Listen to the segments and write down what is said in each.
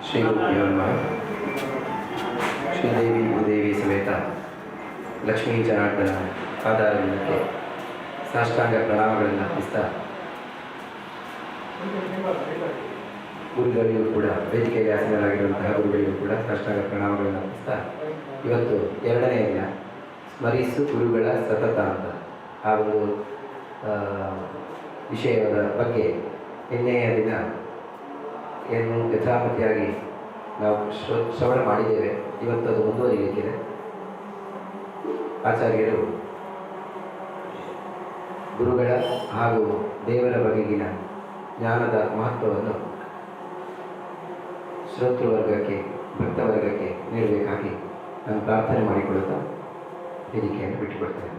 ಶ್ರೀ ಗುರುಭ್ಯೋ ನಮಃ. ಶ್ರೀದೇವಿ ಭೂದೇವಿ ಸಮೇತ ಲಕ್ಷ್ಮೀ ಜನಾರ್ದನ ಪಾದಾರವಿಂದಕ್ಕೆ ಸಾಷ್ಟಾಂಗ ಪ್ರಣಾಮಗಳನ್ನು ಅರ್ಪಿಸ್ತಾ, ಗುರುಗಳಿಗೂ ಕೂಡ ವೇದಿಕೆಗೆ ಆಸೀನರಾಗಿರುವಂತಹ ಗುರುಗಳಿಗೂ ಕೂಡ ಸಾಷ್ಟಾಂಗ ಪ್ರಣಾಮಗಳನ್ನು ಅರ್ಪಿಸ್ತಾ, ಇವತ್ತು ಎರಡನೇ ದಿನ ಸ್ಮರಿಸು ಗುರುಗಳ ಸತತ ಅಂತ ಆ ಒಂದು ವಿಷಯದ ಬಗ್ಗೆ ನಿನ್ನೆಯ ದಿನ ಏನು ಯಥಾಮತಿಯಾಗಿ ನಾವು ಶ್ರವಣ ಮಾಡಿದ್ದೇವೆ. ಇವತ್ತು ಅದು ಮುಂದುವರಿಯಲಿಕ್ಕಿದೆ. ಆಚಾರ್ಯರು ಗುರುಗಳ ಹಾಗೂ ದೇವರ ಬಗೆಗಿನ ಜ್ಞಾನದ ಮಹತ್ವವನ್ನು ಶ್ರೋತೃವರ್ಗಕ್ಕೆ, ಭಕ್ತವರ್ಗಕ್ಕೆ ನೀಡಬೇಕಾಗಿ ನಾನು ಪ್ರಾರ್ಥನೆ ಮಾಡಿಕೊಳ್ಳುತ್ತಾ ವೇದಿಕೆಯನ್ನು ಬಿಟ್ಟುಕೊಡ್ತೇನೆ.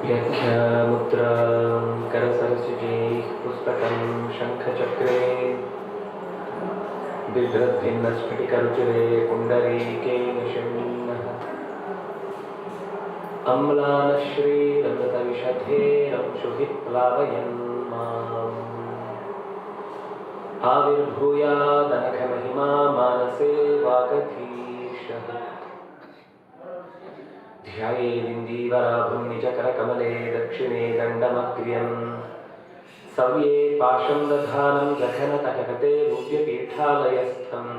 व्याख्यामुद्रा करसरसिजे पुस्तकं शङ्खचक्रे बिभ्रद्भिन्नस्फटिकरुचिरे पुण्डरीके निषण्णः अम्लानश्रीरमृतविशधेरंशुभिः प्लावयन् माम् आविर्भूयादनघमहिमा मानसे वागधीशः ध्यायेदिन्दीवराभं निजकरकमले दक्षिणे दण्डमग्र्यम् सव्ये पाशं दधानं जघनतटकटे रूप्यपीठालयस्थम्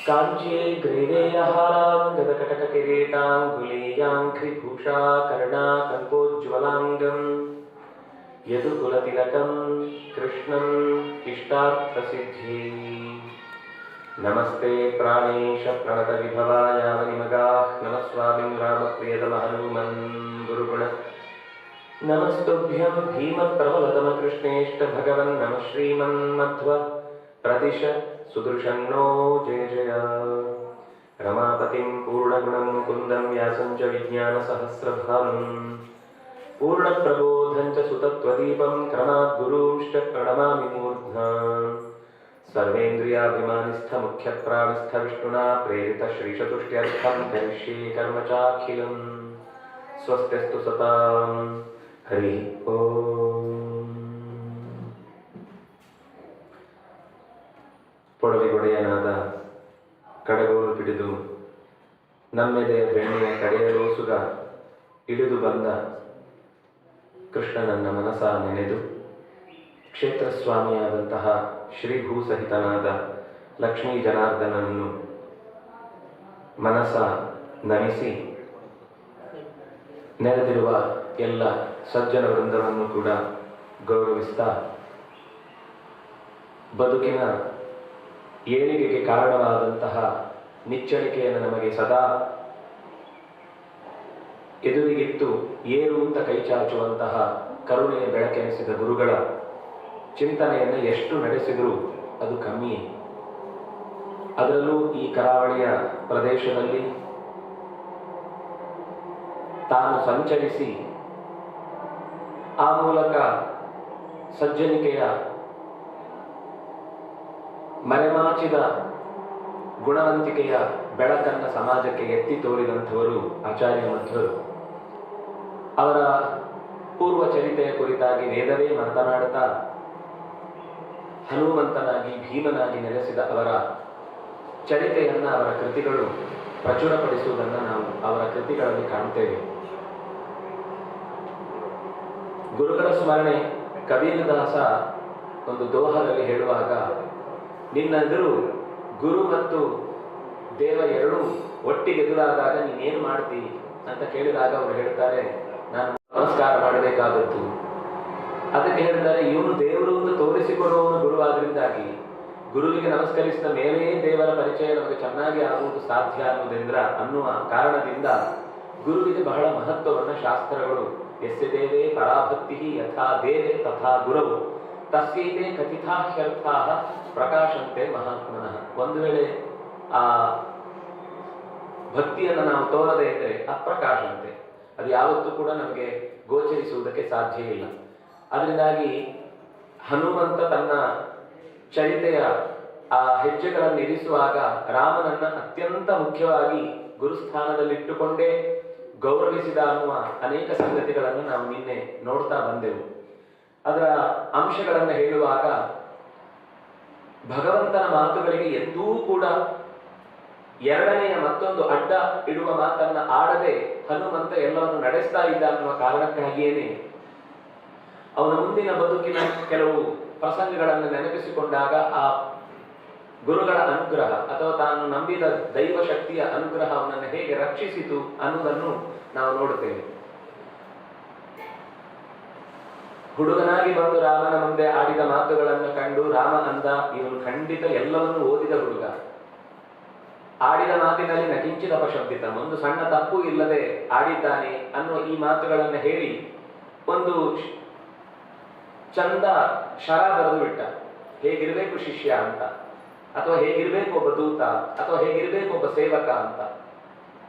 काञ्च्ये ग्रीवेयहारां गदकटककिरीटाङ्गुलीयाङ्घ्रिभूषा कर्णाकल्पोज्ज्वलाङ्गं यदुकुलतिलकं कृष्णम् इष्टार्थसिद्ध्यै नमस्ते प्राणेश प्रणतविभवायावनिमगाः नमस्वामिं रामप्रियतमहनुमन् गुरुगुण नमस्तुभ्यं भीमप्रबलतमकृष्णेष्ट भगवन् नमः श्रीमन्मध्व प्रतिश सुदृशन्नो जय जय रमापतिं पूर्णगुणं मुकुन्दं व्यासं च विज्ञानसहस्रभानुं पूर्णप्रबोधं च सुतत्वदीपं क्रमात् गुरूंश्च प्रणमामि मूर्ध्ना सर्वेन्द्रियाभिमानिस्थ मुख्यप्राणस्थ विष्णुना प्रेरित श्रीचतुष्ट्यर्थं करिष्ये कर्म चाखिलं स्वस्त्यस्तु सतां हरि ओम. ಪೊಡವಿಗೊಡೆಯನಾದ ಕಡಗೋಲು ಪಿಡಿದು ನಮ್ಮೆದೆ ಬೆಣ್ಣೆಯ ಕಡೆಯಲೋ ಸುಗ ಇಳಿದು ಬಂದ ಕೃಷ್ಣನನ್ನ ಮನಸ ನೆನೆದು ಕ್ಷೇತ್ರಸ್ವಾಮಿಯಾದಂತಹ ಶ್ರೀಭೂಸಹಿತನಾದ ಲಕ್ಷ್ಮೀ ಜನಾರ್ದನನ್ನು ಮನಸ ನಮಿಸಿ ನೆರೆದಿರುವ ಎಲ್ಲ ಸಜ್ಜನ ವೃಂದವನ್ನು ಕೂಡ ಗೌರವಿಸ್ತಾ, ಬದುಕಿನ ಏಳಿಗೆಗೆ ಕಾರಣವಾದಂತಹ ನಿಚ್ಚಳಿಕೆಯನ್ನು ನಮಗೆ ಸದಾ ಎದುರಿಗಿತ್ತು ಏರು ಅಂತ ಕೈಚಾಚುವಂತಹ ಕರುಣೆಯ ಬೆಳಕೆನಿಸಿದ ಗುರುಗಳ ಚಿಂತನೆಯನ್ನು ಎಷ್ಟು ನಡೆಸಿದರೂ ಅದು ಕಮ್ಮಿಯೇ. ಅದರಲ್ಲೂ ಈ ಕರಾವಳಿಯ ಪ್ರದೇಶದಲ್ಲಿ ತಾನು ಸಂಚರಿಸಿ ಆ ಮೂಲಕ ಸಜ್ಜನಿಕೆಯ ಮರೆಮಾಚಿದ ಗುಣವಂತಿಕೆಯ ಬೆಳಕನ್ನು ಸಮಾಜಕ್ಕೆ ಎತ್ತಿ ತೋರಿದಂಥವರು ಆಚಾರ್ಯ ಮಧ್ವರು. ಅವರ ಪೂರ್ವ ಚರಿತೆಯ ಕುರಿತಾಗಿ ವೇದವೇ ಮಾತನಾಡುತ್ತಾ ಹನುಮಂತನಾಗಿ ಭೀಮನಾಗಿ ನೆಲೆಸಿದ ಅವರ ಚರಿತೆಯನ್ನು, ಅವರ ಕೃತಿಗಳು ಪ್ರಚುರಪಡಿಸುವುದನ್ನು ನಾವು ಅವರ ಕೃತಿಗಳಲ್ಲಿ ಕಾಣುತ್ತೇವೆ. ಗುರುಗಳ ಸ್ಮರಣೆ ಕಬೀರದಾಸ ಒಂದು ದೋಹದಲ್ಲಿ ಹೇಳುವಾಗ, ನಿನ್ನೆದುರು ಗುರು ಮತ್ತು ದೇವ ಎರಡೂ ಒಟ್ಟಿಗೆ ಎದುರಾದಾಗ ನೀನೇನು ಮಾಡ್ತೀವಿ ಅಂತ ಕೇಳಿದಾಗ ಅವರು ಹೇಳ್ತಾರೆ, ನಾನು ನಮಸ್ಕಾರ ಮಾಡಬೇಕಾದದ್ದು. ಅದಕ್ಕೆ ಹೇಳ್ತಾರೆ, ಇವನು ದೇವರು ಅಂತ ತೋರಿಸಿಕೊಡುವವನು ಗುರುವಾದ್ರಿಂದಾಗಿ ಗುರುವಿಗೆ ನಮಸ್ಕರಿಸಿದ ಮೇಲೆಯೇ ದೇವರ ಪರಿಚಯ ನಮಗೆ ಚೆನ್ನಾಗಿ ಆಗುವುದು ಸಾಧ್ಯ ಅನ್ನುವ ಕಾರಣದಿಂದ ಗುರುವಿಗೆ ಬಹಳ ಮಹತ್ವವನ್ನು ಶಾಸ್ತ್ರಗಳು ಯಸ್ಯ ದೇವೇ ಪರಾಭಕ್ತಿ ಯಥಾ ದೇವೇ ತಥಾ ಗುರವು ತಸ್ಯೈತೆ ಕಥಿತಾಹ್ಯರ್ಥಾಃ ಪ್ರಕಾಶಂತೆ ಮಹಾತ್ಮನಃ. ಒಂದು ವೇಳೆ ಆ ಭಕ್ತಿಯನ್ನು ನಾವು ತೋರದೇ ಇದ್ದರೆ ಅಪ್ರಕಾಶಂತೆ, ಅದು ಯಾವತ್ತೂ ಕೂಡ ನಮಗೆ ಗೋಚರಿಸುವುದಕ್ಕೆ ಸಾಧ್ಯ ಇಲ್ಲ. ಅದರಿಂದಾಗಿ ಹನುಮಂತ ತನ್ನ ಚರಿತೆಯ ಆ ಹೆಜ್ಜೆಗಳನ್ನು ಇರಿಸುವಾಗ ರಾಮನನ್ನ ಅತ್ಯಂತ ಮುಖ್ಯವಾಗಿ ಗುರುಸ್ಥಾನದಲ್ಲಿಟ್ಟುಕೊಂಡೇ ಗೌರವಿಸಿದ ಅನ್ನುವ ಅನೇಕ ಸಂಗತಿಗಳನ್ನು ನಾವು ನಿನ್ನೆ ನೋಡ್ತಾ ಬಂದೆವು. ಅದರ ಅಂಶಗಳನ್ನು ಹೇಳುವಾಗ ಭಗವಂತನ ಮಾತುಗಳಿಗೆ ಎಂದೂ ಕೂಡ ಎರಡನೆಯ ಮತ್ತೊಂದು ಅಡ್ಡ ಇಡುವ ಮಾತನ್ನ ಆಡದೆ ಹನುಮಂತ ಎಲ್ಲವನ್ನು ನಡೆಸ್ತಾ ಇದ್ದ ಅನ್ನುವ ಕಾರಣಕ್ಕಾಗಿಯೇನೆ ಅವನ ಮುಂದಿನ ಬದುಕಿನ ಕೆಲವು ಪ್ರಸಂಗಗಳನ್ನು ನೆನಪಿಸಿಕೊಂಡಾಗ ಆ ಗುರುಗಳ ಅನುಗ್ರಹ ಅಥವಾ ತಾನು ನಂಬಿದ ದೈವ ಶಕ್ತಿಯ ಅನುಗ್ರಹ ಅವನನ್ನು ಹೇಗೆ ರಕ್ಷಿಸಿತು ಅನ್ನುವುದನ್ನು ನಾವು ನೋಡುತ್ತೇವೆ. ಹುಡುಗನಾಗಿ ಬಂದು ರಾಮನ ಮುಂದೆ ಆಡಿದ ಮಾತುಗಳನ್ನು ಕಂಡು ರಾಮ ಅಂದ, ಇವನು ಖಂಡಿತ ಎಲ್ಲವನ್ನು ಓದಿದ ಹುಡುಗ, ಆಡಿದ ಮಾತಿನಲ್ಲಿ ನಕಿಂಚಿದ ಅಪಶಬ್ದಿತ, ಒಂದು ಸಣ್ಣ ತಪ್ಪು ಇಲ್ಲದೆ ಆಡಿದ್ದಾನೆ ಅನ್ನುವ ಈ ಮಾತುಗಳನ್ನು ಹೇಳಿ ಒಂದು ಚಂದ ಶರ ಬರೆದು ಬಿಟ್ಟ. ಹೇಗಿರ್ಬೇಕು ಶಿಷ್ಯ ಅಂತ, ಅಥವಾ ಹೇಗಿರ್ಬೇಕು ಒಬ್ಬ ದೂತ, ಅಥವಾ ಹೇಗಿರ್ಬೇಕು ಒಬ್ಬ ಸೇವಕ ಅಂತ.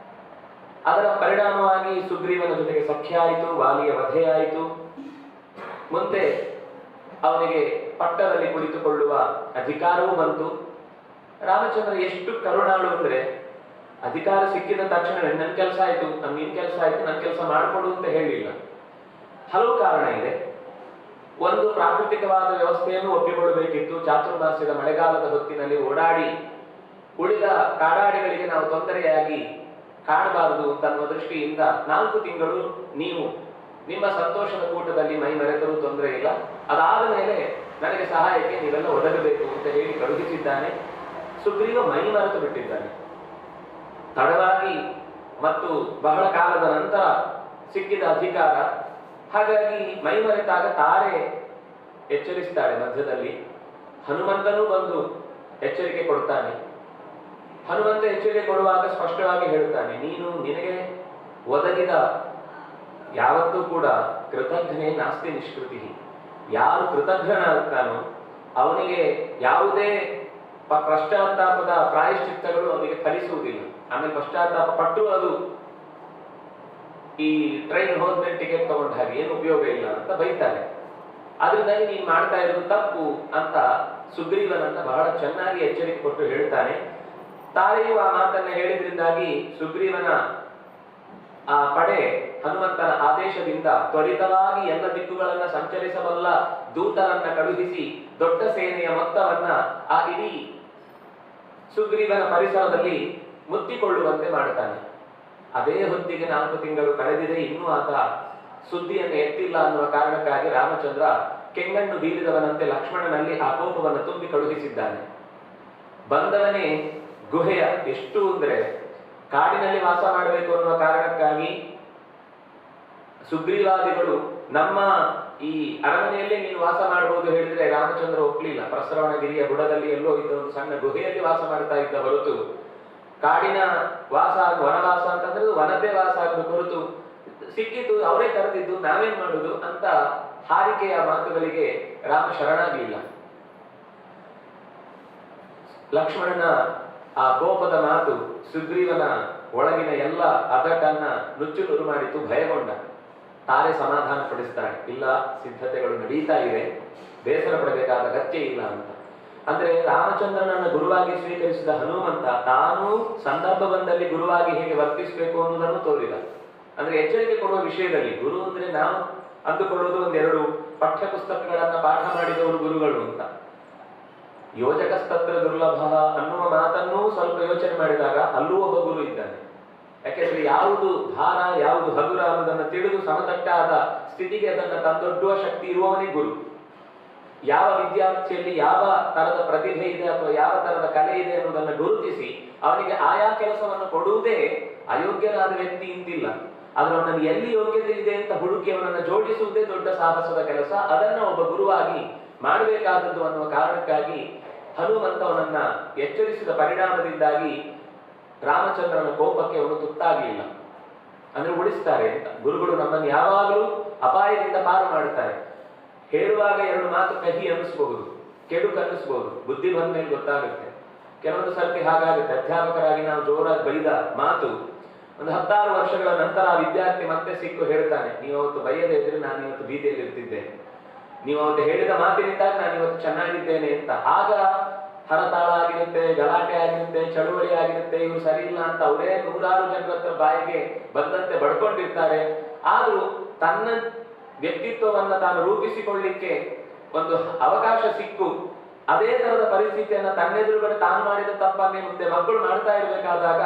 ಅದರ ಪರಿಣಾಮವಾಗಿ ಸುಗ್ರೀವನ ಜೊತೆಗೆ ಸಖ್ಯ ಆಯಿತು, ವಾಲಿಯ ವಧೆ ಆಯಿತು. ಮುಂದೆ ಅವನಿಗೆ ಪಟ್ಟದಲ್ಲಿ ಕುಳಿತುಕೊಳ್ಳುವ ಅಧಿಕಾರವೂ ಬಂತು. ರಾಮಚಂದ್ರ ಎಷ್ಟು ಕರುಣಾಳು ಅಂದ್ರೆ, ಅಧಿಕಾರ ಸಿಕ್ಕಿದ ತಕ್ಷಣ ನನ್ನ ಕೆಲಸ ಆಯ್ತು, ನಿನ್ ಕೆಲಸ ಆಯ್ತು, ನನ್ನ ಕೆಲಸ ಮಾಡಿಕೊಡು ಅಂತ ಹೇಳಿಲ್ಲ. ಹಲವು ಕಾರಣ ಇದೆ. ಒಂದು, ಪ್ರಾಕೃತಿಕವಾದ ವ್ಯವಸ್ಥೆಯನ್ನು ಒಪ್ಪಿಕೊಳ್ಳಬೇಕಿತ್ತು. ಚಾತುರ್ಮಾಸ್ಯದ ಮಳೆಗಾಲದ ಹೊತ್ತಿನಲ್ಲಿ ಓಡಾಡಿ ಉಳಿದ ಕಾಡಾಡಿಗಳಿಗೆ ನಾವು ತೊಂದರೆಯಾಗಿ ಕಾಣಬಾರದು ಅಂತ ಅನ್ನುವ ದೃಷ್ಟಿಯಿಂದ 4 ತಿಂಗಳು ನೀವು ನಿಮ್ಮ ಸಂತೋಷದ ಕೂಟದಲ್ಲಿ ಮೈ ಮರೆತರೂ ತೊಂದರೆ ಇಲ್ಲ, ಅದಾದ ಮೇಲೆ ನನಗೆ ಸಹಾಯಕ್ಕೆ ನೀವೆಲ್ಲ ಒದಗಬೇಕು ಅಂತ ಹೇಳಿ ಕಳುಹಿಸಿದ್ದಾನೆ. ಸುಗ್ರೀವ ಮೈ ಮರೆತು ಬಿಟ್ಟಿದ್ದಾನೆ. ತಡವಾಗಿ ಮತ್ತು ಬಹಳ ಕಾಲದ ನಂತರ ಸಿಕ್ಕಿದ ಅಧಿಕಾರ. ಹಾಗಾಗಿ ಮೈ ಮರೆತಾಗ ತಾರೆ ಎಚ್ಚರಿಸ್ತಾಳೆ ಮಧ್ಯದಲ್ಲಿ. ಹನುಮಂತನೂ ಬಂದು ಎಚ್ಚರಿಕೆ ಕೊಡ್ತಾನೆ. ಹನುಮಂತ ಎಚ್ಚರಿಕೆ ಕೊಡುವಾಗ ಸ್ಪಷ್ಟವಾಗಿ ಹೇಳುತ್ತಾನೆ, ನೀನು ನಿನಗೆ ಒದಗಿದ ಯಾವತ್ತೂ ಕೂಡ ಕೃತಜ್ಞನೇ ನಾಸ್ತಿ ನಿಷ್ಕೃತಿ. ಯಾರು ಕೃತಜ್ಞನಾಗ್ತಾನೋ ಅವನಿಗೆ ಯಾವುದೇ ಪಶ್ಚಾತ್ತಾಪದ ಪ್ರಾಯಶ್ಚಿತ್ತಗಳು ಅವನಿಗೆ ಫಲಿಸುವುದಿಲ್ಲ. ಆಮೇಲೆ ಪಶ್ಚಾತ್ತಾಪ ಪಟ್ಟು ಅದು ಈ ಟ್ರೈನ್ ಹೋದ್ಮೇಲೆ ಟಿಕೆಟ್ ತಗೊಂಡ ಹಾಗೆ ಏನು ಉಪಯೋಗ ಇಲ್ಲ ಅಂತ ಬೈತಾನೆ. ಅದರಿಂದಾಗಿ ನೀನ್ ಮಾಡ್ತಾ ಇರೋದು ತಪ್ಪು ಅಂತ ಸುಗ್ರೀವನನ್ನ ಬಹಳ ಚೆನ್ನಾಗಿ ಎಚ್ಚರಿಕೆ ಕೊಟ್ಟು ಹೇಳ್ತಾನೆ. ತಾರೆಯು ಆ ಮಾತನ್ನ ಹೇಳಿದ್ರಿಂದಾಗಿ ಸುಗ್ರೀವನ ಆ ಪಡೆ ಹನುಮಂತನ ಆದೇಶದಿಂದ ತ್ವರಿತವಾಗಿ ಎಲ್ಲ ದಿಕ್ಕುಗಳನ್ನ ಸಂಚರಿಸಬಲ್ಲ ದೂತರನ್ನ ಕಳುಹಿಸಿ ದೊಡ್ಡ ಸೇನೆಯ ಮೊತ್ತವನ್ನ ಆ ಇಡೀ ಸುಗ್ರೀವನ ಪರಿಸರದಲ್ಲಿ ಮುತ್ತಿಕೊಳ್ಳುವಂತೆ ಮಾಡುತ್ತಾನೆ. ಅದೇ ಹೊತ್ತಿಗೆ 4 ತಿಂಗಳು ಕಳೆದಿದೆ, ಇನ್ನೂ ಆತ ಸುದ್ದಿಯನ್ನು ಎತ್ತಿಲ್ಲ ಅನ್ನುವ ಕಾರಣಕ್ಕಾಗಿ ರಾಮಚಂದ್ರ ಕೆಂಗಣ್ಣು ಬೀರಿದವನಂತೆ ಲಕ್ಷ್ಮಣನಲ್ಲಿ ಆ ಕೋಪವನ್ನು ತುಂಬಿ ಕಳುಹಿಸಿದ್ದಾನೆ. ಬಂದವನೇ ಗುಹೆಯ ಎಷ್ಟು ಅಂದ್ರೆ ಕಾಡಿನಲ್ಲಿ ವಾಸ ಮಾಡಬೇಕು ಅನ್ನುವ ಕಾರಣಕ್ಕಾಗಿ ಸುಗ್ರೀವಾದಿಗಳು ನಮ್ಮ ಈ ಅರಮನೆಯಲ್ಲೇ ನೀನು ವಾಸ ಮಾಡಬಹುದು ಹೇಳಿದ್ರೆ ರಾಮಚಂದ್ರ ಒಪ್ಲಿಲ್ಲ. ಪ್ರಸರವಣಗಿರಿಯ ಬುಡದಲ್ಲಿ ಎಲ್ಲೋ ಇದ್ದ ಒಂದು ಸಣ್ಣ ಗುಹೆಯಲ್ಲಿ ವಾಸ ಮಾಡ್ತಾ ಇದ್ದ ಹೊರತು ಕಾಡಿನ ವಾಸ ವನವಾಸ ಅಂತಂದ್ರೆ ವನದೇ ವಾಸ ಆಗಬೇಕು ಹೊರತು ಸಿಕ್ಕಿತು ಅವರೇ ಕರೆದಿದ್ದು ನಾವೇನ್ ಮಾಡುದು ಅಂತ ಹಾರಿಕೆಯ ಮಾತುಗಳಿಗೆ ರಾಮ ಶರಣಾಗಲಿಲ್ಲ. ಲಕ್ಷ್ಮಣನ ಆ ಕೋಪದ ಮಾತು ಸುಗ್ರೀವನ ಒಳಗಿನ ಎಲ್ಲ ಅದಟನ್ನ ನುಚ್ಚು ನುರು ಮಾಡಿತು. ಭಯಗೊಂಡ. ತಾರೆ ಸಮಾಧಾನ ಪಡಿಸ್ತಾಳೆ, ಇಲ್ಲ ಸಿದ್ಧತೆಗಳು ನಡೀತಾ ಇದೆ, ಬೇಸರ ಪಡಬೇಕಾದ ಅಗತ್ಯ ಇಲ್ಲ ಅಂತ. ಅಂದ್ರೆ ರಾಮಚಂದ್ರನನ್ನ ಗುರುವಾಗಿ ಸ್ವೀಕರಿಸಿದ ಹನುಮಂತ ತಾನು ಸಂದರ್ಭ ಬಂದಲ್ಲಿ ಗುರುವಾಗಿ ಹೇಗೆ ವರ್ತಿಸಬೇಕು ಅನ್ನೋದನ್ನು ತೋರಿದ. ಅಂದ್ರೆ ಎಚ್ಚರಿಕೆ ಕೊಡುವ ವಿಷಯದಲ್ಲಿ ಗುರು ಅಂದ್ರೆ ನಾವು ಅಂದುಕೊಳ್ಳುವುದು 1-2 ಪಠ್ಯ ಪುಸ್ತಕಗಳನ್ನ ಪಾಠ ಮಾಡಿದವರು ಗುರುಗಳು ಅಂತ. ಯೋಜಕಸ್ತತ್ರ ದುರ್ಲಭ ಅನ್ನುವ ಮಾತನ್ನೂ ಸ್ವಲ್ಪ ಯೋಚನೆ ಮಾಡಿದಾಗ ಅಲ್ಲೂ ಒಬ್ಬ ಗುರು ಇದ್ದಾನೆ. ಯಾಕೆಂದ್ರೆ ಯಾವುದು ಭಾರ ಯಾವುದು ಹಗುರ ಅನ್ನೋದನ್ನು ತಿಳಿದು ಸಮತಟ್ಟಾದ ಸ್ಥಿತಿಗೆ ಅದನ್ನು ತಂದೊಡ್ಡುವ ಶಕ್ತಿ ಇರುವವನೇ ಗುರು. ಯಾವ ವಿದ್ಯಾರ್ಥಿಯಲ್ಲಿ ಯಾವ ತರದ ಪ್ರತಿಭೆ ಇದೆ ಅಥವಾ ಯಾವ ತರದ ಕಲೆ ಇದೆ ಅನ್ನೋದನ್ನು ಗುರುತಿಸಿ ಅವನಿಗೆ ಆಯಾ ಕೆಲಸವನ್ನು ಕೊಡುವುದೇ ಅಯೋಗ್ಯನಾದ ವ್ಯಕ್ತಿ ಇಂತಿಲ್ಲ. ಆದ್ರೆ ಅವನನ್ನು ಎಲ್ಲಿ ಯೋಗ್ಯತೆ ಇದೆ ಅಂತ ಹುಡುಕಿ ಅವನನ್ನು ಜೋಡಿಸುವುದೇ ದೊಡ್ಡ ಸಾಹಸದ ಕೆಲಸ. ಅದನ್ನ ಒಬ್ಬ ಗುರುವಾಗಿ ಮಾಡಬೇಕಾದದ್ದು ಅನ್ನುವ ಕಾರಣಕ್ಕಾಗಿ ಹನುಮಂತ ಅವನನ್ನ ಎಚ್ಚರಿಸಿದ ಪರಿಣಾಮದಿಂದಾಗಿ ರಾಮಚಂದ್ರನ ಕೋಪಕ್ಕೆ ಅವನು ತುತ್ತಾಗಲಿಲ್ಲ. ಅಂದ್ರೆ ಉಳಿಸ್ತಾರೆ ಅಂತ. ಗುರುಗಳು ನಮ್ಮನ್ನು ಯಾವಾಗಲೂ ಅಪಾಯದಿಂದ ಪಾರು ಮಾಡುತ್ತಾರೆ. ಹೇಳುವಾಗ 2 ಮಾತು ಕಹಿ ಅನ್ನಿಸ್ಬಹುದು, ಕೆಡುಕು ಅನ್ನಿಸ್ಬಹುದು, ಬುದ್ಧಿ ಬಂದ ಮೇಲೆ ಗೊತ್ತಾಗುತ್ತೆ. ಕೆಲವೊಂದು ಸರ್ತಿ ಹಾಗಾಗುತ್ತೆ. ಅಧ್ಯಾಪಕರಾಗಿ ನಾವು ಜೋರಾಗಿ ಬೈದ ಮಾತು ಒಂದು 16 ವರ್ಷಗಳ ನಂತರ ಆ ವಿದ್ಯಾರ್ಥಿ ಮತ್ತೆ ಸಿಕ್ಕು ಹೇಳ್ತಾನೆ, ನೀವು ಅವತ್ತು ಬೈಯದೇ ಇದ್ರೆ ನಾನು ಇವತ್ತು ಬೀದಿಯಲ್ಲಿ ಇರ್ತಿದ್ದೆ, ನೀವು ಅವತ್ತು ಹೇಳಿದ ಮಾತಿನಿಂದಾಗಿ ನಾನು ಇವತ್ತು ಚೆನ್ನಾಗಿದ್ದೇನೆ ಅಂತ. ಆಗ ಹರತಾಳ ಆಗಿರುತ್ತೆ, ಗಲಾಟೆ ಆಗಿರುತ್ತೆ, ಚಳುವಳಿ ಆಗಿರುತ್ತೆ, ಇವರು ಸರಿ ಇಲ್ಲ ಅಂತ ಅವರೇ ನೂರಾರು ಜನರ ಹತ್ರ ಬಾಯಿಗೆ ಬಂದಂತೆ ಬಡ್ಕೊಂಡಿರ್ತಾರೆ. ಆದ್ರೂ ತನ್ನ ವ್ಯಕ್ತಿತ್ವವನ್ನ ತಾನು ರೂಪಿಸಿಕೊಳ್ಳಿಕ್ಕೆ ಒಂದು ಅವಕಾಶ ಸಿಕ್ಕು ಅದೇ ತರದ ಪರಿಸ್ಥಿತಿಯನ್ನ ತನ್ನೆದುರುಗಡೆ ತಾನು ಮಾಡಿದ ತಪ್ಪನ್ನೇ ಮುಂದೆ ಮಕ್ಕಳು ಮಾಡ್ತಾ ಇರ್ಬೇಕಾದಾಗ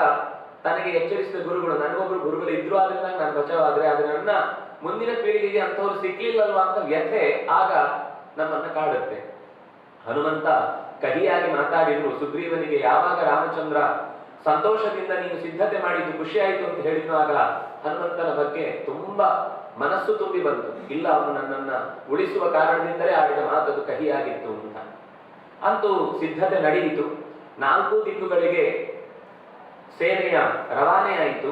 ತನಗೆ ಎಚ್ಚರಿಸಿದ ಗುರುಗಳು, ನನಗೊಬ್ರು ಗುರುಗಳು ಇದ್ರು ಆದ್ರಿಂದ ನಾನು ಬಚಾವಾದ್ರೆ, ಆದ್ರೆ ನನ್ನ ಮುಂದಿನ ಪೀಳಿಗೆಗೆ ಅಂತವ್ರು ಸಿಕ್ಲಿಲ್ಲಲ್ವಾ ಅಂತ ವ್ಯಥೆ ಆಗ ನಮ್ಮನ್ನ ಕಾಡುತ್ತೆ. ಹನುಮಂತ ಕಹಿಯಾಗಿ ಮಾತಾಡಿದ್ರು ಸುಗ್ರೀವನಿಗೆ. ಯಾವಾಗ ರಾಮಚಂದ್ರ ಸಂತೋಷದಿಂದ ನೀನು ಸಿದ್ಧತೆ ಮಾಡಿದ್ದು ಖುಷಿ ಆಯ್ತು ಅಂತ ಹೇಳಿದಾಗ ಹನುಮಂತನ ಬಗ್ಗೆ ತುಂಬಾ ಮನಸ್ಸು ತುಂಬಿ ಬಂತು. ಇಲ್ಲ, ಅವನು ನನ್ನನ್ನ ಉಳಿಸುವ ಕಾರಣದಿಂದಲೇ ಆಡಿದ ಮಾತದು ಕಹಿಯಾಗಿತ್ತು ಅಂತ. ಅಂತೂ ಸಿದ್ಧತೆ ನಡೆಯಿತು. 4 ದಿಕ್ಕುಗಳಿಗೆ ಸೇನೆಯ ರವಾನೆ ಆಯಿತು.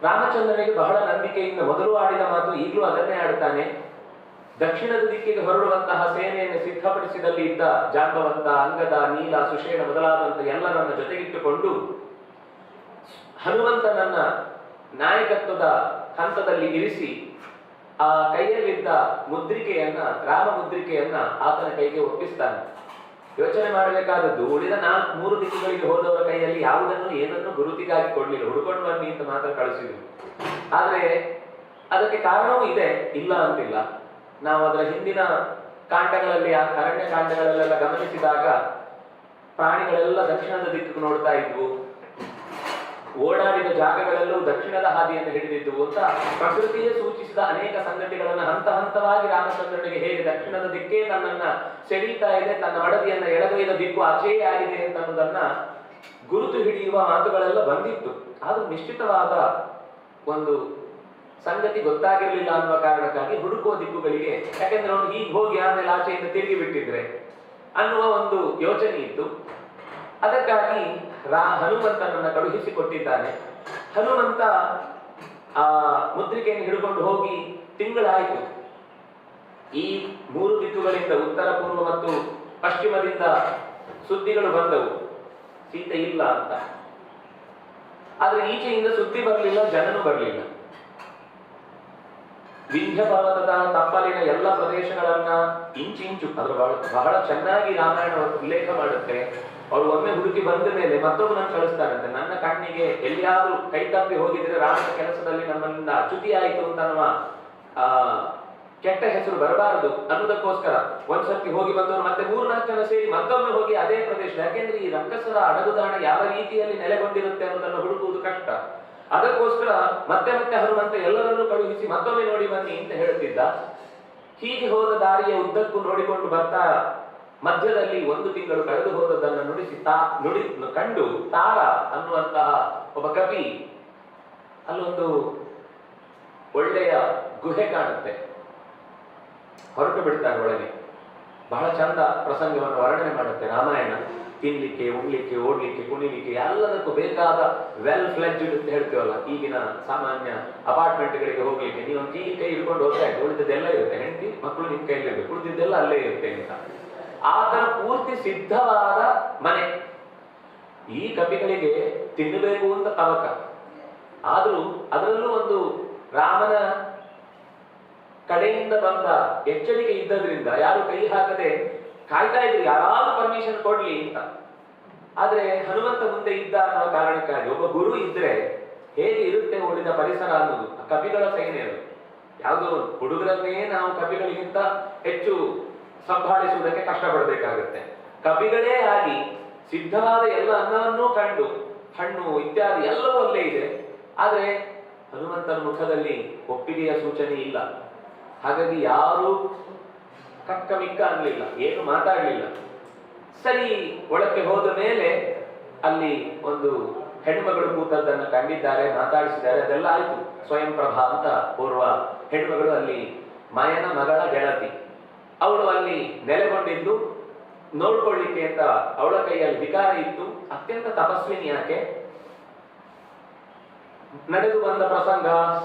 ರಾಮಚಂದ್ರನಿಗೆ ಬಹಳ ನಂಬಿಕೆಯಿಂದ ಮೊದಲು ಆಡಿದ ಮಾತು ಈಗಲೂ ಅದನ್ನೇ ಆಡ್ತಾನೆ. ದಕ್ಷಿಣದ ದಿಕ್ಕಿಗೆ ಹೊರಡುವಂತಹ ಸೇನೆಯನ್ನು ಸಿದ್ಧಪಡಿಸಿದಲ್ಲಿ ಇದ್ದ ಜಾಂಬವಂತ, ಅಂಗದ, ನೀಲ, ಸುಷೇಣ ಮೊದಲಾದಂತ ಎಲ್ಲರನ್ನ ಜೊತೆಗಿಟ್ಟುಕೊಂಡು ಹನುಮಂತನನ್ನ ನಾಯಕತ್ವದ ಹಂತದಲ್ಲಿ ಇರಿಸಿ ಆ ಕೈಯಲ್ಲಿದ್ದ ಮುದ್ರಿಕೆಯನ್ನ, ರಾಮ ಮುದ್ರಿಕೆಯನ್ನ ಆತನ ಕೈಗೆ ಒಪ್ಪಿಸ್ತಾನೆ. ಯೋಚನೆ ಮಾಡಬೇಕಾದದ್ದು, ಉಳಿದ 3 ದಿಕ್ಕುಗಳಿಗೆ ಹೋದವರ ಕೈಯಲ್ಲಿ ಯಾವುದನ್ನು ಏನನ್ನು ಗುರುತಿಗಾಗಿ ಕೊಡ್ಲಿಲ್ಲ, ಹುಡ್ಕೊಂಡು ಬನ್ನಿ ಅಂತ ಮಾತ್ರ ಕಳಿಸಿದ್ರು. ಆದ್ರೆ ಅದಕ್ಕೆ ಕಾರಣವೂ ಇದೆ, ಇಲ್ಲ ಅಂತಿಲ್ಲ. ನಾವು ಅದರ ಹಿಂದಿನ ಕಾಂಡಗಳಲ್ಲಿ, ಅರಣ್ಯ ಕಾಂಡಗಳಲ್ಲೆಲ್ಲ ಗಮನಿಸಿದಾಗ ಪ್ರಾಣಿಗಳೆಲ್ಲ ದಕ್ಷಿಣದ ದಿಕ್ಕಿಗೆ ನೋಡ್ತಾ ಇದ್ವು, ಓಡಾಡಿದ ಜಾಗಗಳಲ್ಲೂ ದಕ್ಷಿಣದ ಹಾದಿಯನ್ನು ಹಿಡಿದಿದ್ವು ಅಂತ ಪ್ರಕೃತಿಯೇ ಸೂಚಿಸಿದ ಅನೇಕ ಸಂಗತಿಗಳನ್ನ ಹಂತ ಹಂತವಾಗಿ ರಾಮಚಂದ್ರನಿಗೆ ಹೇಗೆ ದಕ್ಷಿಣದ ದಿಕ್ಕೇ ತನ್ನನ್ನ ಸೆಳೀತಾ ಇದೆ, ತನ್ನ ಮಡದಿಯನ್ನ ಎಡಗೈದ ದಿಕ್ಕು ಆಚೆಯೇ ಆಗಿದೆ ಅಂತ ಅನ್ನೋದನ್ನ ಗುರುತು ಹಿಡಿಯುವ ಮಾತುಗಳೆಲ್ಲ ಬಂದಿತ್ತು. ಆದ್ರೂ ನಿಶ್ಚಿತವಾದ ಒಂದು ಸಂಗತಿ ಗೊತ್ತಾಗಿರ್ಲಿಲ್ಲ ಅನ್ನುವ ಕಾರಣಕ್ಕಾಗಿ ಹುಡುಕುವ ದಿಕ್ಕುಗಳಿಗೆ, ಯಾಕೆಂದ್ರೆ ಅವನು ಹೀಗೆ ಹೋಗಿ ಆಮೇಲೆ ಆಚೆಯಿಂದ ತಿರುಗಿ ಬಿಟ್ಟಿದ್ರೆ ಅನ್ನುವ ಒಂದು ಯೋಚನೆ ಇತ್ತು. ಅದಕ್ಕಾಗಿ ಹನುಮಂತನನ್ನ ಕಳುಹಿಸಿಕೊಟ್ಟಿದ್ದಾನೆ. ಹನುಮಂತ ಆ ಮುದ್ರಿಕೆಯನ್ನು ಹಿಡ್ಕೊಂಡು ಹೋಗಿ ತಿಂಗಳಾಯಿತು. ಈ 3 ದಿಕ್ಕುಗಳಿಂದ, ಉತ್ತರ, ಪೂರ್ವ ಮತ್ತು ಪಶ್ಚಿಮದಿಂದ ಸುದ್ದಿಗಳು ಬಂದವು, ಸೀತೆ ಇಲ್ಲ ಅಂತ. ಆದ್ರೆ ಈಚೆಯಿಂದ ಸುದ್ದಿ ಬರಲಿಲ್ಲ, ಜನನೂ ಬರಲಿಲ್ಲ. ವಿಂಧ್ಯ ಪರ್ವತದ ತಪ್ಪಲಿನ ಎಲ್ಲ ಪ್ರದೇಶಗಳನ್ನ ಇಂಚಿಂಚು ಅದ್ರ ಬಹಳ ಚೆನ್ನಾಗಿ ರಾಮಾಯಣ ಉಲ್ಲೇಖ ಮಾಡುತ್ತೆ. ಅವರು ಒಮ್ಮೆ ಹುಡುಕಿ ಬಂದ ಮೇಲೆ ಮತ್ತೊಬ್ಬನನ್ನು ಕಳಿಸ್ತಾರಂತೆ. ನನ್ನ ಕಣ್ಣಿಗೆ ಎಲ್ಲಿಯಾದ್ರೂ ಕೈ ತಪ್ಪಿ ಹೋಗಿದ್ರೆ ರಾಮನ ಕೆಲಸದಲ್ಲಿ ನಮ್ಮನ್ನ ಅಚ್ಯುತಿ ಆಯಿತು ಅಂತ ನಮ್ಮ ಕೆಟ್ಟ ಹೆಸರು ಬರಬಾರದು ಅನ್ನೋದಕ್ಕೋಸ್ಕರ ಒಂದ್ಸರ್ತಿ ಹೋಗಿ ಬಂದವರು ಮತ್ತೆ 3-4 ಜನ ಸೇರಿ ಮತ್ತೊಮ್ಮೆ ಹೋಗಿ ಅದೇ ಪ್ರದೇಶ, ಯಾಕೆಂದ್ರೆ ಈ ರಕ್ಕಸರ ಅಡಗುದಾಣ ಯಾವ ರೀತಿಯಲ್ಲಿ ನೆಲೆಗೊಂಡಿರುತ್ತೆ ಅನ್ನೋದನ್ನು ಹುಡುಕುವುದು ಕಷ್ಟ. ಅದಕ್ಕೋಸ್ಕರ ಮತ್ತೆ ಮತ್ತೆ ಹನುಮಂತ ಎಲ್ಲರನ್ನೂ ಕಳುಹಿಸಿ ಮತ್ತೊಮ್ಮೆ ನೋಡಿ ಬನ್ನಿ ಅಂತ ಹೇಳುತ್ತಿದ್ದ. ಹೀಗೆ ಹೋದ ದಾರಿಯ ಉದ್ದಕ್ಕೂ ನೋಡಿಕೊಂಡು ಬರ್ತಾ ಮಧ್ಯದಲ್ಲಿ 1 ತಿಂಗಳು ಕಳೆದು ಹೋದದ್ದನ್ನು ಕಂಡು ತಾರ ಅನ್ನುವಂತಹ ಒಬ್ಬ ಕವಿ ಅಲ್ಲೊಂದು ಒಳ್ಳೆಯ ಗುಹೆ ಕಾಣುತ್ತೆ, ಹೊರಟು ಬಿಡ್ತಾರೆ ಒಳಗೆ. ಬಹಳ ಚಂದ ಪ್ರಸಂಗವನ್ನು ವರ್ಣನೆ ಮಾಡುತ್ತೆ ರಾಮಾಯಣ. ತಿನ್ಲಿಕ್ಕೆ, ಉಣ್ಲಿಕ್ಕೆ, ಓಡ್ಲಿಕ್ಕೆ, ಕುಣಿಲಿಕ್ಕೆ ಎಲ್ಲದಕ್ಕೂ ಬೇಕಾದ ವೆಲ್ ಫ್ಲೆಡ್ಜ್ಡ್ ಅಂತ ಹೇಳ್ತೀವಲ್ಲ, ಈಗಿನ ಸಾಮಾನ್ಯ ಅಪಾರ್ಟ್ಮೆಂಟ್ಗಳಿಗೆ ಹೋಗ್ಲಿಕ್ಕೆ ನೀವೊಂದು ಕೈ ಹಿಡ್ಕೊಂಡು ಹೋಗ್ತಾ ಇತ್ತು, ಉಳಿದದ್ದೆಲ್ಲ ಇರುತ್ತೆ, ಹೆಂಡತಿ ಮಕ್ಕಳು ನಿಮ್ ಕೈಲಿರ್ಬೇಕು, ಉಳಿದಿದ್ದೆಲ್ಲ ಅಲ್ಲೇ ಇರುತ್ತೆ ಅಂತ. ಆತರ ಪೂರ್ತಿ ಸಿದ್ಧವಾದ ಮನೆ. ಈ ಕಪಿಗಳಿಗೆ ತಿನ್ನಬೇಕು ಅಂತ ತವಕ. ಆದ್ರೂ ಅದರಲ್ಲೂ ಒಂದು ರಾಮನ ಕಡೆಯಿಂದ ಬಂದ ಎಚ್ಚರಿಕೆ ಇದ್ದದ್ರಿಂದ ಯಾರು ಕೈ ಹಾಕದೆ ಕಾಯ್ತಾ ಇದ್ರು, ಯಾರಾದ್ರೂ ಪರ್ಮಿಷನ್ ಕೊಡ್ಲಿ ಅಂತ. ಆದ್ರೆ ಹನುಮಂತ ಮುಂದೆ ಇದ್ದ ಅನ್ನೋ ಕಾರಣಕ್ಕಾಗಿ, ಒಬ್ಬ ಗುರು ಇದ್ರೆ ಹೇಗೆ ಇರುತ್ತೆ ಉಳಿದ ಪರಿಸರ ಅನ್ನೋದು, ಕಪಿಗಳ ಸೈನ್ಯ ಅದು. ಯಾವುದೋ ಹುಡುಗರನ್ನೇ ನಾವು ಕಪಿಗಳಿಗಿಂತ ಹೆಚ್ಚು ಸಂಭಾಳಿಸುವುದಕ್ಕೆ ಕಷ್ಟಪಡಬೇಕಾಗುತ್ತೆ. ಕಪಿಗಳೇ ಆಗಿ ಸಿದ್ಧವಾದ ಎಲ್ಲ ಅನ್ನವನ್ನೂ ಕಂಡು ಹಣ್ಣು ಇತ್ಯಾದಿ ಎಲ್ಲವೂ ಅಲ್ಲೇ ಇದೆ. ಆದ್ರೆ ಹನುಮಂತನ ಮುಖದಲ್ಲಿ ಒಪ್ಪಿಗೆಯ ಸೂಚನೆ ಇಲ್ಲ. ಹಾಗಾಗಿ ಯಾರು ಕಕ್ಕ ಮಿಕ್ಕ ಅನ್ಲಿಲ್ಲ, ಏನು ಮಾತಾಡ್ಲಿಲ್ಲ. ಸರಿ, ಒಳಕ್ಕೆ ಹೋದ ಮೇಲೆ ಅಲ್ಲಿ ಒಂದು ಹೆಣ್ಮಗಳು ಕೂತದ್ದನ್ನು ಕಂಡಿದ್ದಾರೆ, ಮಾತಾಡಿಸಿದ್ದಾರೆ, ಅದೆಲ್ಲ ಆಯ್ತು. ಸ್ವಯಂ ಪ್ರಭಾ ಅಂತ ಓರ್ವ ಹೆಣ್ಮಗಳು ಅಲ್ಲಿ ಮಾಯನ ಮಗಳ ಗೆಳತಿ, ಅವಳು ಅಲ್ಲಿ ನೆಲೆಗೊಂಡಿದ್ದು ನೋಡ್ಕೊಳ್ಳಿಕ್ಕೆ ಅಂತ ಅವಳ ಕೈಯಲ್ಲಿ ವಿಕಾರ ಇತ್ತು. ಅತ್ಯಂತ ತಪಸ್ವಿನಿ ಆಕೆ. ನಡೆದು ಬಂದ ಪ್ರಸಂಗ,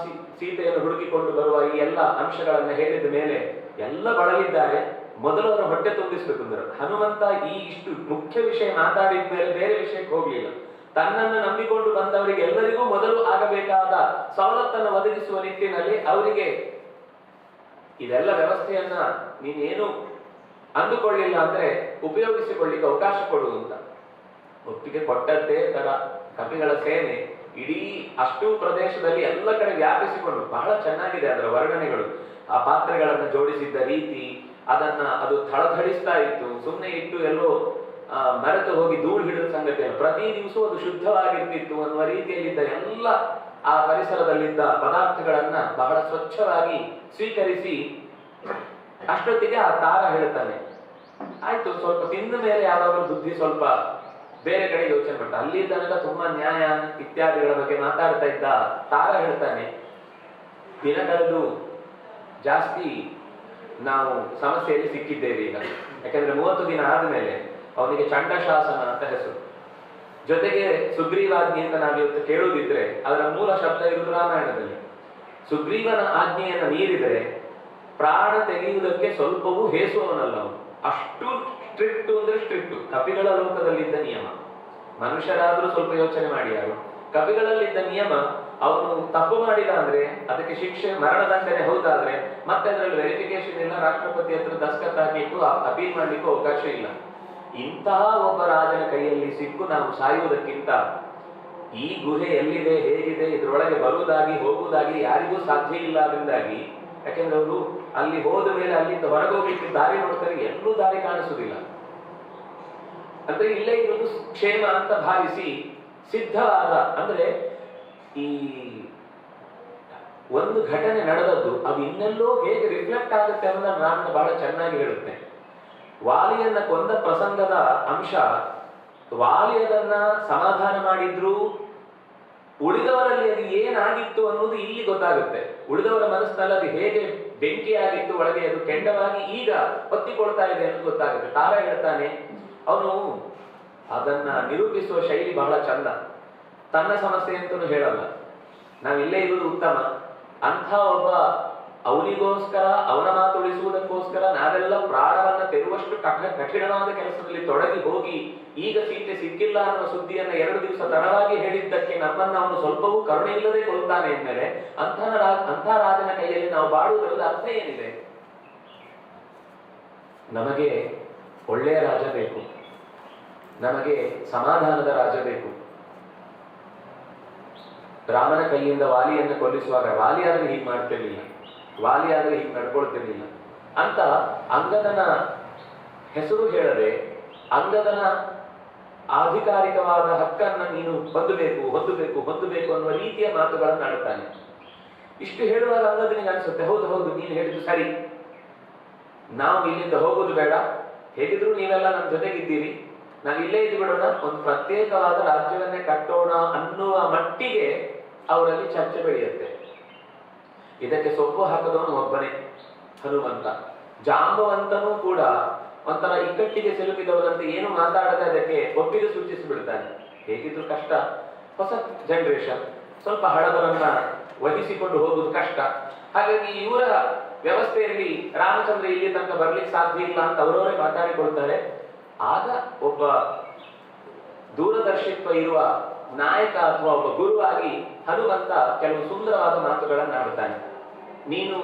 ಸೀತೆಯನ್ನು ಹುಡುಕಿಕೊಂಡು ಬರುವ ಈ ಎಲ್ಲ ಅಂಶಗಳನ್ನ ಹೇಳಿದ ಮೇಲೆ ಎಲ್ಲ ಬಳಲಿದ್ದಾರೆ. ಮೊದಲು ಅವರ ಹೊಟ್ಟೆ ತುಂಬಿಸ್ಬೇಕು ಅಂದ್ರೆ ಹನುಮಂತ ಈ ಇಷ್ಟು ಮುಖ್ಯ ವಿಷಯ ಮಾತಾಡಿದ ಮೇಲೆ ಬೇರೆ ವಿಷಯಕ್ಕೆ ಹೋಗ್ಲಿಲ್ಲ. ತನ್ನನ್ನು ನಂಬಿಕೊಂಡು ಬಂದವರಿಗೆ ಎಲ್ಲರಿಗೂ ಮೊದಲು ಆಗಬೇಕಾದ ಸವಲತ್ತನ್ನು ಒದಗಿಸುವ ನಿಟ್ಟಿನಲ್ಲಿ ಅವರಿಗೆ ಇದೆಲ್ಲ ವ್ಯವಸ್ಥೆಯನ್ನ ನೀನೇನು ಅಂದುಕೊಳ್ಳಿಲ್ಲ ಅಂದ್ರೆ ಉಪಯೋಗಿಸಿಕೊಳ್ಳಿಕ್ಕೆ ಅವಕಾಶ ಕೊಡು ಅಂತ. ಒಪ್ಪಿಗೆ ಕೊಟ್ಟದ್ದೇ ತರ ಕಪಿಗಳ ಸೇನೆ ಇಡೀ ಅಷ್ಟು ಪ್ರದೇಶದಲ್ಲಿ ಎಲ್ಲ ಕಡೆ ವ್ಯಾಪಿಸಿಕೊಂಡು, ಬಹಳ ಚೆನ್ನಾಗಿದೆ ಅದರ ವರ್ಣನೆಗಳು. ಆ ಪಾತ್ರೆಗಳನ್ನು ಜೋಡಿಸಿದ್ದ ರೀತಿ, ಅದು ಥಳಥಳಿಸ್ತಾ ಇತ್ತು. ಸುಮ್ಮನೆ ಇಟ್ಟು ಎಲ್ಲೋ ಮರೆತು ಹೋಗಿ ಧೂಳು ಹಿಡಿದ ಸಂಗತಿ ಅಲ್ಲ, ಪ್ರತಿ ದಿವಸ ಅದು ಶುದ್ಧವಾಗಿರ್ತಿತ್ತು ಅನ್ನುವ ರೀತಿಯಲ್ಲಿದ್ದ ಎಲ್ಲ ಆ ಪರಿಸರದಲ್ಲಿದ್ದ ಪದಾರ್ಥಗಳನ್ನ ಬಹಳ ಸ್ವಚ್ಛವಾಗಿ ಸ್ವೀಕರಿಸಿ ಅಷ್ಟೊತ್ತಿಗೆ ಆ ತಾರ ಹೇಳ್ತಾನೆ, ಆಯ್ತು ಸ್ವಲ್ಪ ತಿಂದ ಮೇಲೆ ಯಾವಾಗಲೂ ಬುದ್ಧಿ ಸ್ವಲ್ಪ ಬೇರೆ ಕಡೆ ಯೋಚನೆ ಮಾಡ್ತಾ. ಅಲ್ಲಿ ತನಕ ತುಂಬಾ ನ್ಯಾಯ ಇತ್ಯಾದಿಗಳ ಬಗ್ಗೆ ಮಾತಾಡ್ತಾ ಇದ್ದ ತಾರ ಹೇಳ್ತಾನೆ, ದಿನಗಳದು ಜಾಸ್ತಿ ನಾವು ಸಮಸ್ಯೆಯಲ್ಲಿ ಸಿಕ್ಕಿದ್ದೇವೆ ಈಗ. ಯಾಕಂದ್ರೆ 30 ದಿನ ಆದ್ಮೇಲೆ ಅವನಿಗೆ ಚಂಡಶಾಸನ ಅಂತ ಹೆಸರು, ಜೊತೆಗೆ ಸುಗ್ರೀವಾಜ್ಞೆ ಅಂತ ನಾವಿವತ್ತು ಕೇಳುವುದಿದ್ರೆ ಅದರ ಮೂಲ ಶಬ್ದ ಇರುವುದು ರಾಮಾಯಣದಲ್ಲಿ. ಸುಗ್ರೀವನ ಆಜ್ಞೆಯನ್ನು ಮೀರಿದರೆ ಪ್ರಾಣ ತೆಗೆಯುವುದಕ್ಕೆ ಸ್ವಲ್ಪವೂ ಹೇಸುವವನಲ್ಲ ಅವನು. ಅಷ್ಟು ಸ್ಟ್ರಿಕ್ಟ್ ಅಂದ್ರೆ ಸ್ಟ್ರಿಕ್ಟ್. ಕಪಿಗಳ ಲೋಕದಲ್ಲಿದ್ದ ನಿಯಮ, ಮನುಷ್ಯರಾದ್ರೂ ಸ್ವಲ್ಪ ಯೋಚನೆ ಮಾಡಿ ಯಾರು. ಕವಿಗಳಲ್ಲಿದ್ದ ನಿಯಮ, ಅವನು ತಪ್ಪು ಮಾಡಿದ ಅಂದ್ರೆ ಅದಕ್ಕೆ ಶಿಕ್ಷೆ ಮರಣದಂಡನೆ ಹೌದಾದ್ರೆ ಮತ್ತೆ ಅದರಲ್ಲಿ ವೆರಿಫಿಕೇಶನ್ ಇಲ್ಲ, ರಾಷ್ಟ್ರಪತಿ ಹತ್ರ ದಸ್ಕತ್ ಹಾಕಲಿಕ್ಕೂ ಅಪೀಲ್ ಮಾಡ್ಲಿಕ್ಕೂ ಅವಕಾಶ ಇಲ್ಲ. ಇಂತಹ ಒಬ್ಬ ರಾಜನ ಕೈಯಲ್ಲಿ ಸಿಕ್ಕು ನಾವು ಸಾಯುವುದಕ್ಕಿಂತ ಈ ಗುಹೆ ಎಲ್ಲಿದೆ, ಹೇಗಿದೆ, ಇದರೊಳಗೆ ಬರುವುದಾಗಿ ಹೋಗುವುದಾಗಿ ಯಾರಿಗೂ ಸಾಧ್ಯ ಇಲ್ಲ. ಅದರಿಂದಾಗಿ ಯಾಕೆಂದ್ರೆ ಅವರು ಅಲ್ಲಿ ಹೋದ ಮೇಲೆ ಅಲ್ಲಿಂದ ಹೊರಗೋಗ್ಲಿಕ್ಕೆ ದಾರಿ ನೋಡ್ತಾರೆ, ಎಲ್ಲೂ ದಾರಿ ಕಾಣಿಸುವುದಿಲ್ಲ. ಅಂದ್ರೆ ಇಲ್ಲೇ ಇರುವುದು ಕ್ಷೇಮ ಅಂತ ಭಾವಿಸಿ ಸಿದ್ಧವಾದ, ಅಂದ್ರೆ ಈ ಒಂದು ಘಟನೆ ನಡೆದದ್ದು ಅದು ಇನ್ನೆಲ್ಲೋ ಹೇಗೆ ರಿಫ್ಲೆಕ್ಟ್ ಆಗುತ್ತೆ ಅನ್ನೋದನ್ನ ನಾನು ಬಹಳ ಚೆನ್ನಾಗಿ ಹೇಳುತ್ತೆ. ವಾಲಿಯನ್ನ ಕೊಂದ ಪ್ರಸಂಗದ ಅಂಶ, ವಾಲಿ ಅದನ್ನ ಸಮಾಧಾನ ಮಾಡಿದ್ರು, ಉಳಿದವರಲ್ಲಿ ಅದು ಏನಾಗಿತ್ತು ಅನ್ನೋದು ಇಲ್ಲಿ ಗೊತ್ತಾಗುತ್ತೆ. ಉಳಿದವರ ಮನಸ್ಸಿನಲ್ಲಿ ಅದು ಹೇಗೆ ಬೆಂಕಿಯಾಗಿತ್ತು, ಒಳಗೆ ಅದು ಕೆಂಡವಾಗಿ ಈಗ ಹೊತ್ತಿಕೊಳ್ತಾ ಇದೆ ಅನ್ನೋದು ಗೊತ್ತಾಗುತ್ತೆ. ತಾರ ಹೇಳ್ತಾನೆ, ಅವನು ಅದನ್ನ ನಿರೂಪಿಸುವ ಶೈಲಿ ಬಹಳ ಚಂದ. ತನ್ನ ಸಮಸ್ಯೆ ಅಂತಲೂ ಹೇಳಲ್ಲ, ನಾವಿಲ್ಲೇ ಇರುವುದು ಉತ್ತಮ, ಅಂಥ ಒಬ್ಬ ಅವನಿಗೋಸ್ಕರ ಅವನ ಮಾತು ಉಳಿಸುವುದಕ್ಕೋಸ್ಕರ ನಾವೆಲ್ಲ ಪ್ರಾಣವನ್ನ ತೆರುವಷ್ಟು ಕಠಿಣವಾದ ಕೆಲಸದಲ್ಲಿ ತೊಡಗಿ ಹೋಗಿ ಈಗ ಸೀತೆ ಸಿಕ್ಕಿಲ್ಲ ಅನ್ನುವ ಸುದ್ದಿಯನ್ನ 2 ದಿವಸ ತಡವಾಗಿ ಹೇಳಿದ್ದಕ್ಕೆ ನಮ್ಮನ್ನ ಅವನು ಸ್ವಲ್ಪವೂ ಕರುಣೆ ಇಲ್ಲದೆ ಕೊಲ್ತಾನೆ ಎಂದರೆ ಅಂಥ ರಾಜನ ಕೈಯಲ್ಲಿ ನಾವು ಬಾಳುವುದರದ ಅರ್ಥ ಏನಿದೆ? ನಮಗೆ ಒಳ್ಳೆಯ ರಾಜ ಬೇಕು, ನಮಗೆ ಸಮಾಧಾನದ ರಾಜ ಬೇಕು. ರಾಮನ ಕೈಯಿಂದ ವಾಲಿಯನ್ನು ಕೊಲ್ಲಿಸುವಾಗ ವಾಲಿಯಾದ್ರೆ ಹೀಗೆ ಮಾಡ್ತಿರ್ಲಿಲ್ಲ, ವಾಲಿಯಾದ್ರೆ ಹೀಗೆ ನಡ್ಕೊಳ್ತಿರ್ಲಿಲ್ಲ ಅಂತ ಅಂಗದನ ಹೆಸರು ಹೇಳದೆ ಅಂಗದನ ಆಧಿಕಾರಿಕವಾದ ಹಕ್ಕನ್ನ ನೀನು ಹೊಂದಬೇಕು ಅನ್ನುವ ರೀತಿಯ ಮಾತುಗಳನ್ನು ಆಡುತ್ತಾನೆ. ಇಷ್ಟು ಹೇಳುವಾಗ ಅಂಗದನಿಗೆ ಅನಿಸುತ್ತೆ, ಹೌದು ಹೌದು ನೀನು ಹೇಳಿದ್ದು ಸರಿ, ನಾವು ಇಲ್ಲಿಂದ ಹೋಗೋದು ಬೇಡ, ಹೇಗಿದ್ರು ನೀವೆಲ್ಲ ನಮ್ಮ ಜೊತೆಗಿದ್ದೀರಿ, ನಾವು ಇಲ್ಲೇ ಇದ್ದು ಬಿಡೋಣ, ಒಂದು ಪ್ರತ್ಯೇಕವಾದ ರಾಜ್ಯವನ್ನೇ ಕಟ್ಟೋಣ ಅನ್ನುವ ಮಟ್ಟಿಗೆ ಅವರಲ್ಲಿ ಚರ್ಚೆ ಬೆಳೆಯುತ್ತೆ. ಇದಕ್ಕೆ ಸೊಪ್ಪು ಹಾಕದವನು ಒಬ್ಬನೇ, ಹನುಮಂತ. ಜಾಂಬವಂತನೂ ಕೂಡ ಒಂಥರ ಇಕ್ಕಟ್ಟಿಗೆ ಸಿಲುಕಿದವರಂತೆ ಏನು ಮಾತಾಡದೆ ಅದಕ್ಕೆ ಒಪ್ಪಿಗೆ ಸೂಚಿಸಿಬಿಡ್ತಾನೆ. ಹೇಗಿದ್ರು ಕಷ್ಟ, ಹೊಸ ಜನರೇಷನ್, ಸ್ವಲ್ಪ ಹಳಬರನ್ನ ವಹಿಸಿಕೊಂಡು ಹೋಗುವುದು ಕಷ್ಟ. ಹಾಗಾಗಿ ಇವರ ವ್ಯವಸ್ಥೆಯಲ್ಲಿ ರಾಮಚಂದ್ರ ಇಲ್ಲಿ ತನಕ ಬರ್ಲಿಕ್ಕೆ ಸಾಧ್ಯ ಇಲ್ಲ ಅಂತ ಅವರವರೇ ಮಾತಾಡಿಕೊಳ್ತಾರೆ. ಆಗ ಒಬ್ಬ ದೂರದರ್ಶಿತ್ವ ಇರುವ ನಾಯಕ ಅಥವಾ ಒಬ್ಬ ಗುರುವಾಗಿ ಹನುಮಂತ ಕೆಲವು ಸುಂದರವಾದ ಮಾತುಗಳನ್ನು ಆಡುತ್ತಾನೆ. ನೀನು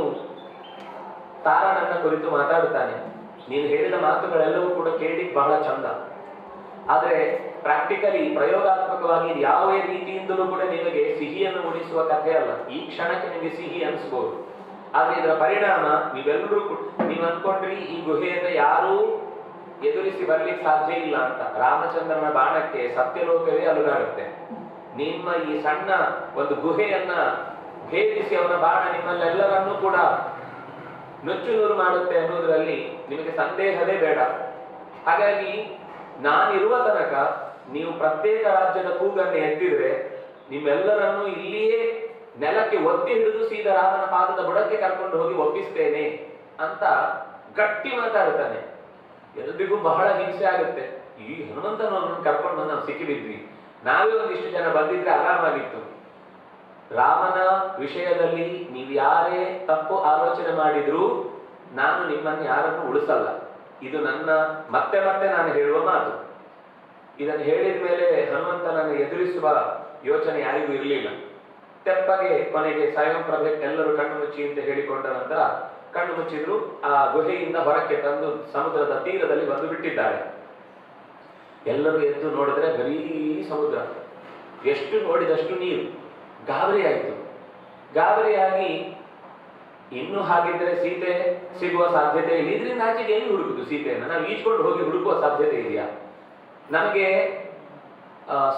ತಾರನನ್ನ ಕುರಿತು ಮಾತಾಡುತ್ತಾನೆ, ನೀನು ಹೇಳಿದ ಮಾತುಗಳೆಲ್ಲವೂ ಕೂಡ ಕೇಳಿ ಬಹಳ ಚಂದ, ಆದ್ರೆ ಪ್ರಾಕ್ಟಿಕಲಿ ಪ್ರಯೋಗಾತ್ಮಕವಾಗಿ ಯಾವ ರೀತಿಯಿಂದಲೂ ಕೂಡ ನಿಮಗೆ ಸಿಹಿಯನ್ನು ಉಣಿಸುವ ಕಥೆ ಅಲ್ಲ. ಈ ಕ್ಷಣಕ್ಕೆ ನಿಮಗೆ ಸಿಹಿ ಅನಿಸ್ಬೋದು, ಆದ್ರೆ ಇದರ ಪರಿಣಾಮ ನೀವೆಲ್ಲರೂ ನೀವು ಅನ್ಕೊಂಡ್ರಿ ಈ ಗುಹೆಯಿಂದ ಯಾರೂ ಎದುರಿಸಿ ಬರ್ಲಿಕ್ಕೆ ಸಾಧ್ಯ ಇಲ್ಲ ಅಂತ. ರಾಮಚಂದ್ರನ ಬಾಣಕ್ಕೆ ಸತ್ಯಲೋಕವೇ ಅಲುಗಾಡುತ್ತೆ. ನಿಮ್ಮ ಈ ಸಣ್ಣ ಒಂದು ಗುಹೆಯನ್ನ ಭೇದಿಸಿ ಅವನ ಬಾಣ ನಿಮ್ಮಲ್ಲೆಲ್ಲರನ್ನೂ ಕೂಡ ನುಚ್ಚು ನೂರು ಮಾಡುತ್ತೆ ಅನ್ನೋದ್ರಲ್ಲಿ ನಿಮಗೆ ಸಂದೇಹವೇ ಬೇಡ. ಹಾಗಾಗಿ ನಾನಿರುವ ತನಕ ನೀವು ಪ್ರತ್ಯೇಕ ರಾಜ್ಯದ ಕೂಗನ್ನು ಎತ್ತಿದ್ರೆ ನಿಮ್ಮೆಲ್ಲರನ್ನೂ ಇಲ್ಲಿಯೇ ನೆಲಕ್ಕೆ ಒತ್ತಿ ಹಿಡಿದು ಸೀದಾ ರಾಮನ ಪಾದದ ಬುಡಕ್ಕೆ ಕರ್ಕೊಂಡು ಹೋಗಿ ಒಪ್ಪಿಸ್ತೇನೆ ಅಂತ ಗಟ್ಟಿ ಮಾತಾಡುತ್ತಾನೆ. ಎಲ್ರಿಗೂ ಬಹಳ ಹಿಂಸೆ ಆಗುತ್ತೆ. ಈ ಹನುಮಂತನನ್ನು ಕರ್ಕೊಂಡು ಬಂದು ನಾವು ಸಿಕ್ಕಿಬಿದ್ವಿ, ನಾವೇ ಒಂದಿಷ್ಟು ಜನ ಬಂದಿದ್ರೆ ಆರಾಮಾಗಿತ್ತು. ರಾಮನ ವಿಷಯದಲ್ಲಿ ನೀವು ಯಾರೇ ತಪ್ಪು ಆಲೋಚನೆ ಮಾಡಿದ್ರೂ ನಾನು ನಿಮ್ಮನ್ನು ಯಾರನ್ನು ಉಳಿಸಲ್ಲ. ಇದು ನನ್ನ ಮತ್ತೆ ಮತ್ತೆ ನಾನು ಹೇಳುವ ಮಾತು. ಇದನ್ನು ಹೇಳಿದ ಮೇಲೆ ಹನುಮಂತನನ್ನು ಎದುರಿಸುವ ಯೋಚನೆ ಯಾರಿಗೂ ಇರಲಿಲ್ಲ. ತೆಪ್ಪಗೆ ಕೊನೆಗೆ ಸ್ವಯಂ ಪ್ರಭೆ ಎಲ್ಲರೂ ಕಣ್ಣು ಮುಚ್ಚಿ ಅಂತ ಹೇಳಿಕೊಂಡ ನಂತರ ಕಣ್ಣು ಮುಚ್ಚಿದ್ರು, ಆ ಗುಹೆಯಿಂದ ಹೊರಕ್ಕೆ ತಂದು ಸಮುದ್ರದ ತೀರದಲ್ಲಿ ಬಂದು ಬಿಟ್ಟಿದ್ದಾರೆ. ಎಲ್ಲರೂ ಎದ್ದು ನೋಡಿದ್ರೆ ಬರೀ ಸಮುದ್ರ, ಎಷ್ಟು ನೋಡಿದಷ್ಟು ನೀರು. ಗಾಬರಿ ಆಯಿತು. ಗಾಬರಿಯಾಗಿ ಇನ್ನು ಹಾಗಿದ್ರೆ ಸೀತೆ ಸಿಗುವ ಸಾಧ್ಯತೆ ಇಲ್ಲ, ಇದರಿಂದ ಆಚೆಗೆ ಎಲ್ಲಿ ಹುಡುಕುದು ಸೀತೆಯನ್ನು? ನಾವು ಈಜ್ಕೊಂಡು ಹೋಗಿ ಹುಡುಕುವ ಸಾಧ್ಯತೆ ಇದೆಯಾ? ನಮಗೆ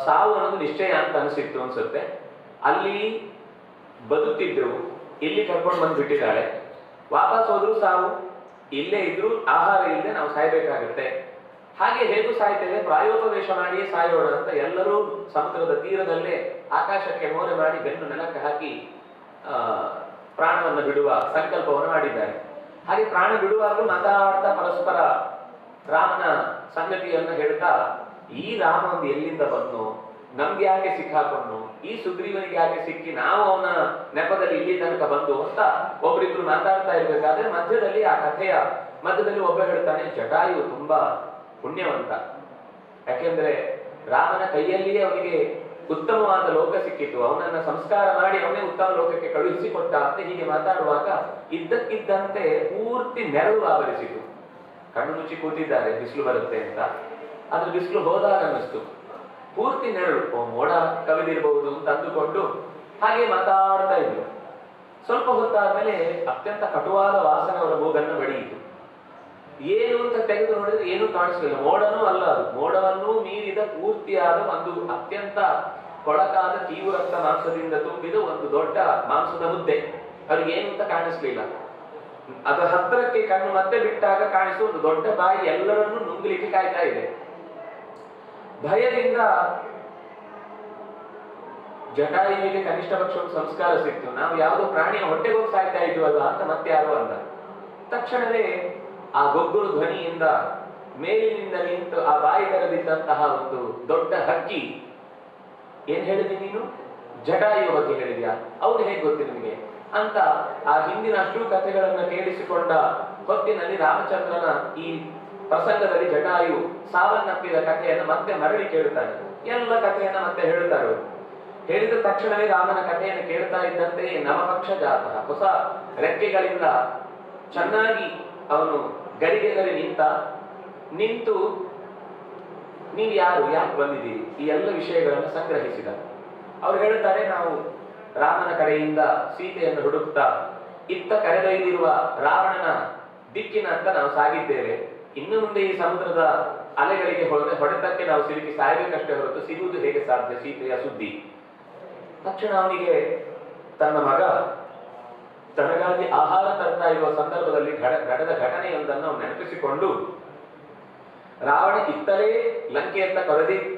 ಸಾವು ಅನ್ನೋದು ನಿಶ್ಚಯ ಅಂತ ಅನಿಸಿತ್ತು ಅನ್ಸುತ್ತೆ. ಅಲ್ಲಿ ಬದುಕ್ತಿದ್ರು, ಇಲ್ಲಿ ಕರ್ಕೊಂಡು ಬಂದು ಬಿಟ್ಟಿದ್ದಾಳೆ. ವಾಪಸ್ ಹೋದ್ರು ಸಾವು, ಇಲ್ಲೇ ಇದ್ರು ಆಹಾರ ಇಲ್ಲದೆ ನಾವು ಸಾಯ್ಬೇಕಾಗುತ್ತೆ. ಹಾಗೆ ಹೇಗೂ ಸಾಯ್ತೇವೆ, ಪ್ರಾಯೋಪವೇಶ ಮಾಡಿಯೇ ಸಾಯೋಣ ಅಂತ ಎಲ್ಲರೂ ಸಮುದ್ರದ ತೀರದಲ್ಲೇ ಆಕಾಶಕ್ಕೆ ಮೋರೆ ಮಾಡಿ ಬೆನ್ನು ನೆಲಕ್ಕೆ ಹಾಕಿ ಪ್ರಾಣವನ್ನು ಬಿಡುವ ಸಂಕಲ್ಪವನ್ನು ಮಾಡಿದ್ದಾರೆ. ಹಾಗೆ ಪ್ರಾಣ ಬಿಡುವಾಗಲೂ ಮಾತಾಡ್ತಾ ಪರಸ್ಪರ ರಾಮನ ಸಂಗತಿಯನ್ನು ಹೇಳ್ತಾ, ಈ ರಾಮ ಒಂದು ಎಲ್ಲಿಂದ ಬಂದು ನಮ್ಗೆ ಯಾಕೆ ಸಿಕ್ಕಾಕೊಂಡು, ಈ ಸುಗ್ರೀವನಿಗೆ ಯಾಕೆ ಸಿಕ್ಕಿ ನಾವು ಅವನ ನೆಪದಲ್ಲಿ ಇಲ್ಲಿ ತನಕ ಬಂದು ಅಂತ ಒಬ್ರಿಬ್ರು ಮಾತಾಡ್ತಾ ಇರ್ಬೇಕಾದ್ರೆ ಮಧ್ಯದಲ್ಲಿ ಆ ಕಥೆಯ ಮಧ್ಯದಲ್ಲಿ ಒಬ್ಬ ಹೇಳ್ತಾನೆ, ಜಟಾಯು ತುಂಬಾ ಪುಣ್ಯವಂತ. ಯಾಕೆಂದ್ರೆ ರಾಮನ ಕೈಯಲ್ಲಿಯೇ ಅವನಿಗೆ ಉತ್ತಮವಾದ ಲೋಕ ಸಿಕ್ಕಿತು, ಅವನನ್ನ ಸಂಸ್ಕಾರ ಮಾಡಿ ಅವನೇ ಉತ್ತಮ ಲೋಕಕ್ಕೆ ಕಳುಹಿಸಿಕೊಟ್ಟ ಅಂತ ಹೀಗೆ ಮಾತಾಡುವಾಗ ಇದ್ದಕ್ಕಿದ್ದಂತೆ ಪೂರ್ತಿ ನೆರಳು ಆವರಿಸಿತು. ಕಣ್ಣು ಮುಚ್ಚಿ ಕೂತಿದ್ದಾರೆ ಬಿಸಿಲು ಬರುತ್ತೆ ಅಂತ, ಆದ್ರೆ ಬಿಸಿಲು ಹೋದಾಗ ಅನ್ನಿಸ್ತು ಪೂರ್ತಿ ನೆರಳು. ಮೋಡ ಕವಿದಿರಬಹುದು ಅಂತ ಅಂದುಕೊಂಡು ಹಾಗೆ ಮಾತಾಡ್ತಾ ಇದ್ರು. ಸ್ವಲ್ಪ ಹೊತ್ತಾದ್ಮೇಲೆ ಅತ್ಯಂತ ಕಟುವಾದ ವಾಸನೆ ಅವರ ಮೂಗನ್ನು ಬಡಿಯಿತು. ಏನು ಅಂತ ತೆಗೆದು ನೋಡಿದ್ರೆ ಏನೂ ಕಾಣಿಸಲಿಲ್ಲ. ಮೋಡನೂ ಅಲ್ಲ ಅದು, ಮೋಡವನ್ನೂ ಮೀರಿದ ಪೂರ್ತಿಯಾದ ಒಂದು ಅತ್ಯಂತ ಕೊಳಕಾದ ತೀವ್ರಕ್ತ ಮಾಂಸದಿಂದ ತುಂಬಿದ ಒಂದು ದೊಡ್ಡ ಮಾಂಸದ ಮುದ್ದೆ. ಅವ್ರಿಗೆ ಏನು ಅಂತ ಕಾಣಿಸ್ಲಿಲ್ಲ. ಅದರ ಹತ್ತಿರಕ್ಕೆ ಕಣ್ಣು ಮತ್ತೆ ಬಿಟ್ಟಾಗ ಕಾಣಿಸುವ ಒಂದು ದೊಡ್ಡ ಬಾಯಿ ಎಲ್ಲರನ್ನೂ ನುಂಗ್ಲಿಕ್ಕೆ ಕಾಯ್ತಾ ಇದೆ. ಭಯದಿಂದ ಜಟಾಯುವಿಗೆ ಕನಿಷ್ಠ ಪಕ್ಷ ಒಂದು ಸಂಸ್ಕಾರ ಸಿಕ್ತು, ನಾವು ಯಾವುದೋ ಪ್ರಾಣಿಯ ಹೊಟ್ಟೆಗೆ ಹೋಗಿ ಸಾಯ್ತಾ ಇದ್ವಲ್ಲ ಅಂತ ಮತ್ತೆ ಯಾರು ಅಂದ. ತಕ್ಷಣವೇ ಆ ಗೊಗ್ಗುರು ಧ್ವನಿಯಿಂದ ಮೇಲಿನಿಂದ ನಿಂತು ಆ ಬಾಯಿ ತೆರೆದಿದ್ದಂತಹ ಒಂದು ದೊಡ್ಡ ಹಕ್ಕಿ, ಏನ್ ಹೇಳಿದಿ ನೀನು? ಜಟಾಯು ಬಗ್ಗೆ ಹೇಳಿದ್ಯಾ? ಅವ್ರು ಹೇಗೆ ಗೊತ್ತು ನಿಮಗೆ ಅಂತ ಆ ಹಿಂದಿನ ಅಷ್ಟು ಕಥೆಗಳನ್ನ ಕೇಳಿಸಿಕೊಂಡ ಹೊತ್ತಿನಲ್ಲಿ ರಾಮಚಂದ್ರನ ಈ ಪ್ರಸಂಗದಲ್ಲಿ ಜಟಾಯು ಸಾವನ್ನಪ್ಪಿದ ಕಥೆಯನ್ನು ಮತ್ತೆ ಮರಳಿ ಕೇಳುತ್ತಾನೆ. ಎಲ್ಲ ಕಥೆಯನ್ನ ಮತ್ತೆ ಹೇಳುತ್ತಾರೆ. ಹೇಳಿದ ತಕ್ಷಣವೇ ರಾಮನ ಕಥೆಯನ್ನು ಕೇಳ್ತಾ ಇದ್ದಂತೆ ನವಪಕ್ಷ ಜಾತ, ಹೊಸ ರೆಕ್ಕೆಗಳಿಂದ ಚೆನ್ನಾಗಿ ಅವನು ಗರಿಗೆಗರಿ ನಿಂತು ನೀವು ಯಾರು, ಯಾಕೆ ಬಂದಿದ್ದೀರಿ, ಈ ಎಲ್ಲ ವಿಷಯಗಳನ್ನು ಸಂಗ್ರಹಿಸಿದ. ಅವ್ರು ಹೇಳ್ತಾರೆ, ನಾವು ರಾಮನ ಕಡೆಯಿಂದ ಸೀತೆಯನ್ನು ಹುಡುಕ್ತಾ ಇತ್ತ ಕರೆದೊಯ್ದಿರುವ ರಾವಣನ ದಿಕ್ಕಿನಂತ ನಾವು ಸಾಗಿದ್ದೇವೆ. ಇನ್ನು ಮುಂದೆ ಈ ಸಮುದ್ರದ ಅಲೆಗಳಿಗೆ ಹೊಡೆತಕ್ಕೆ ನಾವು ಸಿಲುಕಿ ಸಾಯಬೇಕಷ್ಟೇ ಹೊರತು ಸಿಗುವುದು ಹೇಗೆ ಸಾಧ್ಯ ಸೀತೆಯ ಸುದ್ದಿ. ತಕ್ಷಣ ಅವನಿಗೆ ತನ್ನ ಮಗ ತನಗಾಗಿ ಆಹಾರ ತರ್ತಾ ಇರುವ ಸಂದರ್ಭದಲ್ಲಿ ನಡೆದ ಘಟನೆಯೊಂದನ್ನು ನೆನಪಿಸಿಕೊಂಡು, ರಾವಣ ಇತ್ತಲೇ ಲಂಕೆಯತ್ತ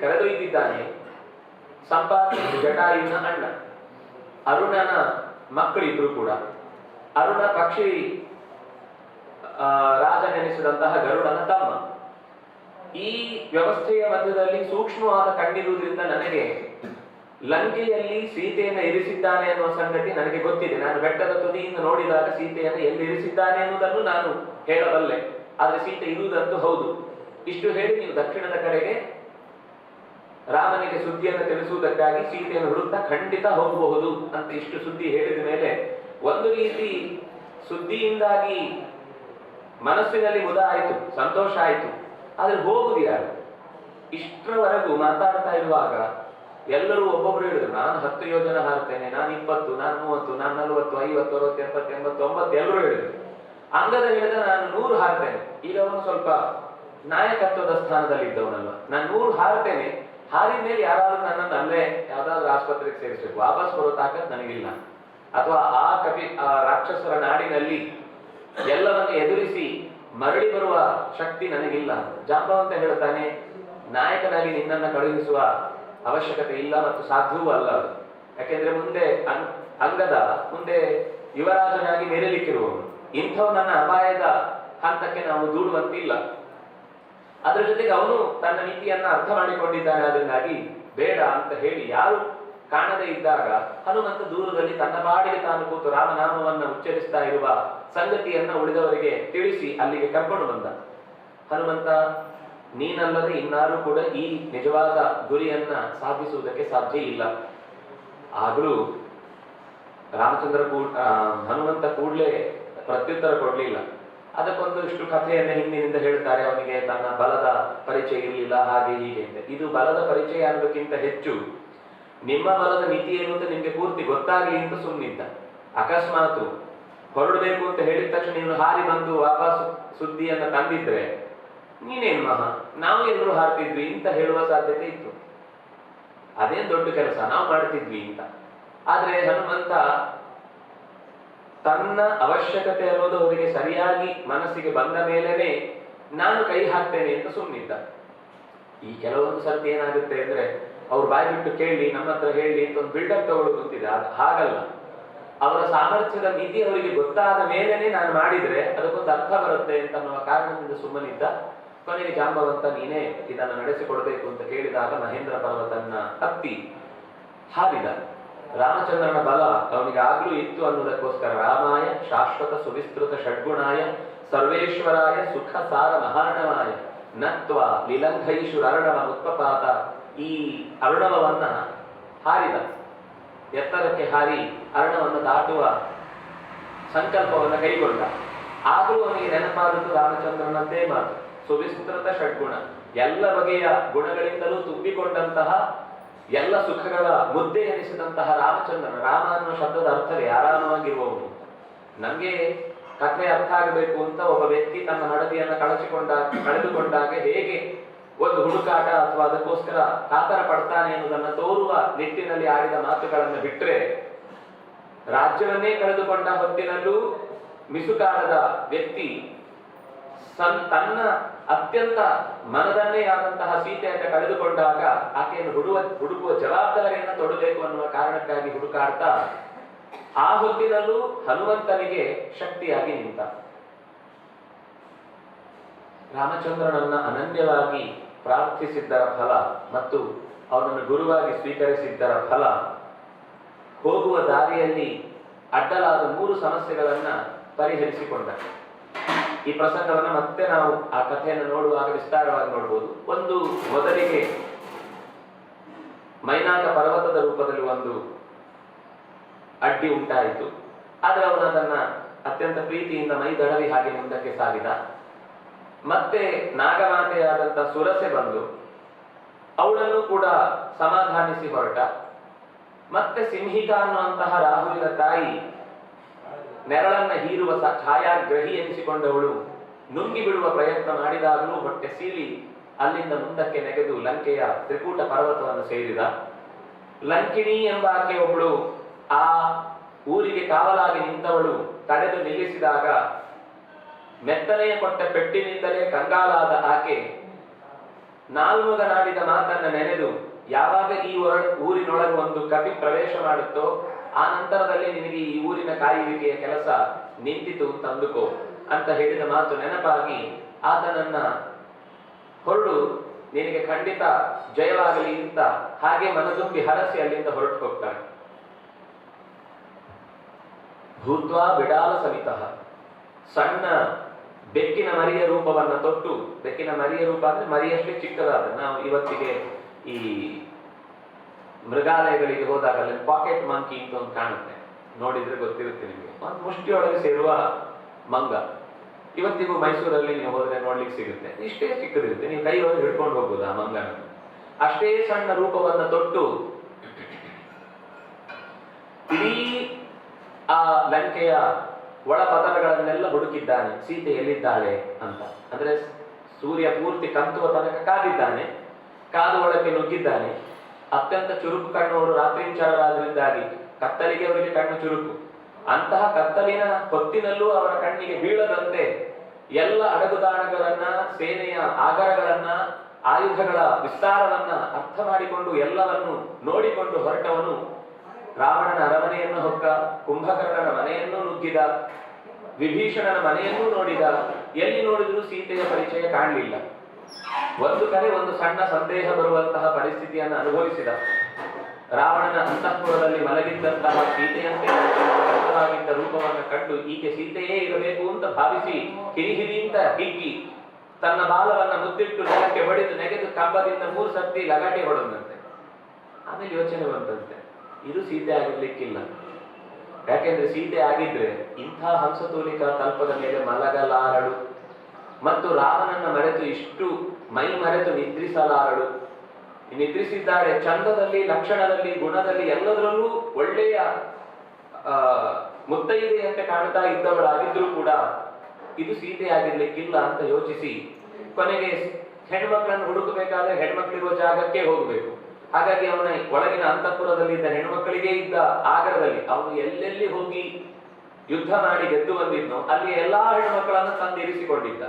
ಕರೆದೊಯ್ದಿದ್ದಾನೆ. ಸಂಪಾತಿ ಜಟಾಯುವಿನ ಅಣ್ಣ, ಅರುಣನ ಮಕ್ಕಳಿಬ್ರು ಕೂಡ. ಅರುಣ ಪಕ್ಷಿ ರಾಜನೆನಿಸಿದಂತಹ ಗರುಡನ ತಮ್ಮ. ಈ ವ್ಯವಸ್ಥೆಯ ಮಧ್ಯದಲ್ಲಿ ಸೂಕ್ಷ್ಮವಾದ ಕಣ್ಣಿರುವುದರಿಂದ ನನಗೆ ಲಂಕೆಯಲ್ಲಿ ಸೀತೆಯನ್ನು ಇರಿಸಿದ್ದಾನೆ ಅನ್ನುವ ಸಂಗತಿ ನನಗೆ ಗೊತ್ತಿದೆ. ನಾನು ಬೆಟ್ಟದ ತುದಿಯಿಂದ ನೋಡಿದಾಗ ಸೀತೆಯನ್ನು ಎಲ್ಲಿ ಇರಿಸಿದ್ದಾನೆ ಎನ್ನುವುದನ್ನು ನಾನು ಹೇಳಬಲ್ಲೆ. ಆದ್ರೆ ಸೀತೆ ಇರುವುದಂತೂ ಹೌದು. ಇಷ್ಟು ಹೇಳಿ ನೀವು ದಕ್ಷಿಣದ ಕಡೆಗೆ ರಾಮನಿಗೆ ಸುದ್ದಿಯನ್ನು ತಿಳಿಸುವುದಕ್ಕಾಗಿ ಸೀತೆಯನ್ನು ಹುಡುಕ್ತಾ ಖಂಡಿತ ಹೋಗಬಹುದು ಅಂತ ಇಷ್ಟು ಸುದ್ದಿ ಹೇಳಿದ ಮೇಲೆ ಒಂದು ರೀತಿ ಸುದ್ದಿಯಿಂದಾಗಿ ಮನಸ್ಸಿನಲ್ಲಿ ಮುದ ಆಯಿತು, ಸಂತೋಷ ಆಯಿತು. ಆದ್ರೆ ಹೋಗುದು ಯಾರು? ಇಷ್ಟರವರೆಗೂ ಮಾತಾಡ್ತಾ ಇರುವಾಗ ಎಲ್ಲರೂ ಒಬ್ಬೊಬ್ರು ಹೇಳಿದ್ರು, ನಾನು 10 ಯೋಜನೆ ಹಾರ್ತೇನೆ, ನಾನು 20, ನಾನು 30, ನಾನು 40, 50, 60, 70, 80, 90 ಎಲ್ಲರೂ ಹೇಳಿದ್ರು. ಅಂಗದ ಹೇಳಿದ ನಾನು 100 ಹಾರ್ತೇನೆ. ಈಗ ಅವನು ಸ್ವಲ್ಪ ನಾಯಕತ್ವದ ಸ್ಥಾನದಲ್ಲಿ ಇದ್ದವನಲ್ವ, ನಾನು 100 ಹಾರ್ತೇನೆ. ಹಾರಿದ ಮೇಲೆ ಯಾರಾದ್ರೂ ನನ್ನನ್ನು ಅಲ್ಲೇ ಯಾವ್ದಾದ್ರು ಆಸ್ಪತ್ರೆಗೆ ಸೇರಿಸ್ಬೇಕು, ವಾಪಸ್ ಬರೋ ತಾಕತ್ ನನಗಿಲ್ಲ. ಅಥವಾ ಆ ರಾಕ್ಷಸರ ನಾಡಿನಲ್ಲಿ ಎಲ್ಲವನ್ನು ಎದುರಿಸಿ ಮರಳಿ ಬರುವ ಶಕ್ತಿ ನನಗಿಲ್ಲ. ಜಾಂಬವಂತ ಹೇಳ್ತಾನೆ, ನಾಯಕನಾಗಿ ನಿನ್ನನ್ನು ಕಳುಹಿಸುವ ಅವಶ್ಯಕತೆ ಇಲ್ಲ ಮತ್ತು ಸಾಧ್ಯವೂ ಅಲ್ಲ ಅದು. ಯಾಕೆಂದ್ರೆ ಮುಂದೆ ಅಂಗದ ಮುಂದೆ ಯುವರಾಜನಾಗಿ ಮೆರೆಲಿಕ್ಕಿರುವವನು. ಇಂಥವನನ್ನ ಅಪಾಯದ ಹಂತಕ್ಕೆ ನಾವು ದೂಡುವಂತಿಲ್ಲ. ಅದರ ಜೊತೆಗೆ ಅವನು ತನ್ನ ನೀತಿಯನ್ನ ಅರ್ಥ ಮಾಡಿಕೊಂಡಿದ್ದಾನೆ. ಅದರಿಂದಾಗಿ ಬೇಡ ಅಂತ ಹೇಳಿ ಯಾರು ಕಾಣದೇ ಇದ್ದಾಗ ಹನುಮಂತ ದೂರದಲ್ಲಿ ತನ್ನ ಬಾಡಿಗೆ ತಾನು ಕೂತು ರಾಮನಾಮವನ್ನ ಉಚ್ಚರಿಸ್ತಾ ಇರುವ ಸಂಗತಿಯನ್ನ ಉಳಿದವರಿಗೆ ತಿಳಿಸಿ ಅಲ್ಲಿಗೆ ಕರ್ಕೊಂಡು ಬಂದ. ಹನುಮಂತ, ನೀನಲ್ಲದೆ ಇನ್ನಾರೂ ಕೂಡ ಈ ನಿಜವಾದ ಗುರಿಯನ್ನ ಸಾಧಿಸುವುದಕ್ಕೆ ಸಾಧ್ಯ ಇಲ್ಲ. ಆದರೂ ಹನುಮಂತ ಕೂಡಲೇ ಪ್ರತ್ಯುತ್ತರ ಕೊಡಲಿಲ್ಲ. ಅದಕ್ಕೊಂದು ಇಷ್ಟು ಕಥೆಯನ್ನು ಹಿಂದಿನಿಂದ ಹೇಳ್ತಾರೆ. ಅವನಿಗೆ ತನ್ನ ಬಲದ ಪರಿಚಯ ಇರಲಿಲ್ಲ, ಹಾಗೆ ಹೀಗೆ ಅಂತ. ಇದು ಬಲದ ಪರಿಚಯ ಅನ್ನೋದಕ್ಕಿಂತ ಹೆಚ್ಚು ನಿಮ್ಮ ಬಲದ ಮಿತಿ ಏನು ಅಂತ ನಿಮ್ಗೆ ಪೂರ್ತಿ ಗೊತ್ತಾಗ್ಲಿ ಅಂತ ಸುಮ್ಮನಿದ್ದ. ಅಕಸ್ಮಾತ್ ಹೊರಡಬೇಕು ಅಂತ ಹೇಳಿದ ತಕ್ಷಣ ನೀನು ಹಾರಿ ಬಂದು ವಾಪಸ್ ಸುದ್ದಿಯನ್ನ ತಂದಿದ್ರೆ ನೀನೇನು ಮಹಾ, ನಾವು ಎಲ್ಲರೂ ಹಾರ್ತಿದ್ವಿ ಅಂತ ಹೇಳುವ ಸಾಧ್ಯತೆ ಇತ್ತು. ಅದೇನ್ ದೊಡ್ಡ ಕೆಲಸ, ನಾವು ಮಾಡ್ತಿದ್ವಿ ಅಂತ. ಆದ್ರೆ ಹನುಮಂತ ತನ್ನ ಅವಶ್ಯಕತೆ ಅನ್ನೋದು ಅವರಿಗೆ ಸರಿಯಾಗಿ ಮನಸ್ಸಿಗೆ ಬಂದ ಮೇಲೇನೆ ನಾನು ಕೈ ಹಾಕ್ತೇನೆ ಅಂತ ಸುಮ್ಮನಿದ್ದ. ಈ ಕೆಲವೊಂದು ಸರ್ತಿ ಏನಾಗುತ್ತೆ ಅಂದ್ರೆ ಅವ್ರು ಬಾಯಿ ಬಿಟ್ಟು ಕೇಳಿ ನಮ್ಮ ಹತ್ರ ಹೇಳಿ ಅಂತ ಒಂದು ಬಿಲ್ಡಪ್ ತಗೊಳ್ಳೋದು ಗೊತ್ತಿದೆ. ಹಾಗಲ್ಲ, ಅವರ ಸಾಮರ್ಥ್ಯದ ಮಿತಿ ಅವರಿಗೆ ಗೊತ್ತಾದ ಮೇಲೇನೆ ನಾನು ಮಾಡಿದ್ರೆ ಅದಕ್ಕೊಂದು ಅರ್ಥ ಬರುತ್ತೆ ಅಂತ ಅನ್ನುವ ಕಾರಣದಿಂದ ಸುಮ್ಮನಿದ್ದ. ಕೊನೆಗೆ ಜಾಂಬವಂತ ನೀನೇ ಇದನ್ನು ನಡೆಸಿಕೊಡ್ಬೇಕು ಅಂತ ಕೇಳಿದಾಗ ಮಹೇಂದ್ರ ಪರ್ವತನ್ನ ಹತ್ತಿ ಹಾರಿದ. ರಾಮಚಂದ್ರನ ಬಲ ಅವನಿಗೆ ಆಗ್ಲೂ ಇತ್ತು ಅನ್ನೋದಕ್ಕೋಸ್ಕರ ರಾಮಾಯ ಶಾಶ್ವತ ಸುವಿಸ್ತೃತ ಷಡ್ಗುಣಾಯ ಸರ್ವೇಶ್ವರಾಯ ಸುಖ ಸಾರ ಮಹಾರ್ಣವಾಯ ನತ್ವ ಲಿಲಂಘೈಷು ಅರ್ಣವ ಉತ್ಪಪಾತ, ಈ ಅರ್ಣವನ್ನ ಹಾರಿದ. ಎತ್ತರಕ್ಕೆ ಹಾರಿ ಅರ್ಣವನ್ನು ದಾಟುವ ಸಂಕಲ್ಪವನ್ನು ಕೈಗೊಂಡ. ಆದರೂ ಅವನಿಗೆ ನೆನಪಾದದ್ದು ರಾಮಚಂದ್ರನದ್ದೇ ಮಾತು, ಸುವಿಸ್ತೃತ ಷಡ್ಗುಣ, ಎಲ್ಲ ಬಗೆಯ ಗುಣಗಳಿಂದಲೂ ತುಂಬಿಕೊಂಡಂತಹ ಎಲ್ಲ ಸುಖಗಳ ಮುದ್ದೆ ಎನಿಸಿದಂತಹ ರಾಮಚಂದ್ರನ. ರಾಮ ಅನ್ನುವ ಶಬ್ದದ ಅರ್ಥವೇ ಆರಾಮವಾಗಿರುವವನು. ನಮ್ಗೆ ಕಥೆ ಅರ್ಥ ಆಗಬೇಕು ಅಂತ ಒಬ್ಬ ವ್ಯಕ್ತಿ ತನ್ನ ಮಡದಿಯನ್ನ ಕಳೆದುಕೊಂಡಾಗ ಹೇಗೆ ಒಂದು ಹುಡುಕಾಟ ಅಥವಾ ಅದಕ್ಕೋಸ್ಕರ ಕಾತರ ಪಡ್ತಾನೆ ಎನ್ನುವುದನ್ನು ತೋರುವ ನಿಟ್ಟಿನಲ್ಲಿ ಆಡಿದ ಮಾತುಗಳನ್ನು ಬಿಟ್ರೆ, ರಾಜ್ಯವನ್ನೇ ಕಳೆದುಕೊಂಡ ಹೊತ್ತಿನಲ್ಲೂ ಮಿಸುಕಾಡದ ವ್ಯಕ್ತಿ ತನ್ನ ಅತ್ಯಂತ ಮನದನ್ನೇ ಆದಂತಹ ಸೀತೆಯನ್ನು ಕಳೆದುಕೊಂಡಾಗ ಆಕೆಯನ್ನು ಹುಡುಕುವ ಜವಾಬ್ದಾರಿಯನ್ನು ತೊಡಬೇಕು ಅನ್ನುವ ಕಾರಣಕ್ಕಾಗಿ ಹುಡುಕಾಡ್ತಾ ಆ ಹೊತ್ತಿನಲ್ಲೂ ಹನುಮಂತನಿಗೆ ಶಕ್ತಿಯಾಗಿ ನಿಂತ. ರಾಮಚಂದ್ರನನ್ನ ಅನನ್ಯವಾಗಿ ಪ್ರಾರ್ಥಿಸಿದ್ದರ ಫಲ ಮತ್ತು ಅವನನ್ನು ಗುರುವಾಗಿ ಸ್ವೀಕರಿಸಿದ್ದರ ಫಲ, ಹೋಗುವ ದಾರಿಯಲ್ಲಿ ಅಡ್ಡಲಾದ 3 ಸಮಸ್ಯೆಗಳನ್ನ ಪರಿಹರಿಸಿಕೊಂಡ. ಈ ಪ್ರಸಂಗವನ್ನು ಮತ್ತೆ ನಾವು ಆ ಕಥೆಯನ್ನು ನೋಡುವಾಗ ವಿಸ್ತಾರವಾಗಿ ನೋಡಬಹುದು. ಒಂದು, ಮೊದಲಿಗೆ ಮೈನಾಕ ಪರ್ವತದ ರೂಪದಲ್ಲಿ ಒಂದು ಅಡ್ಡಿ ಉಂಟಾಯಿತು. ಆದ್ರೆ ಅವನು ಅದನ್ನ ಅತ್ಯಂತ ಪ್ರೀತಿಯಿಂದ ಮೈ ದಡವಿ ಹಾಗೆ ಮುಂದಕ್ಕೆ ಸಾಗಿದ. ಮತ್ತೆ ನಾಗಮಾತೆಯಾದಂತ ಸುರಸೆ ಬಂದು ಅವಳನ್ನು ಕೂಡ ಸಮಾಧಾನಿಸಿ ಹೊರಟ. ಮತ್ತೆ ಸಿಂಹಿಕಾ ಅನ್ನುವಂತಹ ರಾಹುವಿನ ತಾಯಿ ನೆರಳನ್ನ ಹೀರುವ ಛಾಯಾಗ್ರಹಿ ಎನಿಸಿಕೊಂಡವಳು ನುಂಗಿ ಬಿಡುವ ಪ್ರಯತ್ನ ಮಾಡಿದಾಗಲೂ ಹೊಟ್ಟೆ ಸೀಳಿ ಅಲ್ಲಿಂದ ಮುಂದಕ್ಕೆ ನೆಗೆದು ಲಂಕೆಯ ತ್ರಿಕೂಟ ಪರ್ವತವನ್ನು ಸೇರಿದ. ಲಂಕಿಣಿ ಎಂಬ ಆಕೆ ಒಬ್ಬಳು ಆ ಊರಿಗೆ ಕಾವಲಾಗಿ ನಿಂತವಳು ತಡೆದು ನಿಲ್ಲಿಸಿದಾಗ ಮೆತ್ತನೆಯ ಕೊಟ್ಟ ಪೆಟ್ಟಿನಿಂದಲೇ ಕಂಗಾಲಾದ ಆಕೆ ನಾಲ್ಮುಗನಾಡಿದ ಮಾತನ್ನ ನೆನೆದು, ಯಾವಾಗ ಈ ಊರಿನೊಳಗೆ ಒಂದು ಕಪಿ ಪ್ರವೇಶ ಮಾಡುತ್ತೋ ಆ ನಂತರದಲ್ಲಿ ನಿನಗೆ ಈ ಊರಿನ ಕಾಯುವಿಕೆಯ ಕೆಲಸ ನಿಂತಿತು ತಂದುಕೋ ಅಂತ ಹೇಳಿದ ಮಾತು ನೆನಪಾಗಿ ಆತನನ್ನ ಹೊರಡು, ನಿನಗೆ ಖಂಡಿತ ಜಯವಾಗಲಿ ಅಂತ ಹಾಗೆ ಮನದುಂಬಿ ಹರಸಿ ಅಲ್ಲಿಂದ ಹೊರಟು ಹೋಗ್ತಾನೆ. ಭೂತ್ವಾ ಬಿಡಾಲ ಸವಿತಃ, ಸಣ್ಣ ಬೆಕ್ಕಿನ ಮರಿಯ ರೂಪವನ್ನ ತೊಟ್ಟು, ಬೆಕ್ಕಿನ ಮರಿಯ ರೂಪ ಅಂದ್ರೆ ಮರಿಯಷ್ಟೇ ಚಿಕ್ಕದಾದ, ನಾವು ಇವತ್ತಿಗೆ ಈ ಮೃಗಾಲಯಗಳಿಗೆ ಹೋದಾಗ ಅಲ್ಲಿ ಪಾಕೆಟ್ ಮಂಕಿ ಅಂತ ಒಂದು ಕಾಣುತ್ತೆ, ನೋಡಿದ್ರೆ ಗೊತ್ತಿರುತ್ತೆ ನಿಮಗೆ. ಒಂದು ಮುಷ್ಟಿಯೊಳಗೆ ಸೇರುವ ಮಂಗ ಇವತ್ತಿಗೂ ಮೈಸೂರಲ್ಲಿ ನೀವು ಹೋದ್ರೆ ನೋಡ್ಲಿಕ್ಕೆ ಸಿಗುತ್ತೆ. ಇಷ್ಟೇ ಚಿಕ್ಕದಿರುತ್ತೆ, ನೀವು ಕೈಯೊಳಗೆ ಹಿಡ್ಕೊಂಡು ಹೋಗ್ಬೋದು ಆ ಮಂಗನ. ಅಷ್ಟೇ ಸಣ್ಣ ರೂಪವನ್ನ ತೊಟ್ಟು ಇಡೀ ಆ ಲಂಕೆಯ ಒಳಪದರಗಳನ್ನೆಲ್ಲ ಹುಡುಕಿದ್ದಾನೆ, ಸೀತೆ ಎಲ್ಲಿದ್ದಾಳೆ ಅಂತ. ಅಂದ್ರೆ ಸೂರ್ಯ ಪೂರ್ತಿ ಕಂತುವ ತನಕ ಕಾದಿದ್ದಾನೆ, ಕಾದು ಒಳಕ್ಕೆ ನುಗ್ಗಿದ್ದಾನೆ. ಅತ್ಯಂತ ಚುರುಕು ಕಣ್ಣವರು ರಾತ್ರಿಂಚಾರರಾದ್ರಿಂದಾಗಿ ಕತ್ತಲಿಗೆ ಅವರಿಗೆ ಕಣ್ಣು ಚುರುಕು. ಅಂತಹ ಕತ್ತಲಿನ ಹೊತ್ತಿನಲ್ಲೂ ಅವರ ಕಣ್ಣಿಗೆ ಬೀಳದಂತೆ ಎಲ್ಲ ಅಡಗುದಾಣಗಳನ್ನ, ಸೇನೆಯ ಆಗರಗಳನ್ನ, ಆಯುಧಗಳ ವಿಸ್ತಾರವನ್ನ ಅರ್ಥ ಮಾಡಿಕೊಂಡು ಎಲ್ಲವನ್ನು ನೋಡಿಕೊಂಡು ಹೊರಟವನು ರಾವಣನ ಅರಮನೆಯನ್ನು ಹೊಕ್ಕ, ಕುಂಭಕರ್ಣನ ಮನೆಯನ್ನು ನುಗ್ಗಿದ, ವಿಭೀಷಣನ ಮನೆಯನ್ನೂ ನೋಡಿದ. ಎಲ್ಲಿ ನೋಡಿದ್ರೂ ಸೀತೆಯ ಪರಿಚಯ ಕಾಣಲಿಲ್ಲ. ಒಂದು ಕಡೆ ಒಂದು ಸಣ್ಣ ಸಂದೇಹ ಬರುವಂತಹ ಪರಿಸ್ಥಿತಿಯನ್ನು ಅನುಭವಿಸಿದ. ರಾವಣನ ಅಂತಃಪುರದಲ್ಲಿ ಮಲಗಿದ್ದಂತಹ ಸೀತೆಯಂತೆ ಸುಂದರವಾಗಿದ್ದ ರೂಪವನ್ನು ಕಂಡು ಈಕೆ ಸೀತೆಯೇ ಇರಬೇಕು ಅಂತ ಭಾವಿಸಿ ಹಿರಿಹಿರಿಯಿಂದ ಹಿಗ್ಗಿ ತನ್ನ ಬಾಲವನ್ನ ಮುದ್ದಿಟ್ಟು ನೆಲಕ್ಕೆ ಹೊಡೆದು ನೆಗೆದು ಕಂಬದಿಂದ 3 ಸರ್ತಿ ಲಗಾಟೆ ಹೊಡೆದಂತೆ. ಆಮೇಲೆ ಯೋಚನೆ ಬಂದಂತೆ, ಇದು ಸೀತೆ ಆಗಿರ್ಲಿಕ್ಕಿಲ್ಲ, ಯಾಕೆಂದ್ರೆ ಸೀತೆ ಆಗಿದ್ರೆ ಇಂಥ ಹಂಸತೂಲಿಕ ತಲ್ಪದ ಮೇಲೆ ಮಲಗಲಾರಳು ಮತ್ತು ರಾಮನನ್ನ ಮರೆತು ಇಷ್ಟು ಮೈ ಮರೆತು ನಿದ್ರಿಸಲಾರಳು. ನಿದ್ರಿಸಿದ್ದಾಳೆ. ಚಂದದಲ್ಲಿ, ಲಕ್ಷಣದಲ್ಲಿ, ಗುಣದಲ್ಲಿ, ಎಲ್ಲದರಲ್ಲೂ ಒಳ್ಳೆಯ ಮುತ್ತೈದೆಯಂತೆ ಕಾಣ್ತಾ ಇದ್ದವಳಾಗಿದ್ರೂ ಕೂಡ ಇದು ಸೀತೆ ಆಗಿರ್ಲಿಕ್ಕಿಲ್ಲ ಅಂತ ಯೋಚಿಸಿ ಕೊನೆಗೆ ಹೆಣ್ಮಕ್ಳನ್ನು ಹುಡುಕಬೇಕಾದ್ರೆ ಹೆಣ್ಮಕ್ಳಿರುವ ಜಾಗಕ್ಕೆ ಹೋಗಬೇಕು. ಹಾಗಾಗಿ ಅವನ ಒಳಗಿನ ಅಂತಃಪುರದಲ್ಲಿದ್ದ ಹೆಣ್ಮಕ್ಕಳಿಗೆ ಇದ್ದ ಆಗರದಲ್ಲಿ ಅವನು ಎಲ್ಲೆಲ್ಲಿ ಹೋಗಿ ಯುದ್ಧ ಮಾಡಿ ಗೆದ್ದು ಬಂದಿದ್ನೋ ಅಲ್ಲಿ ಎಲ್ಲಾ ಹೆಣ್ಮಕ್ಕಳನ್ನು ತಂದಿರಿಸಿಕೊಂಡಿದ್ದ.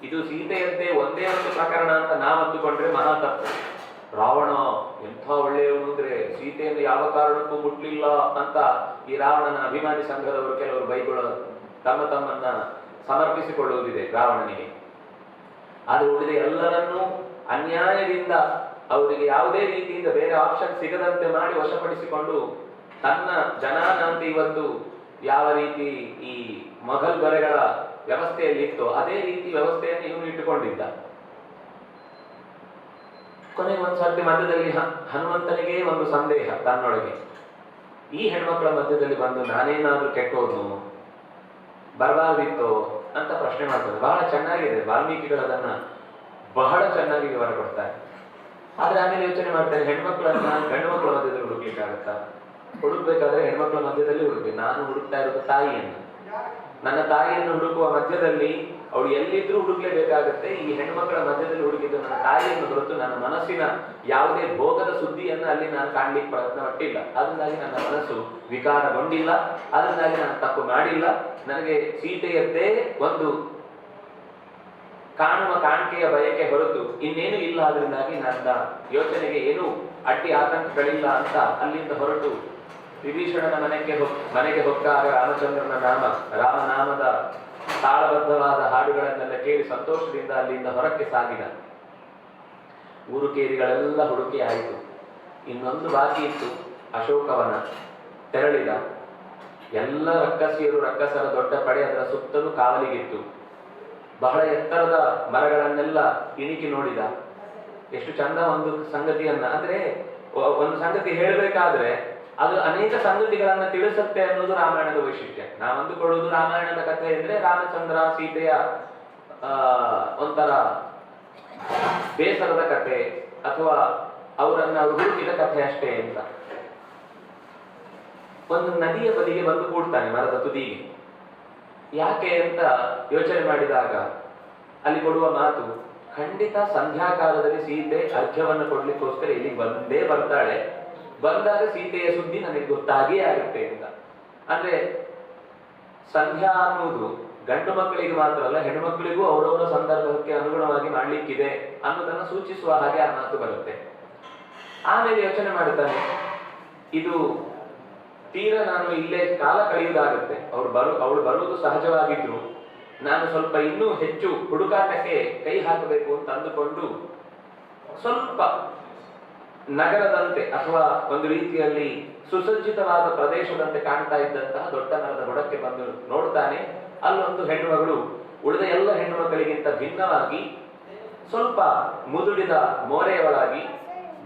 ಇದು ಸೀತೆಯಂತೆ ಒಂದೇ ಒಂದು ಪ್ರಕರಣ ಅಂತ ನಾವು ಅಂದುಕೊಂಡ್ರೆ ಮಹಾ ತಪ್ಪು. ರಾವಣ ಎಂಥ ಒಳ್ಳೆಯವನು ಅಂದ್ರೆ ಸೀತೆಯನ್ನು ಯಾವ ಕಾರಣಕ್ಕೂ ಮುಟ್ಲಿಲ್ಲ ಅಂತ ಈ ರಾವಣನ ಅಭಿಮಾನಿ ಸಂಘದವರು ಕೆಲವರು ಬೈಗಳು ತಮ್ಮನ್ನ ಸಮರ್ಪಿಸಿಕೊಳ್ಳುವುದಿದೆ ರಾವಣನಿಗೆ. ಆದ್ರೆ ಉಳಿದ ಎಲ್ಲರನ್ನೂ ಅನ್ಯಾಯದಿಂದ ಅವರಿಗೆ ಯಾವುದೇ ರೀತಿಯಿಂದ ಬೇರೆ ಆಪ್ಷನ್ ಸಿಗದಂತೆ ಮಾಡಿ ವಶಪಡಿಸಿಕೊಂಡು ತನ್ನ ಜನಾನಂತೆ ಇವತ್ತು ಯಾವ ರೀತಿ ಈ ಮೊಘಲ್ ದೊರೆಗಳ ವ್ಯವಸ್ಥೆಯಲ್ಲಿ ಇತ್ತೋ ಅದೇ ರೀತಿ ವ್ಯವಸ್ಥೆಯನ್ನು ಇವನು ಇಟ್ಟುಕೊಂಡಿದ್ದ. ಕೊನೆಗೆ ಒಂದ್ಸರ್ತಿ ಮಧ್ಯದಲ್ಲಿ ಹನುಮಂತನಿಗೆ ಒಂದು ಸಂದೇಹ ತನ್ನೊಳಗೆ, ಈ ಹೆಣ್ಮಕ್ಳ ಮಧ್ಯದಲ್ಲಿ ಬಂದು ನಾನೇನಾದ್ರೂ ಕೆಟ್ಟೋದ್ನು ಬರಬಾರ್ದಿತ್ತೋ ಅಂತ ಪ್ರಶ್ನೆ ಮಾಡ್ತಾರೆ. ಬಹಳ ಚೆನ್ನಾಗಿದೆ, ವಾಲ್ಮೀಕಿಗಳು ಅದನ್ನ ಬಹಳ ಚೆನ್ನಾಗಿ ವಿವರ ಕೊಡ್ತಾರೆ. ಆದ್ರೆ ಆಮೇಲೆ ಯೋಚನೆ ಮಾಡ್ತಾರೆ, ಹೆಣ್ಮಕ್ಳನ್ನ ಗಂಡು ಮಕ್ಕಳ ಮಧ್ಯದಲ್ಲಿ ಹುಡುಕ್ಲಿಕ್ಕಾಗತ್ತಾ? ಹುಡುಕ್ಬೇಕಾದ್ರೆ ಹೆಣ್ಮಕ್ಳ ಮಧ್ಯದಲ್ಲಿ ಹುಡುಕ್ಬೇಕು. ನಾನು ಹುಡುಕ್ತಾ ಇರೋದು ತಾಯಿಯನ್ನು, ನನ್ನ ತಾಯಿಯನ್ನು ಹುಡುಕುವ ಮಧ್ಯದಲ್ಲಿ ಅವಳು ಎಲ್ಲಿದ್ರೂ ಹುಡುಕ್ಲೇಬೇಕಾಗತ್ತೆ. ಈ ಹೆಣ್ಮಕ್ಳ ಮಧ್ಯದಲ್ಲಿ ಹುಡುಕಿದ್ದು ನನ್ನ ತಾಯಿಯನ್ನು ಹೊರತು ನನ್ನ ಮನಸ್ಸಿನ ಯಾವುದೇ ಭೋಗದ ಸುದ್ದಿಯನ್ನು ಅಲ್ಲಿ ನಾನು ಕಾಣ್ಲಿಕ್ಕೆ ಪ್ರಯತ್ನ ಪಟ್ಟಿಲ್ಲ. ಅದರಿಂದಾಗಿ ನನ್ನ ಮನಸ್ಸು ವಿಕಾರಗೊಂಡಿಲ್ಲ, ಅದರಿಂದಾಗಿ ನಾನು ತಪ್ಪು ಮಾಡಿಲ್ಲ. ನನಗೆ ಸೀತೆಯದ್ದೇ ಒಂದು ಕಾಣುವ ಕಾಣಿಕೆಯ ಬಯಕೆ ಹೊರತು ಇನ್ನೇನು ಇಲ್ಲ. ಅದರಿಂದಾಗಿ ನನ್ನ ಯೋಚನೆಗೆ ಏನೂ ಅಡ್ಡಿ ಆತಂಕಗಳಿಲ್ಲ ಅಂತ ಅಲ್ಲಿಂದ ಹೊರಟು ವಿಭೀಷಣನ ಮನೆಗೆ ಹೊಕ್ಕಾಗ ರಾಮಚಂದ್ರನ ರಾಮನಾಮದ ತಾಳಬದ್ಧವಾದ ಹಾಡುಗಳನ್ನೆಲ್ಲ ಕೇಳಿ ಸಂತೋಷದಿಂದ ಅಲ್ಲಿಂದ ಹೊರಕ್ಕೆ ಸಾಗಿದ. ಊರು ಕೇರಿಗಳೆಲ್ಲ ಹುಡುಕಿ ಆಯಿತು. ಇನ್ನೊಂದು ಬಾಕಿ ಇತ್ತು, ಅಶೋಕವನ. ತೆರಳಿದ. ಎಲ್ಲ ರಕ್ಕಸಿಯರು, ರಕ್ಕಸರ ದೊಡ್ಡ ಪಡೆ ಅದರ ಸುತ್ತಲೂ ಕಾವಲಿಗಿತ್ತು. ಬಹಳ ಎತ್ತರದ ಮರಗಳನ್ನೆಲ್ಲ ಇಣಿಕಿ ನೋಡಿದ. ಎಷ್ಟು ಚಂದ ಒಂದು ಸಂಗತಿಯನ್ನ, ಅಂದ್ರೆ ಒಂದು ಸಂಗತಿ ಹೇಳಬೇಕಾದ್ರೆ ಅದು ಅನೇಕ ಸಂಗತಿಗಳನ್ನ ತಿಳಿಸುತ್ತೆ ಅನ್ನೋದು ರಾಮಾಯಣದ ವೈಶಿಷ್ಟ್ಯ. ನಾವು ಅಂದುಕೊಳ್ಳುವುದು ರಾಮಾಯಣದ ಕಥೆ ಅಂದ್ರೆ ರಾಮಚಂದ್ರ ಸೀತೆಯ ಒಂಥರ ಬೇಸರದ ಕಥೆ ಅಥವಾ ಅವರನ್ನ ಹುಡುಕಿದ ಕಥೆ ಅಷ್ಟೇ ಅಂತ. ಒಂದು ನದಿಯ ಬದಿಗೆ ಬಂದು ಕೂಡ್ತಾನೆ, ಮರದ ತುದಿಗೆ. ಯಾಕೆ ಅಂತ ಯೋಚನೆ ಮಾಡಿದಾಗ ಅಲ್ಲಿ ಕೊಡುವ ಮಾತು, ಖಂಡಿತ ಸಂಧ್ಯಾಕಾಲದಲ್ಲಿ ಸೀತೆ ಅರ್ಘ್ಯವನ್ನು ಕೊಡ್ಲಿಕ್ಕೋಸ್ಕರ ಇಲ್ಲಿ ಬಂದೇ ಬರ್ತಾಳೆ, ಬಂದಾಗ ಸೀತೆಯ ಸುದ್ದಿ ನನಗೆ ಗೊತ್ತಾಗೇ ಆಗುತ್ತೆ ಅಂತ. ಅಂದ್ರೆ ಸಂಧ್ಯಾ ಅನ್ನುವುದು ಗಂಡು ಮಕ್ಕಳಿಗೆ ಮಾತ್ರ ಅಲ್ಲ, ಹೆಣ್ಣು ಮಕ್ಕಳಿಗೂ ಅವರವರ ಸಂದರ್ಭಕ್ಕೆ ಅನುಗುಣವಾಗಿ ಮಾಡ್ಲಿಕ್ಕಿದೆ ಅನ್ನೋದನ್ನ ಸೂಚಿಸುವ ಹಾಗೆ ಆ ಮಾತು ಬರುತ್ತೆ. ಆಮೇಲೆ ಯೋಚನೆ ಮಾಡುತ್ತಾನೆ, ಇದು ತೀರ ನಾನು ಇಲ್ಲೇ ಕಾಲ ಕಳೆಯುವುದಾಗುತ್ತೆ. ಅವಳು ಬರುವುದು ಸಹಜವಾಗಿದ್ರು ನಾನು ಸ್ವಲ್ಪ ಇನ್ನೂ ಹೆಚ್ಚು ಹುಡುಕಾಟಕ್ಕೆ ಕೈ ಹಾಕಬೇಕು ಅಂತ ಅಂದುಕೊಂಡು ಸ್ವಲ್ಪ ನಗರದಂತೆ ಅಥವಾ ಒಂದು ರೀತಿಯಲ್ಲಿ ಸುಸಜ್ಜಿತವಾದ ಪ್ರದೇಶದಂತೆ ಕಾಣ್ತಾ ಇದ್ದಂತಹ ದೊಡ್ಡ ಮರದ ಬುಡಕ್ಕೆ ಬಂದು ನೋಡ್ತಾನೆ. ಅಲ್ಲೊಂದು ಹೆಣ್ಣು ಮಗಳು ಉಳಿದ ಎಲ್ಲ ಹೆಣ್ಣು ಮಕ್ಕಳಿಗಿಂತ ಭಿನ್ನವಾಗಿ ಸ್ವಲ್ಪ ಮುದುಡಿದ ಮೋರೆಯವಳಾಗಿ,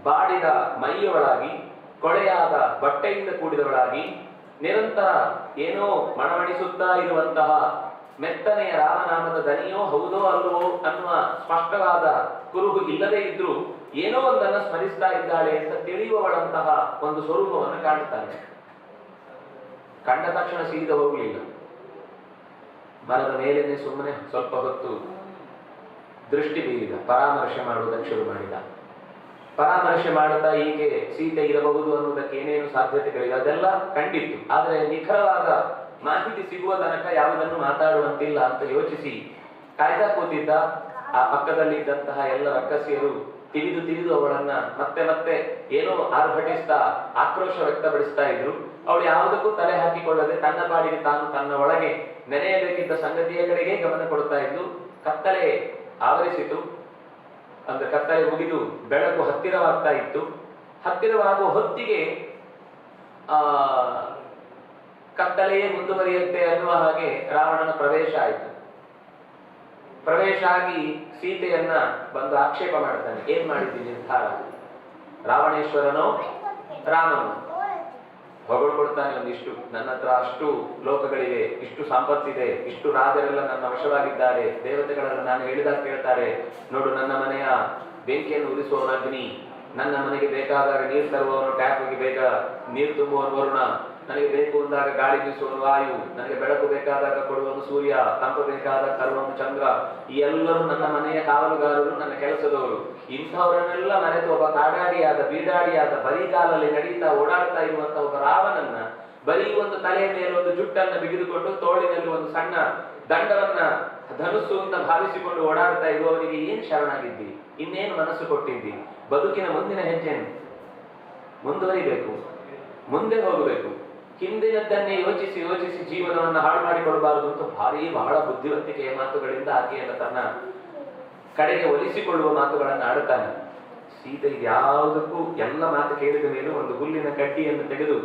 ಬಾಡಿದ ಮೈಯವಳಾಗಿ, ಕೊಳೆಯಾದ ಬಟ್ಟೆಯಿಂದ ಕೂಡಿದವಳಾಗಿ, ನಿರಂತರ ಏನೋ ಮಣಮಣಿಸುತ್ತಾ ಇರುವಂತಹ ಮೆತ್ತನೆಯ ರಾಮನಾಮದ ದನಿಯೋ ಹೌದೋ ಅಲ್ಲವೋ ಅನ್ನುವ ಸ್ಪಷ್ಟವಾದ ಕುರುಹು ಇಲ್ಲದೆ ಇದ್ರೂ ಏನೋ ಒಂದನ್ನ ಸ್ಮರಿಸ್ತಾ ಇದ್ದಾಳೆ ಅಂತ ತಿಳಿಯುವವಳಂತಹ ಒಂದು ಸ್ವರೂಪವನ್ನು ಕಾಣುತ್ತಾನೆ. ಕಂಡ ತಕ್ಷಣ ಸೀದ ಹೋಗ್ಲಿಲ್ಲ. ಮರದ ಮೇಲೇನೆ ಸುಮ್ಮನೆ ಸ್ವಲ್ಪ ಹೊತ್ತು ದೃಷ್ಟಿ ಬೀರಿದ, ಪರಾಮರ್ಶೆ ಮಾಡುವುದಕ್ಕೆ ಶುರು ಮಾಡಿದ. ಪರಾಮರ್ಶೆ ಮಾಡುತ್ತಾ ಹೀಗೆ ಸೀತೆ ಇರಬಹುದು ಅನ್ನುವುದಕ್ಕೆ ಏನೇನು ಸಾಧ್ಯತೆಗಳಿವೆ ಅದೆಲ್ಲ ಕಂಡಿತ್ತು. ಆದರೆ ನಿಖರವಾದ ಮಾಹಿತಿ ಸಿಗುವ ತನಕ ಯಾವುದನ್ನು ಮಾತಾಡುವಂತಿಲ್ಲ ಅಂತ ಯೋಚಿಸಿ ಕಾಯ್ತಾ ಕೂತಿದ್ದ. ಆ ಪಕ್ಕದಲ್ಲಿ ಇದ್ದಂತಹ ಎಲ್ಲ ರಕ್ಕಸಿಯರು ತಿಳಿದು ಅವಳನ್ನ ಮತ್ತೆ ಮತ್ತೆ ಏನೋ ಆರ್ಭಟಿಸ್ತಾ ಆಕ್ರೋಶ ವ್ಯಕ್ತಪಡಿಸ್ತಾ ಇದ್ರು. ಅವಳು ಯಾವುದಕ್ಕೂ ತಲೆ ಹಾಕಿಕೊಳ್ಳದೆ ತನ್ನ ಪಾಡಿಗೆ ತಾನು ತನ್ನ ಒಳಗೆ ನೆನೆಯಬೇಕಿದ್ದ ಸಂಗತಿಯ ಕಡೆಗೆ ಗಮನ ಕೊಡ್ತಾ ಇದ್ದು. ಕತ್ತಲೆ ಆವರಿಸಿತು. ಅಂದ್ರೆ ಕತ್ತಲೆ ಮುಗಿದು ಬೆಳಕು ಹತ್ತಿರವಾಗ್ತಾ ಇತ್ತು. ಹತ್ತಿರವಾಗುವ ಹೊತ್ತಿಗೆ ಕತ್ತಲೆಯೇ ಮುಂದುವರಿಯುತ್ತೆ ಅನ್ನುವ ಹಾಗೆ ರಾವಣನ ಪ್ರವೇಶ ಆಯಿತು. ಪ್ರವೇಶ ಆಗಿ ಸೀತೆಯನ್ನ ಬಂದು ಆಕ್ಷೇಪ ಮಾಡ್ತಾನೆ. ಏನ್ ಮಾಡಿದ್ದೀನಿ ನಿರ್ಧಾರ? ರಾವಣೇಶ್ವರನೋ ರಾಮನೋ? ಹೊಗಳ್ಕೊಡ್ತಾನೆ ಒಂದಿಷ್ಟು. ನನ್ನ ಹತ್ರ ಅಷ್ಟು ಲೋಕಗಳಿವೆ, ಇಷ್ಟು ಸಂಪತ್ತಿದೆ, ಇಷ್ಟು ರಾಜರೆಲ್ಲ ನನ್ನ ವಶವಾಗಿದ್ದಾರೆ, ದೇವತೆಗಳೆಲ್ಲ ನಾನು ಹೇಳಿದಾಗ ಕೇಳ್ತಾರೆ, ನೋಡು ನನ್ನ ಮನೆಯ ಬೆಂಕಿಯನ್ನು ಉರಿಸುವವನು ಅಗ್ನಿ, ನನ್ನ ಮನೆಗೆ ಬೇಕಾದಾಗ ನೀರು ತರುವವನು, ಟ್ಯಾಪ್ಗೆ ಬೇಗ ನೀರು ತುಂಬುವವನು ವರುಣ, ನನಗೆ ಬೇಕು ಅಂದಾಗ ಗಾಳಿ ಬೀಸುವವನು ವಾಯು, ನನಗೆ ಬೆಳಕು ಬೇಕಾದಾಗ ಕೊಡುವವನು ಸೂರ್ಯ, ತಂಪು ಬೇಕಾದಾಗ ತರುವವನು ಚಂದ್ರ. ಈ ಎಲ್ಲರೂ ನನ್ನ ಮನೆಯ ಕಾವಲುಗಾರರು, ನನ್ನ ಕೆಲಸದವರು. ಇಂಥವರನ್ನೆಲ್ಲ ಮರೆತು ಒಬ್ಬ ಕಾಡಾಡಿಯಾದ ಬೀಡಾಡಿಯಾದ ಬರಿಗಾಲಲ್ಲಿ ನಡೀತಾ ಓಡಾಡ್ತಾ ಇರುವಂತ ಒಬ್ಬ ರಾವಣನ್ನ ಬರೀ ಒಂದು ತಲೆಯ ಮೇಲೆ ಒಂದು ಜುಟ್ಟನ್ನು ಬಿಗಿದುಕೊಂಡು ತೋಳಿನಲ್ಲಿ ಒಂದು ಸಣ್ಣ ದಂಡವನ್ನ ಧನುಸ್ಸು ಅಂತ ಭಾವಿಸಿಕೊಂಡು ಓಡಾಡ್ತಾ ಇರುವವನಿಗೆ ಏನ್ ಶರಣಾಗಿದ್ದಿ? ಇನ್ನೇನು ಮನಸ್ಸು ಕೊಟ್ಟಿದ್ದಿ? ಬದುಕಿನ ಮುಂದಿನ ಹೆಜ್ಜೆನು ಮುಂದುವರಿಬೇಕು, ಮುಂದೆ ಹೋಗಬೇಕು. ಹಿಂದಿನದ್ದನ್ನೇ ಯೋಚಿಸಿ ಯೋಚಿಸಿ ಜೀವನವನ್ನು ಹಾಳು ಮಾಡಿಕೊಡಬಾರದು ಅಂತ ಬಹಳ ಬುದ್ಧಿವಂತಿಕೆಯ ಮಾತುಗಳಿಂದ ಆಕೆಯನ್ನು ತನ್ನ ಕಡೆಗೆ ಒಲಿಸಿಕೊಳ್ಳುವ ಮಾತುಗಳನ್ನು ಆಡುತ್ತಾನೆ. ಸೀತೆ ಯಾವುದಕ್ಕೂ ಎಲ್ಲ ಮಾತು ಕೇಳಿದ ಮೇಲೂ ಒಂದು ಹುಲ್ಲಿನ ಕಡ್ಡಿಯನ್ನು ತೆಗೆದು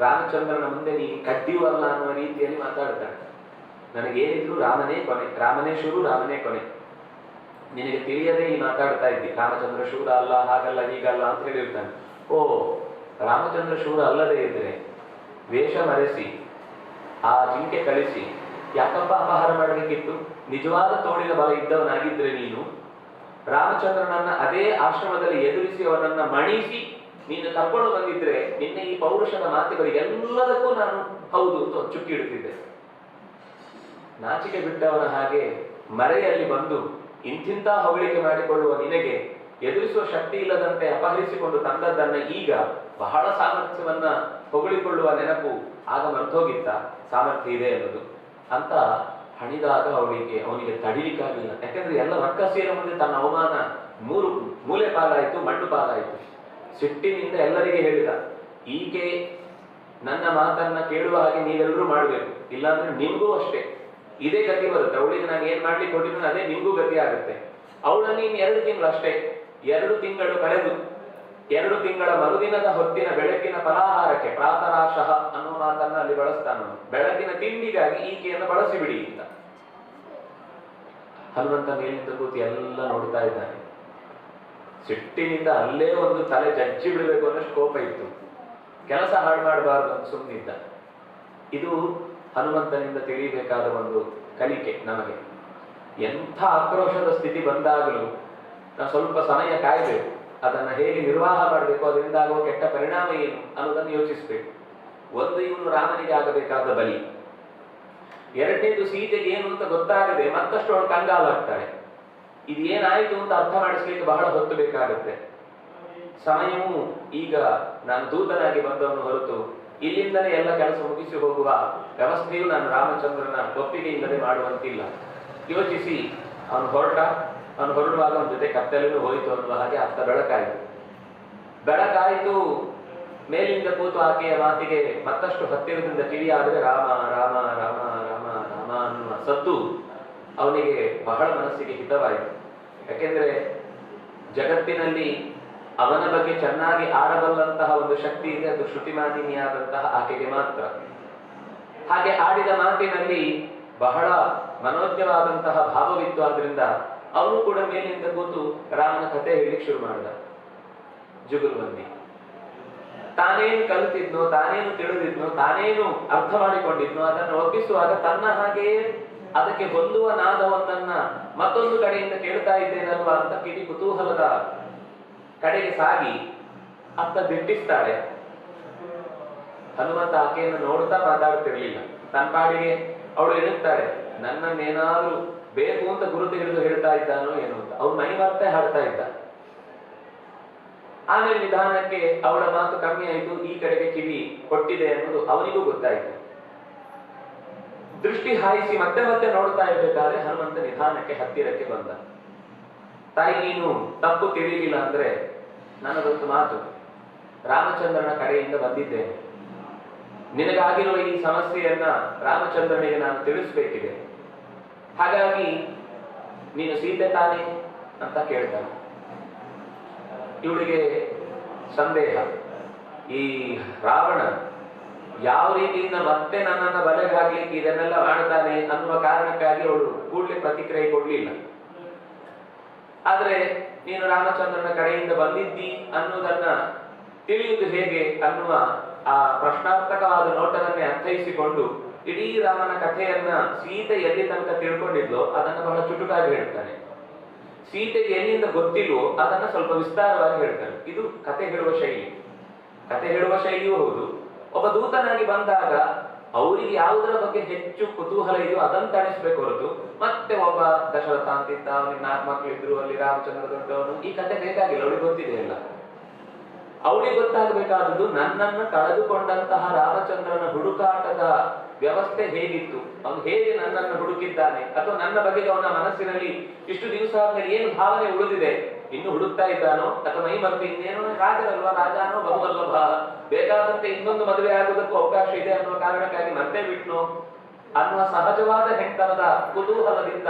ರಾಮಚಂದ್ರನ ಮುಂದೆ ನೀನು ಕಡ್ಡಿಯೂ ಅಲ್ಲ ಅನ್ನುವ ರೀತಿಯಲ್ಲಿ ಮಾತಾಡ್ತಾನೆ. ನನಗೇನಿದ್ರು ರಾಮನೇ ಕೊನೆ, ರಾಮನೇ ಶುರು, ರಾಮನೇ ಕೊನೆ. ನಿನಗೆ ತಿಳಿಯದೆ ಈ ಮಾತಾಡ್ತಾ ಇದ್ದಿ, ರಾಮಚಂದ್ರ ಶೂರ ಅಲ್ಲ, ಹಾಗಲ್ಲ ಹೀಗಲ್ಲ ಅಂತ ಹೇಳಿರ್ತಾನೆ. ಓ, ರಾಮಚಂದ್ರ ಶೂರ ಅಲ್ಲದೆ ಇದ್ರೆ ವೇಷ ಮರೆಸಿ ಆ ಜಿಂಕೆ ಕಳಿಸಿ ಯಾಕಪ್ಪ ಅಪಹಾರ ಮಾಡಬೇಕಿತ್ತು? ನಿಜವಾದ ತೋಳಿನ ಬಲ ಇದ್ದವನಾಗಿದ್ರೆ ನೀನು ರಾಮಚಂದ್ರನನ್ನ ಅದೇ ಆಶ್ರಮದಲ್ಲಿ ಎದುರಿಸಿ ಅವನನ್ನ ಮಣಿಸಿ ನೀನು ಕರ್ಕೊಂಡು ಬಂದಿದ್ರೆ ನಿನ್ನೆ ಈ ಪೌರುಷದ ಮಾತುಗಳಿಗೆಲ್ಲದಕ್ಕೂ ನಾನು ಹೌದು ಅಂತ ಚುಕ್ಕಿ ಇಡುತ್ತಿದ್ದೆ. ನಾಚಿಕೆ ಬಿಟ್ಟವನ ಹಾಗೆ ಮರೆಯಲ್ಲಿ ಬಂದು ಇಂತಿಂತ ಹೊಗಳಿಕೆ ಮಾಡಿಕೊಳ್ಳುವ ನಿನಗೆ ಎದುರಿಸುವ ಶಕ್ತಿ ಇಲ್ಲದಂತೆ ಅಪಹರಿಸಿಕೊಂಡು ತಂದದ್ದನ್ನ ಈಗ ಬಹಳ ಸಾಮರ್ಥ್ಯವನ್ನ ಹೊಗಳಿಕೊಳ್ಳುವ ನೆನಪು ಆಗ ಮರ್ತೋಗಿತ್ತ? ಸಾಮರ್ಥ್ಯ ಇದೆ ಅನ್ನೋದು ಅಂತ ಹಣಿದಾಗ ಅವನಿಗೆ ತಡಿಲಿಕ್ಕಾಗಲಿಲ್ಲ. ಯಾಕಂದ್ರೆ ಎಲ್ಲ ರಕ್ಕಸಿಯರ ಮುಂದೆ ತನ್ನ ಅವಮಾನ ಮೂಲೆ ಪಾಲಾಯಿತು, ಮಣ್ಣು ಪಾಲಾಯಿತು. ಸಿಟ್ಟಿನಿಂದ ಎಲ್ಲರಿಗೆ ಹೇಳಿದ, ಈಕೆ ನನ್ನ ಮಾತನ್ನ ಕೇಳುವ ಹಾಗೆ ನೀವೆಲ್ಲರೂ ಮಾಡಬೇಕು, ಇಲ್ಲಾಂದ್ರೆ ನಿಮ್ಗೂ ಅಷ್ಟೇ ಇದೇ ಗತಿ ಬರುತ್ತೆ. ಅವಳಿಗೆ ನಾನು ಏನ್ ಮಾಡ್ಲಿಕ್ಕೆ ಹೊಟ್ಟಿದ್ರು ಅದೇ ನಿಮ್ಗೂ ಗತಿ ಆಗುತ್ತೆ. ಅವಳನ್ನ ಇನ್ನು 2 ತಿಂಗಳು ಅಷ್ಟೇ, 2 ತಿಂಗಳು ಕಳೆದು 2 ತಿಂಗಳ ಮರುದಿನದ ಹೊತ್ತಿನ ಬೆಳಕಿನ ಫಲಾಹಾರಕ್ಕೆ ಪ್ರಾತರಾಶಃ ಅನ್ನುವ ಮಾತನ್ನ ಅಲ್ಲಿ ಬಳಸ್ತಾನ. ಬೆಳಕಿನ ತಿಂಡಿಗಾಗಿ ಈಕೆಯನ್ನು ಬಳಸಿಬಿಡಿ ಅಂತ. ಹನುಮಂತ ಮೇಲಿಂದ ಕೂತಿ ಎಲ್ಲ ನೋಡ್ತಾ ಇದ್ದಾನೆ. ಸಿಟ್ಟಿನಿಂದ ಅಲ್ಲೇ ಒಂದು ತಲೆ ಜಜ್ಜಿ ಬಿಡಬೇಕು ಅನ್ನೋಷ್ಟು ಕೋಪ ಇತ್ತು. ಕೆಲಸ ಹಾಳು ಮಾಡಬಾರದು ಅಂತ ಸುಮ್ಮನಿದ್ದ. ಇದು ಹನುಮಂತನಿಂದ ತಿಳಿಯಬೇಕಾದ ಒಂದು ಕಲಿಕೆ ನಮಗೆ. ಎಂಥ ಆಕ್ರೋಶದ ಸ್ಥಿತಿ ಬಂದಾಗಲೂ ನಾವು ಸ್ವಲ್ಪ ಸಮಯ ಕಾಯಬೇಕು. ಅದನ್ನ ಹೇಗೆ ನಿರ್ವಾಹ ಮಾಡಬೇಕು, ಅದರಿಂದ ಆಗುವ ಕೆಟ್ಟ ಪರಿಣಾಮ ಏನು ಅನ್ನೋದನ್ನು ಯೋಚಿಸಬೇಕು. ಒಂದು, ಇವನು ರಾಮನಿಗೆ ಆಗಬೇಕಾದ ಬಲಿ. 2ನೇದು, ಸೀತೆಗೆ ಏನು ಅಂತ ಗೊತ್ತಾಗದೆ ಮತ್ತಷ್ಟು ಅವಳು ಕಂಗಾಲಾಗ್ತಾಳೆ. ಇದು ಏನಾಯ್ತು ಅಂತ ಅರ್ಥ ಮಾಡಿಸ್ಲಿಕ್ಕೆ ಬಹಳ ಹೊತ್ತು ಬೇಕಾಗುತ್ತೆ. ಸಮಯವೂ ಈಗ ನಾನು ದೂತನಾಗಿ ಬಂದವನು ಹೊರತು ಇಲ್ಲಿಂದಲೇ ಎಲ್ಲ ಕೆಲಸ ಮುಗಿಸಿ ಹೋಗುವ ವ್ಯವಸ್ಥೆಯು ನಾನು ರಾಮಚಂದ್ರನ ಒಪ್ಪಿಗೆ ಇಲ್ಲದೆ ಮಾಡುವಂತಿಲ್ಲ. ಯೋಚಿಸಿ ಅವನು ಹೊರಡುವಾಗ ಅವನ ಜೊತೆ ಕತ್ತಲೆನೂ ಹೋಯಿತು ಅನ್ನುವ ಹಾಗೆ ಅತ್ತ ಬೆಳಕಾಯಿತು. ಮೇಲಿಂದ ಕೂತು ಆಕೆಯ ಮಾತಿಗೆ ಮತ್ತಷ್ಟು ಹತ್ತಿರದಿಂದ ಕಿವಿಯಾದರೆ ರಾಮ ರಾಮ ರಾಮ ರಾಮ ರಾಮ ಅನ್ನುವ ಸದ್ದು ಅವನಿಗೆ ಬಹಳ ಮನಸ್ಸಿಗೆ ಹಿತವಾಯಿತು. ಯಾಕೆಂದ್ರೆ ಜಗತ್ತಿನಲ್ಲಿ ಅವನ ಬಗ್ಗೆ ಚೆನ್ನಾಗಿ ಆಡಬಲ್ಲಂತಹ ಒಂದು ಶಕ್ತಿ ಇದೆ, ಅದು ಶ್ರುತಿಮಾನಿನಿಯಾದಂತಹ ಆಕೆಗೆ ಮಾತ್ರ. ಹಾಗೆ ಆಡಿದ ಮಾತಿನಲ್ಲಿ ಬಹಳ ಮನೋಜ್ಞವಾದಂತಹ ಭಾವವಿತ್ತು. ಆದ್ರಿಂದ ಅವನು ಕೂಡ ಮೇಲಿಂದ ಕೂತು ರಾಮನ ಕಥೆ ಹೇಳಿಕ್ ಶುರು ಮಾಡಿದ. ಜುಗುಲ್ಬಂದಿ ತಾನೇನು ಕಲಿತಿದ್ನೋ, ತಾನೇನು ತಿಳಿದಿದ್ನೋ, ತಾನೇನು ಅರ್ಥ ಮಾಡಿಕೊಂಡಿದ್ನೋ ಅದನ್ನು ಒಪ್ಪಿಸುವಾಗ ತನ್ನ ಹಾಗೆಯೇ ಅದಕ್ಕೆ ಹೊಂದುವ ನಾದವನ್ನ ಮತ್ತೊಂದು ಕಡೆಯಿಂದ ಕೇಳ್ತಾ ಇದ್ದೇನಲ್ವಾ ಅಂತ ಕಿವಿ ಕುತೂಹಲದ ಕಡೆಗೆ ಸಾಗಿ ಅತ್ತ ದಿಟ್ಟಿಸ್ತಾಳೆ. ಹನುಮಂತ ಆಕೆಯನ್ನು ನೋಡ್ತಾ ಮಾತಾಡ್ತಿರ್ಲಿಲ್ಲ. ತನ್ನ ಪಾಡಿಗೆ ಅವಳು ಎಣುತ್ತಾಳೆ, ನನ್ನನ್ನೇನಾದ್ರೂ ಬೇಕು ಅಂತ ಗುರುತು ಹಿಡಿದು ಹೇಳ್ತಾ ಇದ್ದಾನೋ ಏನು ಅಂತ. ಅವ್ನು ಮೈ ಮತ್ತೆ ಹಾಡ್ತಾ ಇದ್ದ. ಆಮೇಲೆ ನಿಧಾನಕ್ಕೆ ಅವಳ ಮಾತು ಕಮ್ಮಿ ಆಯಿತು, ಈ ಕಡೆಗೆ ಕಿವಿ ಕೊಟ್ಟಿದೆ ಅನ್ನೋದು ಅವನಿಗೂ ಗೊತ್ತಾಯಿತು. ದೃಷ್ಟಿ ಹಾಯಿಸಿ ಮತ್ತೆ ಮತ್ತೆ ನೋಡ್ತಾ ಇರ್ಬೇಕಾದ್ರೆ ಹನುಮಂತ ನಿಧಾನಕ್ಕೆ ಹತ್ತಿರಕ್ಕೆ ಬಂದ. ತಾಯಿ, ನೀನು ತಪ್ಪು ತಿಳಿಲಿಲ್ಲ ಅಂದ್ರೆ ನನ್ನದೊಂದು ಮಾತು, ರಾಮಚಂದ್ರನ ಕಡೆಯಿಂದ ಬಂದಿದ್ದೇನೆ. ನಿನಗಾಗಿರುವ ಈ ಸಮಸ್ಯೆಯನ್ನ ರಾಮಚಂದ್ರನಿಗೆ ನಾನು ತಿಳಿಸ್ಬೇಕಿದೆ. ಹಾಗಾಗಿ ನೀನು ಸೀತೆ ತಾನೆ ಅಂತ ಕೇಳ್ತಾನೆ. ಇವಳಿಗೆ ಸಂದೇಹ, ಈ ರಾವಣ ಯಾವ ರೀತಿಯಿಂದ ಮತ್ತೆ ನನ್ನನ್ನು ಬಲೆಗಾಗ್ಲಿಕ್ಕೆ ಇದನ್ನೆಲ್ಲ ಮಾಡ್ತಾನೆ ಅನ್ನುವ ಕಾರಣಕ್ಕಾಗಿ ಅವಳು ಕೂಡಲೇ ಪ್ರತಿಕ್ರಿಯೆ ಕೊಡ್ಲಿಲ್ಲ. ಆದ್ರೆ ನೀನು ರಾಮಚಂದ್ರನ ಕಡೆಯಿಂದ ಬಂದಿದ್ದಿ ಅನ್ನೋದನ್ನ ತಿಳಿಯುವುದು ಹೇಗೆ ಅನ್ನುವ ಆ ಪ್ರಶ್ನಾರ್ಥಕವಾದ ನೋಟವನ್ನೇ ಅರ್ಥೈಸಿಕೊಂಡು ಇಡೀ ರಾಮನ ಕಥೆಯನ್ನ ಸೀತೆ ಎಲ್ಲಿ ತನಕ ತಿಳ್ಕೊಂಡಿದ್ಲೋ ಅದನ್ನ ಬಹಳ ಚುಟುಕಾಗಿ ಹೇಳ್ತಾನೆ. ಸೀತೆಗೆ ಎಲ್ಲಿಂದ ಗೊತ್ತಿಲ್ವೋ ಅದನ್ನ ಸ್ವಲ್ಪ ವಿಸ್ತಾರವಾಗಿ ಹೇಳ್ತಾನೆ. ಇದು ಕಥೆ ಹೇಳುವ ಶೈಲಿ. ಕಥೆ ಹೇಳುವ ಶೈಲಿಯೂ ಹೌದು. ಒಬ್ಬ ದೂತನಾಗಿ ಬಂದಾಗ ಅವರಿಗೆ ಯಾವುದರ ಬಗ್ಗೆ ಹೆಚ್ಚು ಕುತೂಹಲ ಇದೆಯೋ ಅದನ್ನು ತಣಿಸ್ಬೇಕು ಹೊರತು ಮತ್ತೆ ಒಬ್ಬ ದಶರಥ ಅಂತಿದ್ದ, ಅವನಿಗೆ 4 ಮಕ್ಕಳಿದ್ರು, ಅಲ್ಲಿ ರಾಮಚಂದ್ರ ದೊಡ್ಡವನು, ಈ ಕಥೆ ಬೇಕಾಗಿಲ್ಲ. ಅವಳಿಗೆ ಗೊತ್ತಿದೆ ಇಲ್ಲ. ಅವಳಿಗೆ ಗೊತ್ತಾಗಬೇಕಾದದ್ದು ನನ್ನನ್ನು ಕಳೆದುಕೊಂಡಂತಹ ರಾಮಚಂದ್ರನ ಹುಡುಕಾಟದ ವ್ಯವಸ್ಥೆ ಹೇಗಿತ್ತು, ಅವನು ಹೇಗೆ ನನ್ನನ್ನು ಹುಡುಕಿದ್ದಾನೆ, ಅಥವಾ ನನ್ನ ಬಗ್ಗೆ ಅವನ ಮನಸ್ಸಿನಲ್ಲಿ ಇಷ್ಟು ದಿವಸ ಆದ್ಮೇಲೆ ಏನು ಭಾವನೆ ಉಳಿದಿದೆ, ಇನ್ನು ಹುಡುಕ್ತಾ ಇದ್ದಾನೋ ಅಥವಾ ಮೈ ಮರೆತು ಇನ್ನೇನೋ ರಾಜರಲ್ವಾ, ರಾಜಾನೋ ಬಹುವಲ್ಲಭ, ಬೇಕಾದಂತೆ ಇನ್ನೊಂದು ಮದುವೆ ಆಗುವುದಕ್ಕೂ ಅವಕಾಶ ಇದೆ ಅನ್ನುವ ಕಾರಣಕ್ಕಾಗಿ ಮತ್ತೆ ಬಿಟ್ನೋ ಅನ್ನುವ ಸಹಜವಾದ ಹೆಂಡತನದ ಕುತೂಹಲದಿಂದ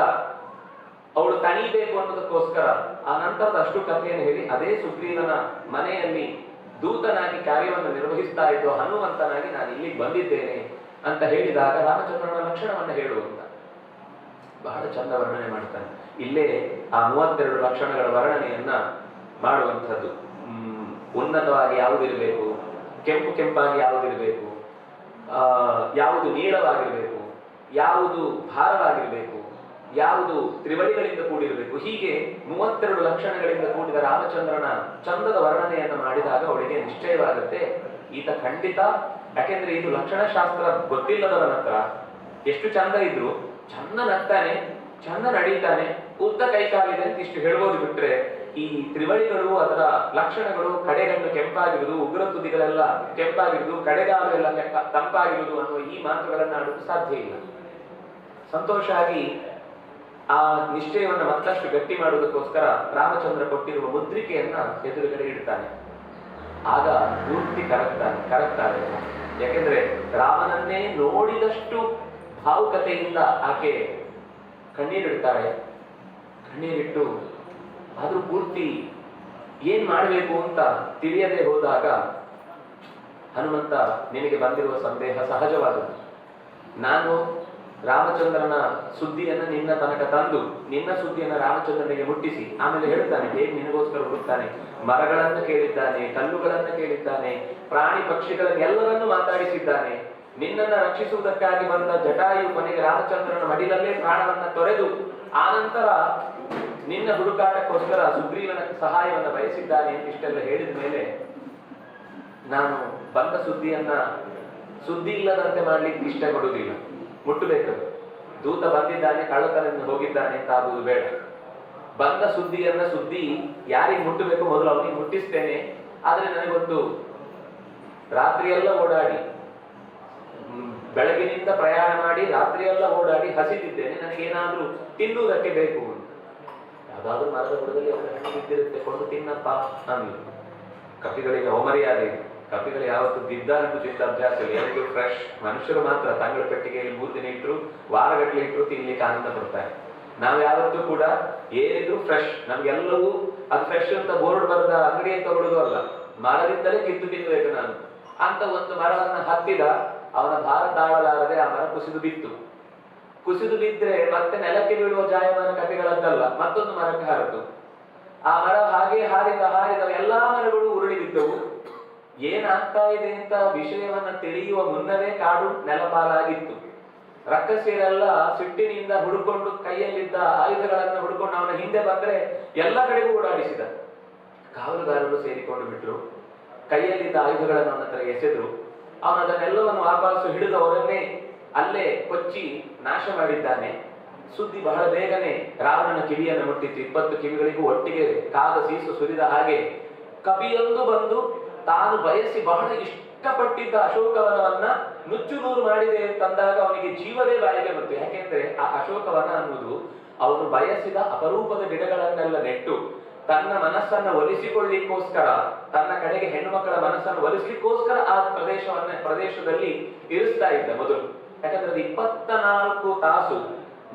ಅವಳು ತಣಿಬೇಕು ಅನ್ನೋದಕ್ಕೋಸ್ಕರ ಆ ನಂತರದ ಅಷ್ಟು ಕಥೆಯನ್ನು ಹೇಳಿ ಅದೇ ಸುಗ್ರೀವನ ಮನೆಯಲ್ಲಿ ದೂತನಾಗಿ ಕಾರ್ಯವನ್ನು ನಿರ್ವಹಿಸ್ತಾ ಇದ್ದು ಹನುಮಂತನಾಗಿ ನಾನು ಇಲ್ಲಿಗೆ ಬಂದಿದ್ದೇನೆ ಅಂತ ಹೇಳಿದಾಗ ರಾಮಚಂದ್ರನ ಲಕ್ಷಣವನ್ನು ಹೇಳುವಂತ ಬಹಳ ಚಂದ ವರ್ಣನೆ ಮಾಡ್ತಾನೆ. ಇಲ್ಲೇ ಆ 32 ಲಕ್ಷಣಗಳ ವರ್ಣನೆಯನ್ನ ಮಾಡುವಂಥದ್ದು. ಉನ್ನತವಾಗಿ ಯಾವುದಿರಬೇಕು, ಕೆಂಪು ಕೆಂಪಾಗಿ ಯಾವುದಿರಬೇಕು, ಯಾವುದು ನೀಳವಾಗಿರಬೇಕು, ಯಾವುದು ಭಾರವಾಗಿರಬೇಕು, ಯಾವುದು ತ್ರಿವಳಿಗಳಿಂದ ಕೂಡಿರಬೇಕು, ಹೀಗೆ 32 ಲಕ್ಷಣಗಳಿಂದ ಕೂಡಿದ ರಾಮಚಂದ್ರನ ಚಂದದ ವರ್ಣನೆಯನ್ನು ಮಾಡಿದಾಗ ಅವಳಿಗೆ ನಿಶ್ಚಯವಾಗುತ್ತೆ ಈತ ಖಂಡಿತ. ಯಾಕೆಂದ್ರೆ ಇದು ಲಕ್ಷಣಶಾಸ್ತ್ರ ಗೊತ್ತಿಲ್ಲದವನ ಹತ್ರ ಎಷ್ಟು ಚಂದ ಇದ್ರು ಚಂದ ನಗ್ತಾನೆ, ಚಂದ ನಡೀತಾನೆ, ಉದ್ದ ಕೈಕಾಲಿದೆ ಅಂತ ಇಷ್ಟು ಹೇಳ್ಬೋದು. ಬಿಟ್ರೆ ಈ ತ್ರಿವಳಿಗಳು, ಅದರ ಲಕ್ಷಣಗಳು, ಕಡೆಗಣ್ಣು ಕೆಂಪಾಗಿರುವುದು, ಉಗ್ರ ತುದಿಗಳೆಲ್ಲ ಕೆಂಪಾಗಿರುವುದು, ಕಡೆಗಾಲು ಎಲ್ಲ ತಂಪಾಗಿರುವುದು ಅನ್ನುವ ಈ ಮಾತುಗಳನ್ನ ಆಡೋದು ಸಾಧ್ಯ ಇಲ್ಲ. ಸಂತೋಷ ಆಗಿ ಆ ನಿಶ್ಚಯವನ್ನು ಮತ್ತಷ್ಟು ಗಟ್ಟಿ ಮಾಡುವುದಕ್ಕೋಸ್ಕರ ರಾಮಚಂದ್ರ ಕೊಟ್ಟಿರುವ ಮುದ್ರಿಕೆಯನ್ನ ಎದುರುಗಡೆ ಇಡ್ತಾನೆ. ಆಗ ಪೂರ್ತಿ ಕರಗ್ತಾಳೆ. ಯಾಕೆಂದ್ರೆ ರಾಮನನ್ನೇ ನೋಡಿದಷ್ಟು ಭಾವುಕತೆಯಿಂದ ಆಕೆ ಕಣ್ಣೀರಿಡ್ತಾಳೆ. ಕಣ್ಣೀರಿಟ್ಟು ಆದ್ರೂ ಪೂರ್ತಿ ಏನ್ ಮಾಡಬೇಕು ಅಂತ ತಿಳಿಯದೆ ಹೋದಾಗ ಹನುಮಂತ, ನಿನಗೆ ಬಂದಿರುವ ಸಂದೇಹ ಸಹಜವಾದದ್ದು. ನಾನು ರಾಮಚಂದ್ರನ ಸುದ್ದಿಯನ್ನ ನಿನ್ನ ತನಕ ತಂದು ನಿನ್ನ ಸುದ್ದಿಯನ್ನ ರಾಮಚಂದ್ರನಿಗೆ ಮುಟ್ಟಿಸಿ ಆಮೇಲೆ ಹೇಳ್ತಾನೆ ಹೇಗೆ ನಿನಗೋಸ್ಕರ ಹುಡುಕ್ತಾನೆ. ಮರಗಳನ್ನು ಕೇಳಿದ್ದಾನೆ, ಕಲ್ಲುಗಳನ್ನು ಕೇಳಿದ್ದಾನೆ, ಪ್ರಾಣಿ ಪಕ್ಷಿಗಳನ್ನೆಲ್ಲರನ್ನು ಮಾತಾಡಿಸಿದ್ದಾನೆ. ನಿನ್ನನ್ನ ರಕ್ಷಿಸುವುದಕ್ಕಾಗಿ ಬಂದ ಜಟಾಯು ಕೊನೆಗೆ ರಾಮಚಂದ್ರನ ಮಡಿಲಲ್ಲೇ ಪ್ರಾಣವನ್ನ ತೊರೆದು ಆನಂತರ ನಿನ್ನ ಹುಡುಕಾಟಕ್ಕೋಸ್ಕರ ಸುಗ್ರೀವನ ಸಹಾಯವನ್ನ ಬಯಸಿದ್ದಾನೆ ಅಂತ ಇಷ್ಟೆಲ್ಲ ಹೇಳಿದ ಮೇಲೆ ನಾನು ಬಂದ ಸುದ್ದಿ ಇಲ್ಲದಂತೆ ಮಾಡ್ಲಿಕ್ಕೆ ಇಷ್ಟಪಡುವುದಿಲ್ಲ. ಮುಟ್ಟಬೇಕು. ದೂತ ಬಂದಿದ್ದಾನೆ, ಕಳ್ಳತನದಿಂದ ಹೋಗಿದ್ದಾನೆ ಅಂತ ಆಗುವುದು ಬೇಡ. ಬಂದ ಸುದ್ದಿ ಯಾರಿಗೆ ಮುಟ್ಟಬೇಕು ಮೊದಲು ಅವನಿಗೆ ಮುಟ್ಟಿಸ್ತೇನೆ. ಆದ್ರೆ ನನಗೊಂದು ರಾತ್ರಿಯೆಲ್ಲ ಓಡಾಡಿ, ಬೆಳಗಿನಿಂದ ಪ್ರಯಾಣ ಮಾಡಿ ರಾತ್ರಿಯೆಲ್ಲ ಓಡಾಡಿ ಹಸಿದಿದ್ದೇನೆ, ನನಗೇನಾದ್ರೂ ತಿನ್ನುವುದಕ್ಕೆ ಬೇಕು ಅಂತ. ಯಾವ್ದಾದ್ರು ಮರದ ಬುಡದಲ್ಲಿ ಹಣ್ಣು ಬಿದ್ದಿರುತ್ತೆ, ಕೊಂಡು ತಿನ್ನಪ್ಪ ಅಂದ್ರು. ಕಪಿಗಳಿಗೆ ಅವಮರ್ಯಾದೆ. ಕಪಿಗಳು ಯಾವತ್ತು ತಿದ್ದ ಅಭ್ಯಾಸ ಇಲ್ಲ. ಯಾರಿಗೂ ಫ್ರೆಶ್. ಮನುಷ್ಯರು ಮಾತ್ರ ತಂಗಳ ಪೆಟ್ಟಿಗೆಯಲ್ಲಿ 3 ದಿನ ಇಟ್ಟರು, ವಾರಗಟ್ಟಲೆ ಇಟ್ಟರು ತಿನ್ಲಿಕ್ಕೆ ಆನಂದ ಪಡ್ತಾರೆ. ನಾವು ಯಾವತ್ತೂ ಕೂಡ ಏನಿದ್ರು ಫ್ರೆಶ್, ನಮ್ಗೆಲ್ಲವೂ ಅದು ಫ್ರೆಶ್ ಅಂತ ಬೋರ್ಡ್ ಬರೆದ ಅಂಗಡಿಯನ್ನು ತಗೊಳ್ಳೋದು ಅಲ್ಲ, ಮರದಿಂದಲೇ ಕಿತ್ತು ತಿನ್ಬೇಕು ನಾನು ಅಂತ. ಒಂದು ಮರವನ್ನ ಹತ್ತಿದ, ಅವನ ಭಾರ ತಾಳಲಾರದೆ ಆ ಮರ ಕುಸಿದು ಬಿದ್ರೆ ಮತ್ತೆ ನೆಲಕ್ಕೆ ಬೀಳುವ ಜಾಯಮಾನ ಕಪಿಗಳದ್ದಲ್ಲ, ಮತ್ತೊಂದು ಮರಕ್ಕೆ ಹಾರದು. ಆ ಮರ ಹಾಗೆ ಹಾರಿದ ಎಲ್ಲಾ ಮರಗಳು ಉರುಳಿ ಬಿದ್ದವು. ಏನಾಗ್ತಾ ಇದೆ ಅಂತ ವಿಷಯವನ್ನ ತಿಳಿಯುವ ಮುನ್ನವೇ ಕಾಡು ನೆಲಪಾಲಾಗಿತ್ತು. ರಕ್ಕಸಿಯರೆಲ್ಲ ಸಿಟ್ಟಿನಿಂದ ಹುಡುಕೊಂಡು ಕೈಯಲ್ಲಿದ್ದ ಆಯುಧಗಳನ್ನ ಹುಡುಕೊಂಡು ಅವನ ಹಿಂದೆ ಬಂದ್ರೆ ಎಲ್ಲ ಕಡೆಗೂ ಓಡಾಡಿಸಿದ. ಕಾವಲುಗಾರರು ಸೇರಿಕೊಂಡು ಬಿಟ್ರು. ಕೈಯಲ್ಲಿದ್ದ ಆಯುಧಗಳನ್ನು ಅವನ ಹತ್ರ ಎಸೆದ್ರು. ಅವನು ಅದನ್ನೆಲ್ಲವನ್ನು ವಾಪಸ್ಸು ಹಿಡಿದು ಅವರನ್ನೇ ಅಲ್ಲೇ ಕೊಚ್ಚಿ ನಾಶ ಮಾಡಿದ್ದಾನೆ. ಸುದ್ದಿ ಬಹಳ ಬೇಗನೆ ರಾವಣನ ಕಿವಿಯನ್ನು ಮುಟ್ಟಿತ್ತು. 20 ಕಿವಿಗಳಿಗೂ ಒಟ್ಟಿಗೆ ಕಾದ ಸೀಸು ಸುರಿದ ಹಾಗೆ ಕಪಿಯೊಂದು ಬಂದು ತಾನು ಬಯಸಿ ಬಹಳ ಇಷ್ಟಪಟ್ಟಿದ್ದ ಅಶೋಕವನವನ್ನ ನುಚ್ಚು ಮಾಡಿದೆ ಅಂತಂದಾಗ ಅವನಿಗೆ ಜೀವವೇ ಬಾಯಿಗೆ ಬಂತು. ಯಾಕೆಂದ್ರೆ ಆ ಅಶೋಕವನ ಅನ್ನುವುದು ಅವನು ಬಯಸಿದ ಅಪರೂಪದ ಗಿಡಗಳನ್ನೆಲ್ಲ ನೆಟ್ಟು ತನ್ನ ಮನಸ್ಸನ್ನ ಒಲಿಸಿಕೊಳ್ಳಿಕ್ಕೋಸ್ಕರ, ತನ್ನ ಕಡೆಗೆ ಹೆಣ್ಣು ಮಕ್ಕಳ ಮನಸ್ಸನ್ನು ಒಲಿಸ್ಲಿಕ್ಕೋಸ್ಕರ ಆ ಪ್ರದೇಶದಲ್ಲಿ ಇರಿಸ್ತಾ ಇದ್ದ ಮೊದಲು. ಯಾಕಂದ್ರೆ ಅದು 24 ತಾಸು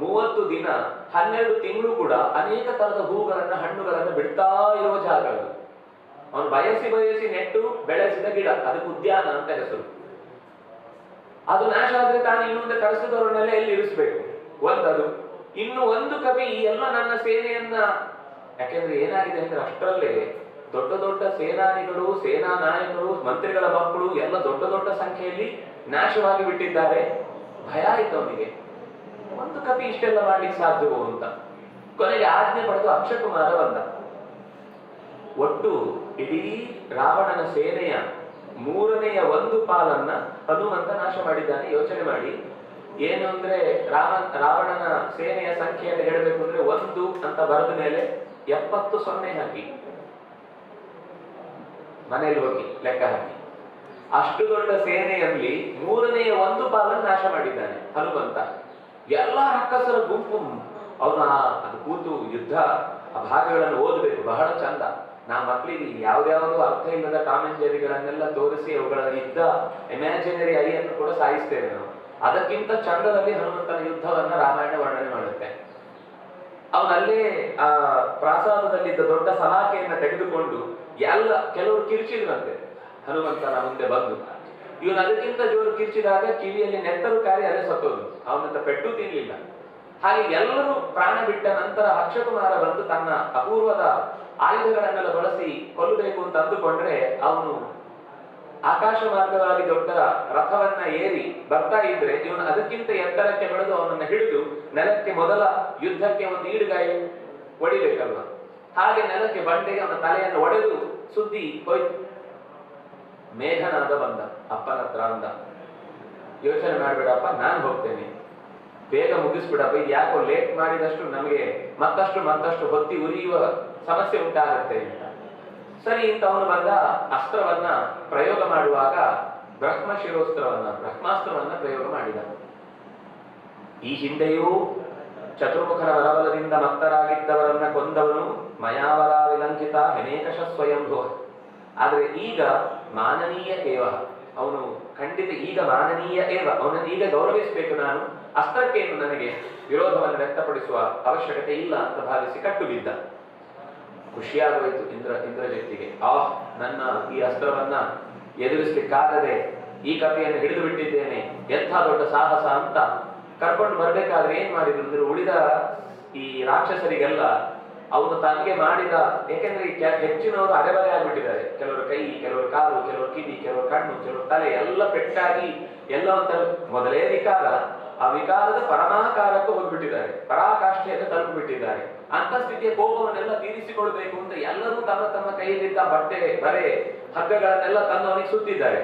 30 ದಿನ 12 ತಿಂಗಳು ಕೂಡ ಅನೇಕ ತರದ ಹೂಗಳನ್ನ ಹಣ್ಣುಗಳನ್ನ ಬಿಡ್ತಾ ಇರುವ ಜಾಗ ಅದು. ಅವನು ಬಯಸಿ ನೆಟ್ಟು ಬೆಳೆಸಿದ ಗಿಡ, ಅದಕ್ಕೆ ಉದ್ಯಾನ ಅಂತ ಹೆಸರು. ಅದು ನಾಶ ಆದ್ರೆ ತಾನು ಇನ್ನೊಂದು ಕಳಿಸಿದವರನ್ನೆಲ್ಲ ಎಲ್ಲಿ ಇರಿಸ್ಬೇಕು ಒಂದದು. ಇನ್ನು ಒಂದು ಕವಿ ಎಲ್ಲ ನನ್ನ ಸೇನೆಯನ್ನ, ಯಾಕೆಂದ್ರೆ ಏನಾಗಿದೆ ಅಂದ್ರೆ ಅಷ್ಟರಲ್ಲೇ ದೊಡ್ಡ ದೊಡ್ಡ ಸೇನಾನಿಗಳು, ಸೇನಾ ನಾಯಕರು, ಮಂತ್ರಿಗಳ ಮಕ್ಕಳು ಎಲ್ಲ ದೊಡ್ಡ ದೊಡ್ಡ ಸಂಖ್ಯೆಯಲ್ಲಿ ನಾಶವಾಗಿ ಬಿಟ್ಟಿದ್ದಾರೆ. ಭಯ ಆಯ್ತು ಅವನಿಗೆ, ಒಂದು ಕಪಿ ಇಷ್ಟೆಲ್ಲ ಮಾಡ್ಲಿಕ್ಕೆ ಸಾಧ್ಯವೋ ಅಂತ. ಕೊನೆಗೆ ಆಜ್ಞೆ ಪಡೆದು ಅಕ್ಷಕುಮಾರ ಬಂದ. ಒಟ್ಟು ಇಡೀ ರಾವಣನ ಸೇನೆಯ 1/3 ಪಾಲನ್ನ ಹನುಮಂತ ನಾಶ ಮಾಡಿದ್ದಾನೆ. ಯೋಚನೆ ಮಾಡಿ, ಏನು ಅಂದ್ರೆ ರಾವಣನ ಸೇನೆಯ ಸಂಖ್ಯೆಯನ್ನು ಹೇಳಬೇಕು ಅಂದ್ರೆ 1 ಅಂತ ಬರೆದ ಮೇಲೆ 70 0 ಹಾಕಿ ಮನೆಯಲ್ಲಿ ಹೋಗಿ ಲೆಕ್ಕ ಹಾಕಿ. ಅಷ್ಟು ದೊಡ್ಡ ಸೇನೆಯಲ್ಲಿ 1/3 ಪಾಲನ್ನು ನಾಶ ಮಾಡಿದ್ದಾನೆ ಹನುಮಂತ. ಎಲ್ಲ ರಕ್ಕಸರ ಗುಂಪು ಅವನ ಅದು ಕೂತು ಯುದ್ಧ ಆ ಭಾಗಗಳನ್ನು ಓದಬೇಕು, ಬಹಳ ಚಂದ. ನಾ ಮಕ್ಕಳಿಗೆ ಯಾವ್ದಾವ್ದು ಅರ್ಥ ಇಲ್ಲದ ಟಾಮ್ ಅಂಡ್ ಜೆರ್ರಿಗಳನ್ನೆಲ್ಲ ತೋರಿಸಿ ಅವುಗಳ ಯುದ್ಧ ಇಮ್ಯಾಜಿನರಿ ಐಯನ್ನು ಕೂಡ ಸಾಯಿಸ್ತೇವೆ ನಾವು. ಅದಕ್ಕಿಂತ ಚಂದದಲ್ಲಿ ಹನುಮಂತನ ಯುದ್ಧವನ್ನ ರಾಮಾಯಣ ವರ್ಣನೆ ಮಾಡುತ್ತೆ. ಅವನಲ್ಲೇ ಆ ಪ್ರಾಸಾದದಲ್ಲಿದ್ದ ದೊಡ್ಡ ಸಲಾಕೆಯನ್ನ ತೆಗೆದುಕೊಂಡು ಕೆಲವರು ಕಿರ್ಚಿದ್ರಂತೆ ಹನುಮಂತನ ಮುಂದೆ ಬಂದು. ಇವನು ಅದಕ್ಕಿಂತ ಜೋರು ಕಿರ್ಚಿದಾಗ ಕಿವಿಯಲ್ಲಿ ನೆತ್ತರು ಕಾರಿ ಅಲ್ಲೇ ಸತ್ತೋದು, ಅವನಂತ ಪೆಟ್ಟು ತಿನ್ಲಿಲ್ಲ. ಹಾಗೆ ಎಲ್ಲರೂ ಪ್ರಾಣ ಬಿಟ್ಟ ನಂತರ ಅಕ್ಷಕುಮಾರ ಬಂದು ತನ್ನ ಅಪೂರ್ವದ ಆಯುಧಗಳನ್ನೆಲ್ಲ ಬಳಸಿ ಕೊಲ್ಲಬೇಕು ಅಂತ ಅಂದುಕೊಂಡ್ರೆ, ಅವನು ಆಕಾಶ ಮಾರ್ಗವಾಗಿ ದೊಡ್ಡ ರಥವನ್ನ ಏರಿ ಬರ್ತಾ ಇದ್ರೆ ಇವನು ಅದಕ್ಕಿಂತ ಎತ್ತರಕ್ಕೆ ಬೆಳೆದು ಅವನನ್ನ ಹಿಡಿದು ನೆಲಕ್ಕೆ ಮೊದಲ ಯುದ್ಧಕ್ಕೆ ಒಂದು ಈಡುಗಾಯಿ ಹೊಡಿಬೇಕಲ್ವ, ಹಾಗೆ ನೆಲಕ್ಕೆ ಬಂಡೆಗೆ ಅವನ ತಲೆಯನ್ನು ಒಡೆದು ಸುದ್ದಿ ಹೋಯ್ತು. ಮೇಘನಾದ ಬಂದ ಅಪ್ಪನ ಹತ್ರ ಅಂದ, ಯೋಚನೆ ಮಾಡ್ಬೇಡಪ್ಪ, ನಾನು ಹೋಗ್ತೇನೆ, ಬೇಗ ಮುಗಿಸ್ಬಿಡಪ್ಪ, ಇದು ಯಾಕೋ ಲೇಟ್ ಮಾಡಿದಷ್ಟು ನಮಗೆ ಮತ್ತಷ್ಟು ಹೊತ್ತಿ ಉರಿಯುವ ಸಮಸ್ಯೆ ಉಂಟಾಗುತ್ತೆ ಅಂತ. ಸರಿ ಅಂತ ಅವನು ಬಂದ. ಅಸ್ತ್ರವನ್ನ ಪ್ರಯೋಗ ಮಾಡುವಾಗ ಬ್ರಹ್ಮಾಸ್ತ್ರವನ್ನ ಪ್ರಯೋಗ ಮಾಡಿದ. ಈ ಹಿಂದೆಯೂ ಚತುರ್ಮುಖನ ವರಬಲದಿಂದ ಮತ್ತರಾಗಿದ್ದವರನ್ನ ಕೊಂದವನು ಮಯಾವರ ವಿಲಂಕಿತ ಅನೇಕಶ ಸ್ವಯಂಭುವ. ಆದ್ರೆ ಈಗ ಮಾನನೀಯ ಏವ, ಅವನು ಖಂಡಿತ ಈಗ ಮಾನನೀಯ ಏವ, ಅವನನ್ನು ಈಗ ಗೌರವಿಸಬೇಕು ನಾನು, ಅಸ್ತ್ರಕ್ಕೇನು ನನಗೆ ವಿರೋಧವನ್ನು ವ್ಯಕ್ತಪಡಿಸುವ ಅವಶ್ಯಕತೆ ಇಲ್ಲ ಅಂತ ಭಾವಿಸಿ ಕಟ್ಟು ಬಿದ್ದ. ಖುಷಿಯಾಗೋಯ್ತು ಇಂದ್ರಜಿತ್ತಿಗೆ. ನನ್ನ ಈ ಅಸ್ತ್ರವನ್ನ ಎದುರಿಸಲಿಕ್ಕಾಗದೆ ಈ ಕಪಿಯನ್ನು ಹಿಡಿದು ಬಿಟ್ಟಿದ್ದೇನೆ, ಎಂಥ ದೊಡ್ಡ ಸಾಹಸ ಅಂತ ಕರ್ಕೊಂಡು ಬರ್ಬೇಕಾದ್ರೆ ಏನ್ ಮಾಡಿದ್ರು ಅಂದ್ರೆ, ಉಳಿದ ಈ ರಾಕ್ಷಸರಿಗೆಲ್ಲ ಅವನು ತನಗೆ ಮಾಡಿದ, ಯಾಕೆಂದ್ರೆ ಹೆಚ್ಚಿನವರು ಅಡೆಬರೆ ಆಗ್ಬಿಟ್ಟಿದ್ದಾರೆ, ಕೆಲವರು ಕೈ, ಕೆಲವರು ಕಾಲು, ಕೆಲವರು ಕಿವಿ, ಕೆಲವರು ಕಣ್ಣು, ಕೆಲವರು ತಲೆ ಎಲ್ಲ ಪೆಟ್ಟಾಗಿ ಎಲ್ಲ ಒಂಥರ ಮೊದಲೇ ವಿಕಾರ, ಆ ವಿಕಾರದ ಪರಮಾಕಾರಕ್ಕೂ ಹೋಗ್ಬಿಟ್ಟಿದ್ದಾರೆ, ಪರಾಕಾಷ್ಠೆಯನ್ನು ತಲುಪಿಬಿಟ್ಟಿದ್ದಾರೆ. ಅಂತ ಸ್ಥಿತಿಯ ಕೋಪವನ್ನೆಲ್ಲ ತೀರಿಸಿಕೊಳ್ಬೇಕು ಅಂತ ಎಲ್ಲರೂ ತಮ್ಮ ತಮ್ಮ ಕೈಯಲ್ಲಿದ್ದ ಬಟ್ಟೆ, ಬರೆ, ಹಗ್ಗಗಳನ್ನೆಲ್ಲ ತನ್ನವನಿಗೆ ಸುತ್ತಿದ್ದಾರೆ.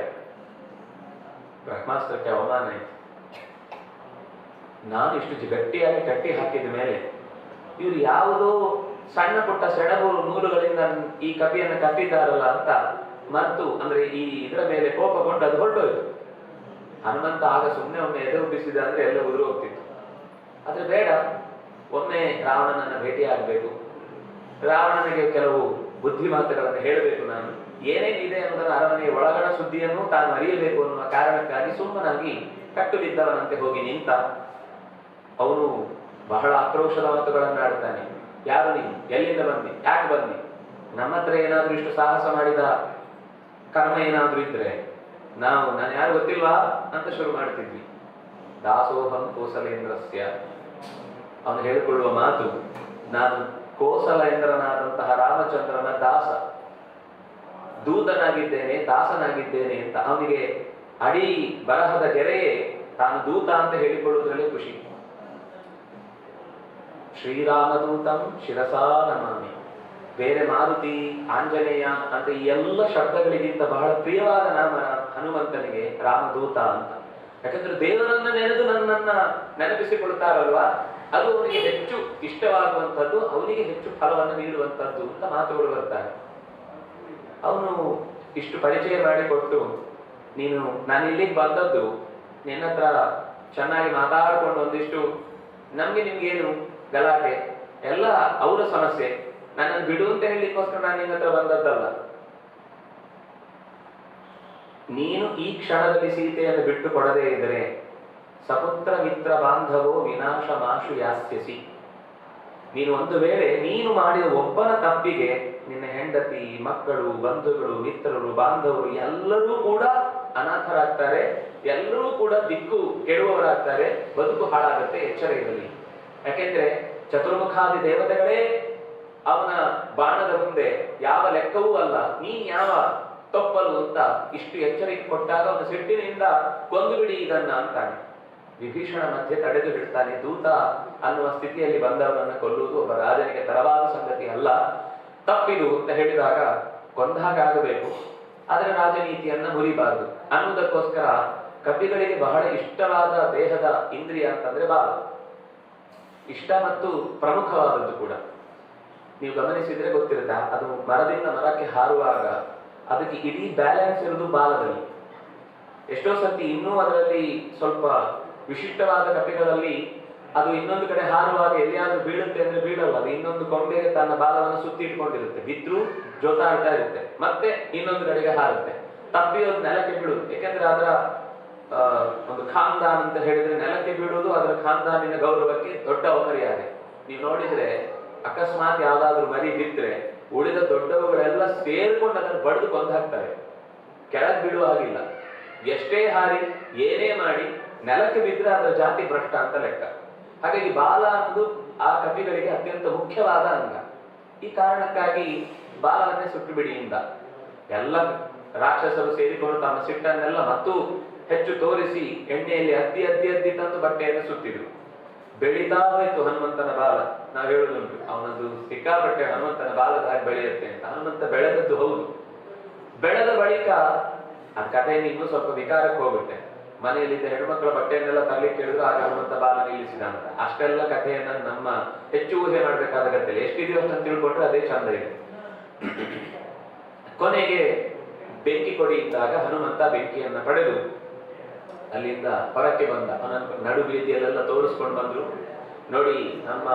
ಬ್ರಹ್ಮಾಸ್ತ್ರಕ್ಕೆ ಅವಮಾನ ಆಯ್ತು. ನಾನು ಇಷ್ಟು ಗಟ್ಟಿಯಾಗಿ ಕಟ್ಟಿ ಹಾಕಿದ ಮೇಲೆ ಇವರು ಯಾವುದೋ ಸಣ್ಣ ಪುಟ್ಟ ಸೆಣಬು ನೂಲುಗಳಿಂದ ಈ ಕಪಿಯನ್ನು ಕಟ್ಟಿದ್ದಾರಲ್ಲ ಅಂತ ಮತ್ತು ಅಂದ್ರೆ ಈ ಇದರ ಮೇಲೆ ಕೋಪಗೊಂಡು ಅದು ಹೊರಟೋಯ್ತು. ಹನುಮಂತ ಆಗ ಸುಮ್ಮನೆ ಒಮ್ಮೆ ಎದೆ ಉಬ್ಬಿಸಿದ ಅಂದ್ರೆ ಎಲ್ಲ ಉದುರು ಹೋಗ್ತಿತ್ತು. ಆದ್ರೆ ಬೇಡ, ಒಮ್ಮೆ ರಾವಣನನ್ನ ಭೇಟಿಯಾಗಬೇಕು, ರಾವಣನಿಗೆ ಕೆಲವು ಬುದ್ಧಿ ಮಾತುಗಳನ್ನು ಹೇಳಬೇಕು, ನಾನು ಏನೇನಿದೆ ಅನ್ನೋದನ್ನ ಅರಮನೆಯ ಒಳಗಣ ಸುದ್ದಿಯನ್ನು ತಾನು ಅರಿಯಬೇಕು ಅನ್ನುವ ಕಾರಣಕ್ಕಾಗಿ ಸುಮ್ಮನಾಗಿ ಕಟ್ಟು ಬಿದ್ದವನಂತೆ ಹೋಗಿ ನಿಂತ. ಅವನು ಬಹಳ ಆಕ್ರೋಶದ ಮಾತುಗಳನ್ನು ಆಡ್ತಾನೆ. ಯಾರು ನೀನು? ಎಲ್ಲಿಂದ ಬಂದಿ? ಯಾಕೆ ಬಂದಿ? ನಮ್ಮ ಹತ್ರ ಏನಾದ್ರೂ ಇಷ್ಟು ಸಾಹಸ ಮಾಡಿದ ಕರ್ಮ ಏನಾದ್ರೂ ಇದ್ರೆ ನಾನು ಯಾರು ಗೊತ್ತಿಲ್ವಾ ಅಂತ ಶುರು ಮಾಡ್ತಿದ್ವಿ. ದಾಸೋಹಂ ಕೋಸಲೇಂದ್ರಸ್ಯ, ಅವನು ಹೇಳಿಕೊಳ್ಳುವ ಮಾತು, ನಾನು ಕೋಸಲೇಂದ್ರನಾದಂತಹ ರಾಮಚಂದ್ರನ ದಾಸ, ದೂತನಾಗಿದ್ದೇನೆ, ದಾಸನಾಗಿದ್ದೇನೆ ಅಂತ. ಅವನಿಗೆ ಅಡಿ ಬರಹದ ಗೆರೆಯೇ ತಾನು ದೂತ ಅಂತ ಹೇಳಿಕೊಳ್ಳುವುದರಲ್ಲಿ ಖುಷಿ. ಶ್ರೀರಾಮದೂತಂ ಶಿರಸಾ ನಮಾಮಿ. ಬೇರೆ ಮಾರುತಿ, ಆಂಜನೇಯ ಅಂತ ಈ ಎಲ್ಲ ಶಬ್ದಗಳಿಗಿಂತ ಬಹಳ ಪ್ರಿಯವಾದ ನಾಮ ಹನುಮಂತನಿಗೆ ರಾಮದೂತ ಅಂತ. ಯಾಕಂದ್ರೆ ದೇವರನ್ನ ನೆನೆದು ನನ್ನನ್ನ ನೆನಪಿಸಿಕೊಳ್ತಾರಲ್ವಾ, ಅದು ಅವನಿಗೆ ಹೆಚ್ಚು ಇಷ್ಟವಾಗುವಂಥದ್ದು, ಅವನಿಗೆ ಹೆಚ್ಚು ಫಲವನ್ನು ನೀಡುವಂಥದ್ದು ಅಂತ ಮಾತುಗಳು ಬರ್ತಾರೆ. ಅವನು ಇಷ್ಟು ಪರಿಚಯ ಮಾಡಿಕೊಟ್ಟು, ನೀನು ನಾನು ಇಲ್ಲಿಗೆ ಬಂದದ್ದು ನಿನ್ನ ಹತ್ರ ಚೆನ್ನಾಗಿ ಮಾತಾಡ್ಕೊಂಡು ಒಂದಿಷ್ಟು ನಮ್ಗೆ ನಿಮ್ಗೇನು ಗಲಾಟೆ ಎಲ್ಲ ಅವರ ಸಮಸ್ಯೆ, ನನ್ನನ್ನು ಬಿಡು ಅಂತ ಹೇಳಲಿಕ್ಕೋಸ್ಕರ ನಾನು ನಿನ್ನ ಹತ್ರ ಬಂದದ್ದಲ್ಲ. ನೀನು ಈ ಕ್ಷಣದಲ್ಲಿ ಸೀತೆಯನ್ನು ಬಿಟ್ಟು ಕೊಡದೇ ಇದ್ರೆ ಸಪುತ್ರ ಮಿತ್ರ ಬಾಂಧವೋ ವಿನಾಶ ಮಾಶು ಯಾಸ್ಯಸಿ. ನೀನು ಒಂದು ವೇಳೆ ನೀನು ಮಾಡಿದ ಒಬ್ಬನ ತಪ್ಪಿಗೆ ನಿನ್ನ ಹೆಂಡತಿ, ಮಕ್ಕಳು, ಬಂಧುಗಳು, ಮಿತ್ರರು, ಬಾಂಧವರು ಎಲ್ಲರೂ ಕೂಡ ಅನಾಥರಾಗ್ತಾರೆ, ಎಲ್ಲರೂ ಕೂಡ ದಿಕ್ಕು ಕೆಡುವವರಾಗ್ತಾರೆ, ಬದುಕು ಹಾಳಾಗುತ್ತೆ, ಎಚ್ಚರ ಇರಲಿ. ಯಾಕೆಂದ್ರೆ ಚತುರ್ಮುಖಾದಿ ದೇವತೆಗಳೇ ಅವನ ಬಾಣದ ಮುಂದೆ ಯಾವ ಲೆಕ್ಕವೂ ಅಲ್ಲ, ನೀನ್ ಯಾವ ತಪ್ಪಲು ಅಂತ ಇಷ್ಟು ಎಚ್ಚರಿಕೆ ಕೊಟ್ಟಾಗ ಅವನು ಸಿಟ್ಟಿನಿಂದ ಕೊಂದು ಬಿಡಿ ಇದನ್ನ ಅಂತಾನೆ. ವಿಭೀಷಣ ಮಧ್ಯೆ ತಡೆದು ಬಿಡ್ತಾನೆ. ದೂತ ಅನ್ನುವ ಸ್ಥಿತಿಯಲ್ಲಿ ಬಂದವನನ್ನ ಕೊಲ್ಲುವುದು ಒಬ್ಬ ರಾಜನಿಗೆ ತರವಾದ ಸಂಗತಿ ಅಲ್ಲ, ತಪ್ಪಿದು ಅಂತ ಹೇಳಿದಾಗ ಕೊಂದಾಗಬೇಕು, ಆದರೆ ರಾಜನೀತಿಯನ್ನ ಮುರಿಬಾರದು ಅನ್ನುವುದಕ್ಕೋಸ್ಕರ ಕಪಿಗಳಿಗೆ ಬಹಳ ಇಷ್ಟವಾದ ದೇಹದ ಇಂದ್ರಿಯ ಅಂತಂದ್ರೆ ಬಾಲ. ಇಷ್ಟ ಮತ್ತು ಪ್ರಮುಖವಾದದ್ದು ಕೂಡ. ನೀವು ಗಮನಿಸಿದ್ರೆ ಗೊತ್ತಿರುತ್ತೆ, ಅದು ಮರದಿಂದ ಮರಕ್ಕೆ ಹಾರುವಾಗ ಅದಕ್ಕೆ ಇಡೀ ಬ್ಯಾಲೆನ್ಸ್ ಇರುವುದು ಬಾಲದಲ್ಲಿ. ಎಷ್ಟೋ ಸರ್ತಿ ಇನ್ನೂ ಅದರಲ್ಲಿ ಸ್ವಲ್ಪ ವಿಶಿಷ್ಟವಾದ ಕಪಿಗಳಲ್ಲಿ ಅದು ಇನ್ನೊಂದು ಕಡೆ ಹಾರುವಾಗ ಎಲ್ಲಿಯಾದ್ರೂ ಬೀಳುತ್ತೆ ಅಂದ್ರೆ ಬೀಳಲ್ಲ, ಅದು ಇನ್ನೊಂದು ಕೊಂಬೆಗೆ ತನ್ನ ಬಾಲವನ್ನು ಸುತ್ತಿ ಇಟ್ಕೊಂಡಿರುತ್ತೆ, ಬಿದ್ರೂ ಜೋತಾಡ್ತಾ ಇರುತ್ತೆ, ಮತ್ತೆ ಇನ್ನೊಂದು ಕಡೆಗೆ ಹಾರುತ್ತೆ, ತಪ್ಪಿ ಅದು ನೆಲಕ್ಕೆ ಬೀಳುತ್ತೆ. ಯಾಕೆಂದ್ರೆ ಅದರ ಒಂದು ಖಾನ್ದಾನ್ ಅಂತ ಹೇಳಿದ್ರೆ ನೆಲಕ್ಕೆ ಬೀಳುವುದು ಅದರ ಖಾನ್ದಾನಿನ ಗೌರವಕ್ಕೆ ದೊಡ್ಡ ಮರ್ಯಾದೆ. ನೀವು ನೋಡಿದ್ರೆ ಅಕಸ್ಮಾತ್ ಯಾವ್ದಾದ್ರು ಮರಿ ಬಿದ್ರೆ ಉಳಿದ ದೊಡ್ಡವುಗಳೆಲ್ಲ ಸೇರ್ಕೊಂಡು ಅದನ್ನು ಬಡಿದು ಕೊಂದು ಹಾಕ್ತಾರೆ, ಕೆಳಗೆ ಬೀಳುವ ಹಾಗಿಲ್ಲ. ಎಷ್ಟೇ ಹಾರಿ ಏನೇ ಮಾಡಿ ನೆಲಕ್ಕೆ ಬಿದ್ರೆ ಅದರ ಜಾತಿ ಭ್ರಷ್ಟ ಅಂತ ಲೆಕ್ಕ. ಹಾಗಾಗಿ ಬಾಲ ಅನ್ನೋದು ಆ ಕಪಿಗಳಿಗೆ ಅತ್ಯಂತ ಮುಖ್ಯವಾದ ಅಂಗ. ಈ ಕಾರಣಕ್ಕಾಗಿ ಬಾಲವನ್ನೇ ಸುಟ್ಟು ಬಿಡಿಯಿಂದ ಎಲ್ಲ ರಾಕ್ಷಸರು ಸೇರಿಕೊಂಡು ತಮ್ಮ ಸಿಟ್ಟನ್ನೆಲ್ಲ ಮತ್ತು ಹೆಚ್ಚು ತೋರಿಸಿ ಎಣ್ಣೆಯಲ್ಲಿ ಅದ್ದಿ ತಂದು ಬಟ್ಟೆಯನ್ನು ಸುತ್ತಿದ್ರು. ಬೆಳೀತಾ ಹೋಯ್ತು ಹನುಮಂತನ ಬಾಲ. ನಾವು ಹೇಳುದುಂಟು, ಅವನದು ಸಿಕ್ಕಾಪಟ್ಟೆ ಹನುಮಂತನ ಬಾಲದ ಹಾಗೆ ಬೆಳೆಯುತ್ತೆ ಅಂತ. ಹನುಮಂತ ಬೆಳೆದದ್ದು ಹೌದು, ಬೆಳೆದ ಬಳಿಕ ಆ ಕಥೆಯನ್ನು ಇನ್ನೂ ಸ್ವಲ್ಪ ವಿಕಾರಕ್ಕೆ ಹೋಗುತ್ತೆ. ಮನೆಯಲ್ಲಿದ್ದ ಹೆಣ್ಮಕ್ಳ ಬಟ್ಟೆಯನ್ನೆಲ್ಲ ತರಲಿಕ್ಕೆ ಹೇಳಿದ್ರು, ಆಗ ಹನುಮಂತ ಬಾಲ ನಿಲ್ಲಿಸಿದ ಅಂತ. ಅಷ್ಟೆಲ್ಲ ಕಥೆಯನ್ನ ನಮ್ಮ ಹೆಚ್ಚು ಊಹೆ ಮಾಡ್ಬೇಕಾದ ಗತಿಲ್ಲ, ಎಷ್ಟಿದೆಯೋ ಅಷ್ಟನ್ನು ತಿಳ್ಕೊಂಡ್ರೆ ಅದೇ ಚಂದ ಇದೆ. ಕೊನೆಗೆ ಬೆಂಕಿ ಕೊಡಿ ಇದ್ದಾಗ ಹನುಮಂತ ಬೆಂಕಿಯನ್ನ ಪಡೆದು ಅಲ್ಲಿಂದ ಹೊರಕ್ಕೆ ಬಂದ. ನಡು ಬೀದಿಯಲ್ಲೆಲ್ಲ ತೋರಿಸ್ಕೊಂಡು ಬಂದ್ರು, ನೋಡಿ ನಮ್ಮ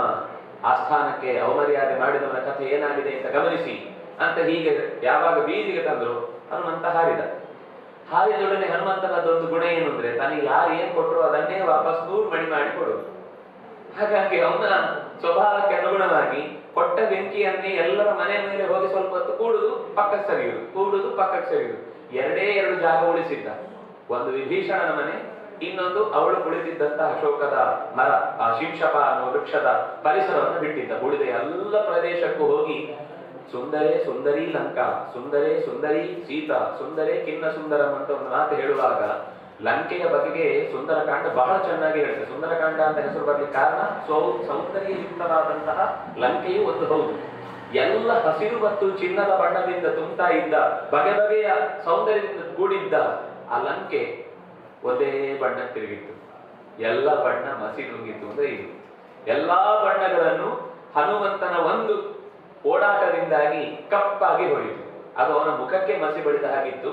ಆಸ್ಥಾನಕ್ಕೆ ಅವಮರ್ಯಾದೆ ಮಾಡಿದವನ ಕಥೆ ಏನಾಗಿದೆ ಅಂತ ಗಮನಿಸಿ ಅಂತ. ಹೀಗೆ ಯಾವಾಗ ಬೀದಿಗೆ ತಂದ್ರು ಹನುಮಂತ ಹಾರಿದ. ಹಾರಿದೊಡನೆ ಹನುಮಂತನದೊಂದು ಗುಣ ಏನು ಅಂದ್ರೆ, ತನಗೆ ಯಾರು ಏನ್ ಕೊಟ್ಟರು ಅದನ್ನೇ ವಾಪಸ್ 100 ಮಣಿ ಮಾಡಿ ಕೊಡುದು. ಹಾಗಾಗಿ ಅವನ ಸ್ವಭಾವಕ್ಕೆ ಅನುಗುಣವಾಗಿ ಕೊಟ್ಟ ಬೆಂಕಿಯನ್ನೇ ಎಲ್ಲರ ಮನೆ ಮೇಲೆ ಹೋಗಿ ಸ್ವಲ್ಪ ಹೊತ್ತು ಕೂಡುದು, ಪಕ್ಕಕ್ಕೆ ಸರಿಯುದು, ಕೂಡುದು, ಪಕ್ಕಕ್ಕೆ ಸರಿಯುದು. 2 ಜಾಗ ಉಳಿಸಿದ್ದ. ಒಂದು ವಿಭೀಷಣನ ಮನೆ, ಇನ್ನೊಂದು ಅವಳು ಕುಳಿತಿದ್ದಂತ ಅಶೋಕದ ಮರ, ಆ ಶಿಂಶಪ ಅನ್ನುವ ವೃಕ್ಷದ ಪರಿಸರವನ್ನು ಬಿಟ್ಟಿದ್ದ. ಉಳಿದ ಎಲ್ಲ ಪ್ರದೇಶಕ್ಕೂ ಹೋಗಿ ಸುಂದರೇ ಸುಂದರಿ ಲಂಕಾ, ಸುಂದರೇ ಸುಂದರಿ ಸೀತಾ, ಸುಂದರೇ ಕಿನ್ನ ಸುಂದರಂ ಅಂತ ಒಂದು ಮಾತು ಹೇಳುವಾಗ ಲಂಕೆಯ ಬಗೆಗೆ ಸುಂದರಕಾಂಡ ಬಹಳ ಚೆನ್ನಾಗಿ ಹೇಳುತ್ತೆ. ಸುಂದರಕಾಂಡ ಅಂತ ಹೆಸರು ಬರ್ಲಿಕ್ಕೆ ಕಾರಣ ಸೌಂದರ್ಯಯುಕ್ತವಾದಂತಹ ಲಂಕೆಯು ಒಂದು ಹೌದು. ಎಲ್ಲ ಹಸಿರು ಮತ್ತು ಚಿನ್ನದ ಬಣ್ಣದಿಂದ ತುಂಬ್ತಾ ಇದ್ದ, ಬಗೆ ಬಗೆಯ ಸೌಂದರ್ಯದಿಂದ ಕೂಡಿದ್ದ ಆ ಲಂಕೆ ಒಂದೇ ಬಣ್ಣ ತಿರುಗಿತ್ತು. ಎಲ್ಲ ಬಣ್ಣ ಮಸಿ ನುಂಗಿತ್ತು ಅಂದ್ರೆ ಇದು. ಎಲ್ಲಾ ಬಣ್ಣಗಳನ್ನು ಹನುಮಂತನ ಒಂದು ಓಡಾಟದಿಂದಾಗಿ ಕಪ್ಪಾಗಿ ಹೊಳಿತು. ಅದು ಅವನ ಮುಖಕ್ಕೆ ಮಸಿ ಬಳಿದ ಹಾಗಿತ್ತು.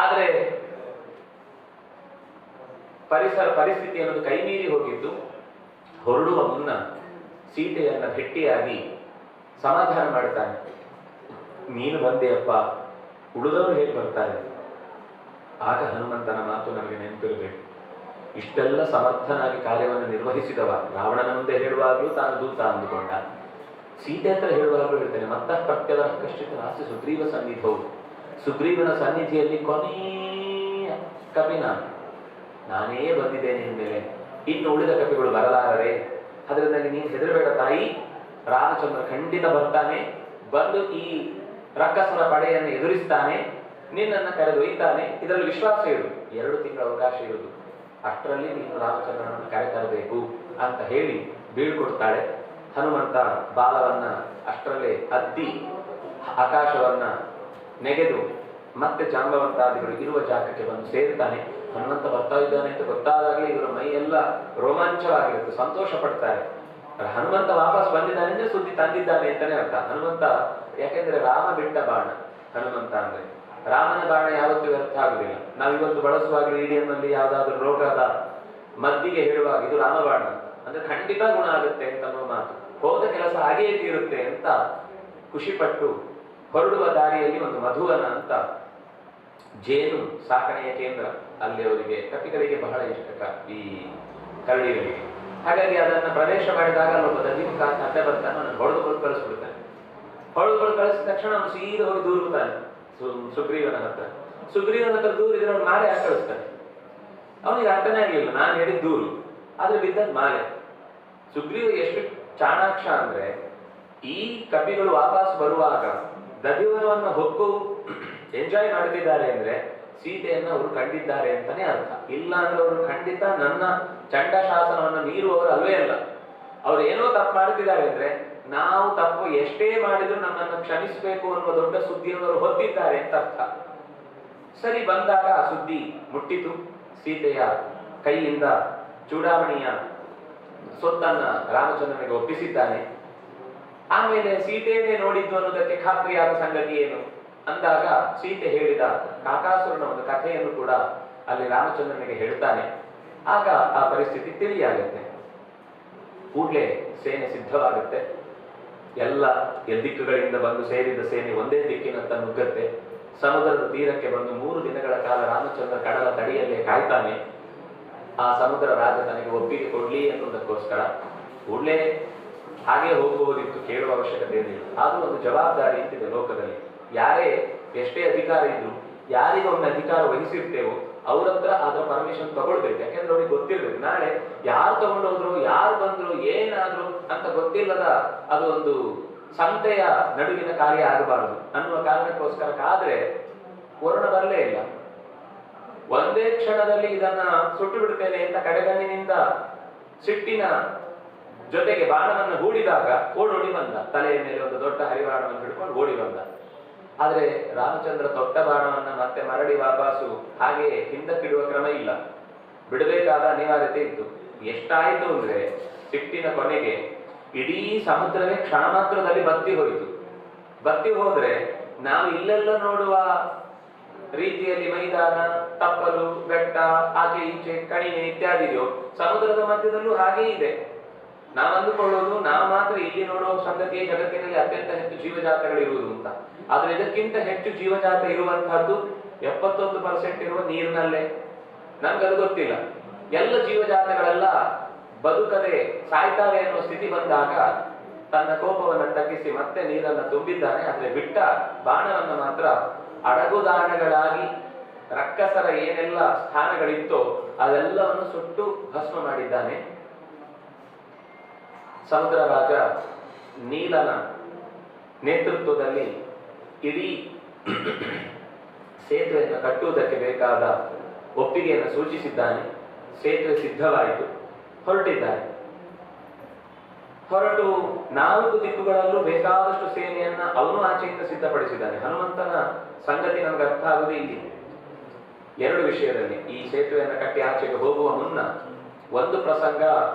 ಆದರೆ ಪರಿಸ್ಥಿತಿ ಅನ್ನೋದು ಕೈಮೀರಿ ಹೋಗಿದ್ದು. ಹೊರಡುವ ಮುನ್ನ ಸೀತೆಯನ್ನ ಭೇಟಿಯಾಗಿ ಸಮಾಧಾನ ಮಾಡುತ್ತಾನೆ. ನೀನು ಬಂದೆಯಪ್ಪ, ಉಳಿದವರು ಹೇಗೆ ಬರ್ತಾರೆ? ಆಗ ಹನುಮಂತನ ಮಾತು ನಮಗೆ ನೆನಪಿರಬೇಕು. ಇಷ್ಟೆಲ್ಲ ಸಮರ್ಥನಾಗಿ ಕಾರ್ಯವನ್ನು ನಿರ್ವಹಿಸಿದವ ರಾವಣನ ಮುಂದೆ ಹೇಳುವಾಗಲೂ ತಾನು ದೂತ ಅಂದುಕೊಂಡ, ಸೀತೆ ಹತ್ರ ಹೇಳುವಾಗಲೂ ಹೇಳ್ತಾನೆ, ಮತ್ತ ಪ್ರತ್ಯವರ ಕಷ್ಟಿತ ನಾಸ್ತಿ ಸುಗ್ರೀವ ಸನ್ನಿಧವು. ಸುಗ್ರೀವನ ಸನ್ನಿಧಿಯಲ್ಲಿ ಕೊನೆಯ ಕಪಿ ನಾನೇ ಬಂದಿದ್ದೇನೆ ಎಂದೇನೆ, ಇನ್ನು ಉಳಿದ ಕಪಿಗಳು ಬರಲಾರರೆ. ಅದರಿಂದ ನೀನು ಹೆದರಬೇಡ ತಾಯಿ, ರಾಮಚಂದ್ರ ಖಂಡಿತ ಬರ್ತಾನೆ, ಬಂದು ಈ ರಕ್ಕಸರ ಪಡೆಯನ್ನು ಎದುರಿಸ್ತಾನೆ, ನಿನ್ನನ್ನು ಕರೆದೊಯ್ತಾನೆ, ಇದರಲ್ಲಿ ವಿಶ್ವಾಸ ಇರು. 2 ತಿಂಗಳ ಅವಕಾಶ ಇರುವುದು, ಅಷ್ಟರಲ್ಲಿ ನೀನು ರಾಮಚಂದ್ರನನ್ನು ಕರೆತರಬೇಕು ಅಂತ ಹೇಳಿ ಬೀಳ್ಕೊಡ್ತಾಳೆ. ಹನುಮಂತ ಬಾಲವನ್ನ ಅಷ್ಟರಲ್ಲೇ ಅದ್ದಿ ಆಕಾಶವನ್ನ ನೆಗೆದು ಮತ್ತೆ ಜಾಂಬವಂತಾದಿಗಳು ಇರುವ ಜಾಗಕ್ಕೆ ಬಂದು ಸೇರ್ತಾನೆ. ಹನುಮಂತ ಬರ್ತಾ ಇದ್ದಾನೆ ಅಂತ ಗೊತ್ತಾದಾಗಲೇ ಇವರ ಮೈ ಎಲ್ಲ ರೋಮಾಂಚವಾಗಿರುತ್ತೆ, ಸಂತೋಷ ಪಡ್ತಾರೆ. ಹನುಮಂತ ವಾಪಸ್ ಬಂದಿದ್ದಾನೆ ಅಂದ್ರೆ ಸುದ್ದಿ ತಂದಿದ್ದಾನೆ ಅಂತಾನೆ ಅರ್ಥ. ಹನುಮಂತ ಯಾಕೆಂದ್ರೆ ರಾಮ ಬಿಟ್ಟ ಬಾಣ ಹನುಮಂತ ಅಂದ್ರೆ. ರಾಮನ ಬಾಣ ಯಾವತ್ತೂ ವ್ಯರ್ಥ ಆಗುದಿಲ್ಲ. ನಾವಿವತ್ತು ಬಳಸುವಾಗ ನಲ್ಲಿ ಯಾವ್ದಾದ್ರು ರೋಗದ ಮದ್ದಿಗೆ ಹೇಳುವಾಗ ಇದು ರಾಮಬಾಣ ಅಂದ್ರೆ ಖಂಡಿತ ಗುಣ ಆಗುತ್ತೆ ಅಂತ ಅನ್ನೋ ಮಾತು, ಹೋದ ಕೆಲಸ ಹಾಗೆಯೇ ತೀರುತ್ತೆ ಅಂತ ಖುಷಿಪಟ್ಟು ಹೊರಡುವ ದಾರಿಯಲ್ಲಿ ಒಂದು ಮಧುವನ ಅಂತ ಜೇನು ಸಾಕಣೆಯ ಕೇಂದ್ರ, ಅಲ್ಲಿ ಅವರಿಗೆ ಕಪಿಗಳಿಗೆ ಬಹಳ ಇಷ್ಟ ಈ ಕರಡಿಗಳಿಗೆ. ಹಾಗಾಗಿ ಅದನ್ನ ಪ್ರವೇಶ ಮಾಡಿದಾಗ ಅಲ್ಲೊಬ್ಬ ದಧಿಮುಖ ಅಡ್ಡ ಬರ್ತಾನೆ, ಅವನನ್ನು ಹೊಡೆದುಕೊಂಡು ಕಳಿಸ್ಬಿಡ್ತಾನೆ. ಹೊಡೆದುಕೊಂಡು ಕಳಿಸಿದ ತಕ್ಷಣ ಅವನು ಸೀದ ಹೋಗಿ ದೂರುತ್ತಾನೆ ಸುಗ್ರೀವನ ಹತ್ರ. ಸುಗ್ರೀವನ ಹತ್ರ ದೂರಿದ್ರೆ ಅವ್ನು ಮಾಲೆ ಹಾಕಿ ಕಳಿಸ್ತಾನೆ. ಅವನಿಗೆ ಅರ್ಥನೇ ಆಗಲಿಲ್ಲ, ನಾನು ಹೇಳಿದ ದೂರು ಆದ್ರೆ ಬಿದ್ದದ್ ಮಾಲೆ. ಸುಗ್ರೀವ ಎಷ್ಟು ಚಾಣಾಕ್ಷ ಅಂದ್ರೆ ಈ ಕಪಿಗಳು ವಾಪಸ್ ಬರುವಾಗ ದಧಿವನವನ್ನು ಹೊಕ್ಕು ಎಂಜಾಯ್ ಮಾಡ್ತಿದ್ದಾರೆ ಅಂದ್ರೆ ಸೀತೆಯನ್ನ ಅವರು ಕಂಡಿದ್ದಾರೆ ಅಂತಾನೆ ಅರ್ಥ. ಇಲ್ಲ ಅಂದ್ರೆ ಅವರು ಖಂಡಿತ ನನ್ನ ಚಂಡ ಶಾಸನವನ್ನು ಮೀರುವವರು ಅಲ್ವೇ ಅಲ್ಲ. ಅವ್ರು ಏನೋ ತಪ್ಪು ಮಾಡ್ತಿದ್ದಾರೆ ಅಂದ್ರೆ ನಾವು ತಪ್ಪು ಎಷ್ಟೇ ಮಾಡಿದ್ರು ನಮ್ಮನ್ನು ಕ್ಷಮಿಸಬೇಕು ಅನ್ನುವ ದೊಡ್ಡ ಸುದ್ದಿಯನ್ನು ಅವರು ಹೊತ್ತಿದ್ದಾರೆ ಅಂತ ಅರ್ಥ. ಸರಿ, ಬಂದಾಗ ಆ ಸುದ್ದಿ ಮುಟ್ಟಿತು. ಸೀತೆಯ ಕೈಯಿಂದ ಚೂಡಾಮಣಿಯ ಸೊತ್ತನ್ನ ರಾಮಚಂದ್ರನಿಗೆ ಒಪ್ಪಿಸಿದ್ದಾನೆ. ಆಮೇಲೆ ಸೀತೆಯನ್ನೇ ನೋಡಿದ್ದು ಅನ್ನೋದಕ್ಕೆ ಖಾತ್ರಿಯಾದ ಸಂಗತಿ ಏನು ಅಂದಾಗ ಸೀತೆ ಹೇಳಿದ ಕಾಕಾಸುರನ ಒಂದು ಕಥೆಯನ್ನು ಕೂಡ ಅಲ್ಲಿ ರಾಮಚಂದ್ರನಿಗೆ ಹೇಳ್ತಾನೆ. ಆಗ ಆ ಪರಿಸ್ಥಿತಿ ತಿಳಿಯಾಗುತ್ತೆ. ಕೂಡಲೇ ಸೇನೆ ಸಿದ್ಧವಾಗುತ್ತೆ. ಎಲ್ಲ ದಿಕ್ಕುಗಳಿಂದ ಬಂದು ಸೇರಿದ ಸೇನೆ ಒಂದೇ ದಿಕ್ಕಿನತ್ತ ನುಗ್ಗತ್ತೆ. ಸಮುದ್ರದ ತೀರಕ್ಕೆ ಬಂದು 3 ದಿನಗಳ ಕಾಲ ರಾಮಚಂದ್ರ ಕಡಲ ತಡಿಯಲ್ಲೇ ಕಾಯ್ತಾನೆ. ಆ ಸಮುದ್ರ ರಾಜ ತನಗೆ ಒಪ್ಪಿಗೆ ಕೊಡ್ಲಿ ಅನ್ನೋದಕ್ಕೋಸ್ಕರ ಕೂಡಲೇ ಹಾಗೆ ಹೋಗಬಹುದಿತ್ತು, ಕೇಳುವ ಅವಶ್ಯಕತೆ ಇರಲಿಲ್ಲ. ಆದ್ರೂ ಒಂದು ಜವಾಬ್ದಾರಿ ಇರ್ತಿದೆ ಲೋಕದಲ್ಲಿ. ಯಾರೇ ಎಷ್ಟೇ ಅಧಿಕಾರ ಇದ್ರು, ಯಾರಿಗೊಮ್ಮೆ ಅಧಿಕಾರ ವಹಿಸಿರ್ತೇವೋ ಅವ್ರ ಹತ್ರ ಅದರ ಪರ್ಮಿಷನ್ ತಗೊಳ್ಬೇಕು. ಯಾಕೆಂದ್ರೆ ಅವ್ರಿಗೆ ಗೊತ್ತಿರ್ಬೇಕು ನಾಳೆ ಯಾರು ತಗೊಂಡೋದ್ರು, ಯಾರು ಬಂದ್ರು, ಏನಾದ್ರು ಅಂತ ಗೊತ್ತಿಲ್ಲದ ಅದು ಒಂದು ಸಂತೆಯ ನಡುವಿನ ಕಾರ್ಯ ಆಗಬಾರದು ಅನ್ನುವ ಕಾರಣಕ್ಕೋಸ್ಕರ ಕಾದ್ರೆ ವರುಣ ಬರಲೇ ಇಲ್ಲ. ಒಂದೇ ಕ್ಷಣದಲ್ಲಿ ಇದನ್ನ ಸುಟ್ಟು ಬಿಡ್ತೇನೆ ಅಂತ ಕಡೆಗಣ್ಣಿನಿಂದ ಸಿಟ್ಟಿನ ಜೊತೆಗೆ ಬಾಣವನ್ನು ಹೂಡಿದಾಗ ಓಡೋಡಿ ಬಂದ. ತಲೆಯ ಮೇಲೆ ಒಂದು ದೊಡ್ಡ ಹರಿವಾಣವನ್ನು ಹಿಡ್ಕೊಂಡು ಓಡಿ ಬಂದ. ಆದ್ರೆ ರಾಮಚಂದ್ರ ತೊಟ್ಟ ಬಾಣವನ್ನ ಮತ್ತೆ ಮರಳಿ ವಾಪಸ್ಸು ಹಾಗೆ ಹಿಂದಕ್ಕಿಡುವ ಕ್ರಮ ಇಲ್ಲ, ಬಿಡಬೇಕಾದ ಅನಿವಾರ್ಯತೆ ಇತ್ತು. ಎಷ್ಟಾಯ್ತು ಅಂದ್ರೆ ಸಿಟ್ಟಿನ ಕೊನೆಗೆ ಇಡೀ ಸಮುದ್ರವೇ ಕ್ಷಣ ಮಾತ್ರದಲ್ಲಿ ಬತ್ತಿ ಹೋಯಿತು. ಬತ್ತಿ ಹೋದ್ರೆ ನಾವು ಇಲ್ಲೆಲ್ಲ ನೋಡುವ ರೀತಿಯಲ್ಲಿ ಮೈದಾನ, ತಪ್ಪಲು, ಬೆಟ್ಟ, ಆಚೆ ಈಚೆ, ಕಣಿವೆ ಇತ್ಯಾದಿಯೋ ಸಮುದ್ರದ ಮಧ್ಯದಲ್ಲೂ ಹಾಗೇ ಇದೆ. ನಾವು ಅಂದುಕೊಳ್ಳೋದು ನಾವು ಮಾತ್ರ ಇಲ್ಲಿ ನೋಡುವ ಸಂಗತಿಯೇ ಜಗತ್ತಿನಲ್ಲಿ ಅತ್ಯಂತ ಹೆಚ್ಚು ಜೀವಜಾತಗಳಿರುವುದು ಅಂತ. ಆದ್ರೆ ಇದಕ್ಕಿಂತ ಹೆಚ್ಚು ಜೀವಜಾತ ಇರುವಂತಹದ್ದು 71% ಇರುವ ನೀರಿನಲ್ಲೇ. ನಮ್ಗದು ಗೊತ್ತಿಲ್ಲ. ಎಲ್ಲ ಜೀವಜಾತಗಳೆಲ್ಲ ಬದುಕದೆ ಸಾಯ್ತಾವೆ ಅನ್ನುವ ಸ್ಥಿತಿ ಬಂದಾಗ ತನ್ನ ಕೋಪವನ್ನು ತಗ್ಗಿಸಿ ಮತ್ತೆ ನೀರನ್ನು ತುಂಬಿದ್ದಾನೆ. ಆದ್ರೆ ಬಿಟ್ಟ ಬಾಣವನ್ನು ಮಾತ್ರ ಅಡಗುದಾಣಗಳಾಗಿ ರಕ್ಕಸರ ಏನೆಲ್ಲ ಸ್ಥಾನಗಳಿತ್ತೋ ಅದೆಲ್ಲವನ್ನು ಸುಟ್ಟು ಭಸ್ಮ ಮಾಡಿದ್ದಾನೆ. ಸಮುದ್ರ ರಾಜ ನೀಲನ ನೇತೃತ್ವದಲ್ಲಿ ಇಡೀ ಸೇತುವೆಯನ್ನು ಕಟ್ಟುವುದಕ್ಕೆ ಬೇಕಾದ ಒಪ್ಪಿಗೆಯನ್ನು ಸೂಚಿಸಿದ್ದಾನೆ. ಸೇತುವೆ ಸಿದ್ಧವಾಯಿತು, ಹೊರಟಿದ್ದಾರೆ. ಹೊರಟು 4 ದಿಕ್ಕುಗಳಲ್ಲೂ ಬೇಕಾದಷ್ಟು ಸೇನೆಯನ್ನ ಅವನು ಆಚೆಯಿಂದ ಸಿದ್ಧಪಡಿಸಿದ್ದಾನೆ. ಹನುಮಂತನ ಸಂಗತಿ ನಮ್ಗೆ ಅರ್ಥ ಆಗುವುದು ಇಲ್ಲಿ 2 ವಿಷಯದಲ್ಲಿ. ಈ ಸೇತುವೆಯನ್ನು ಕಟ್ಟಿ ಆಚೆಗೆ ಹೋಗುವ ಮುನ್ನ ಒಂದು ಪ್ರಸಂಗ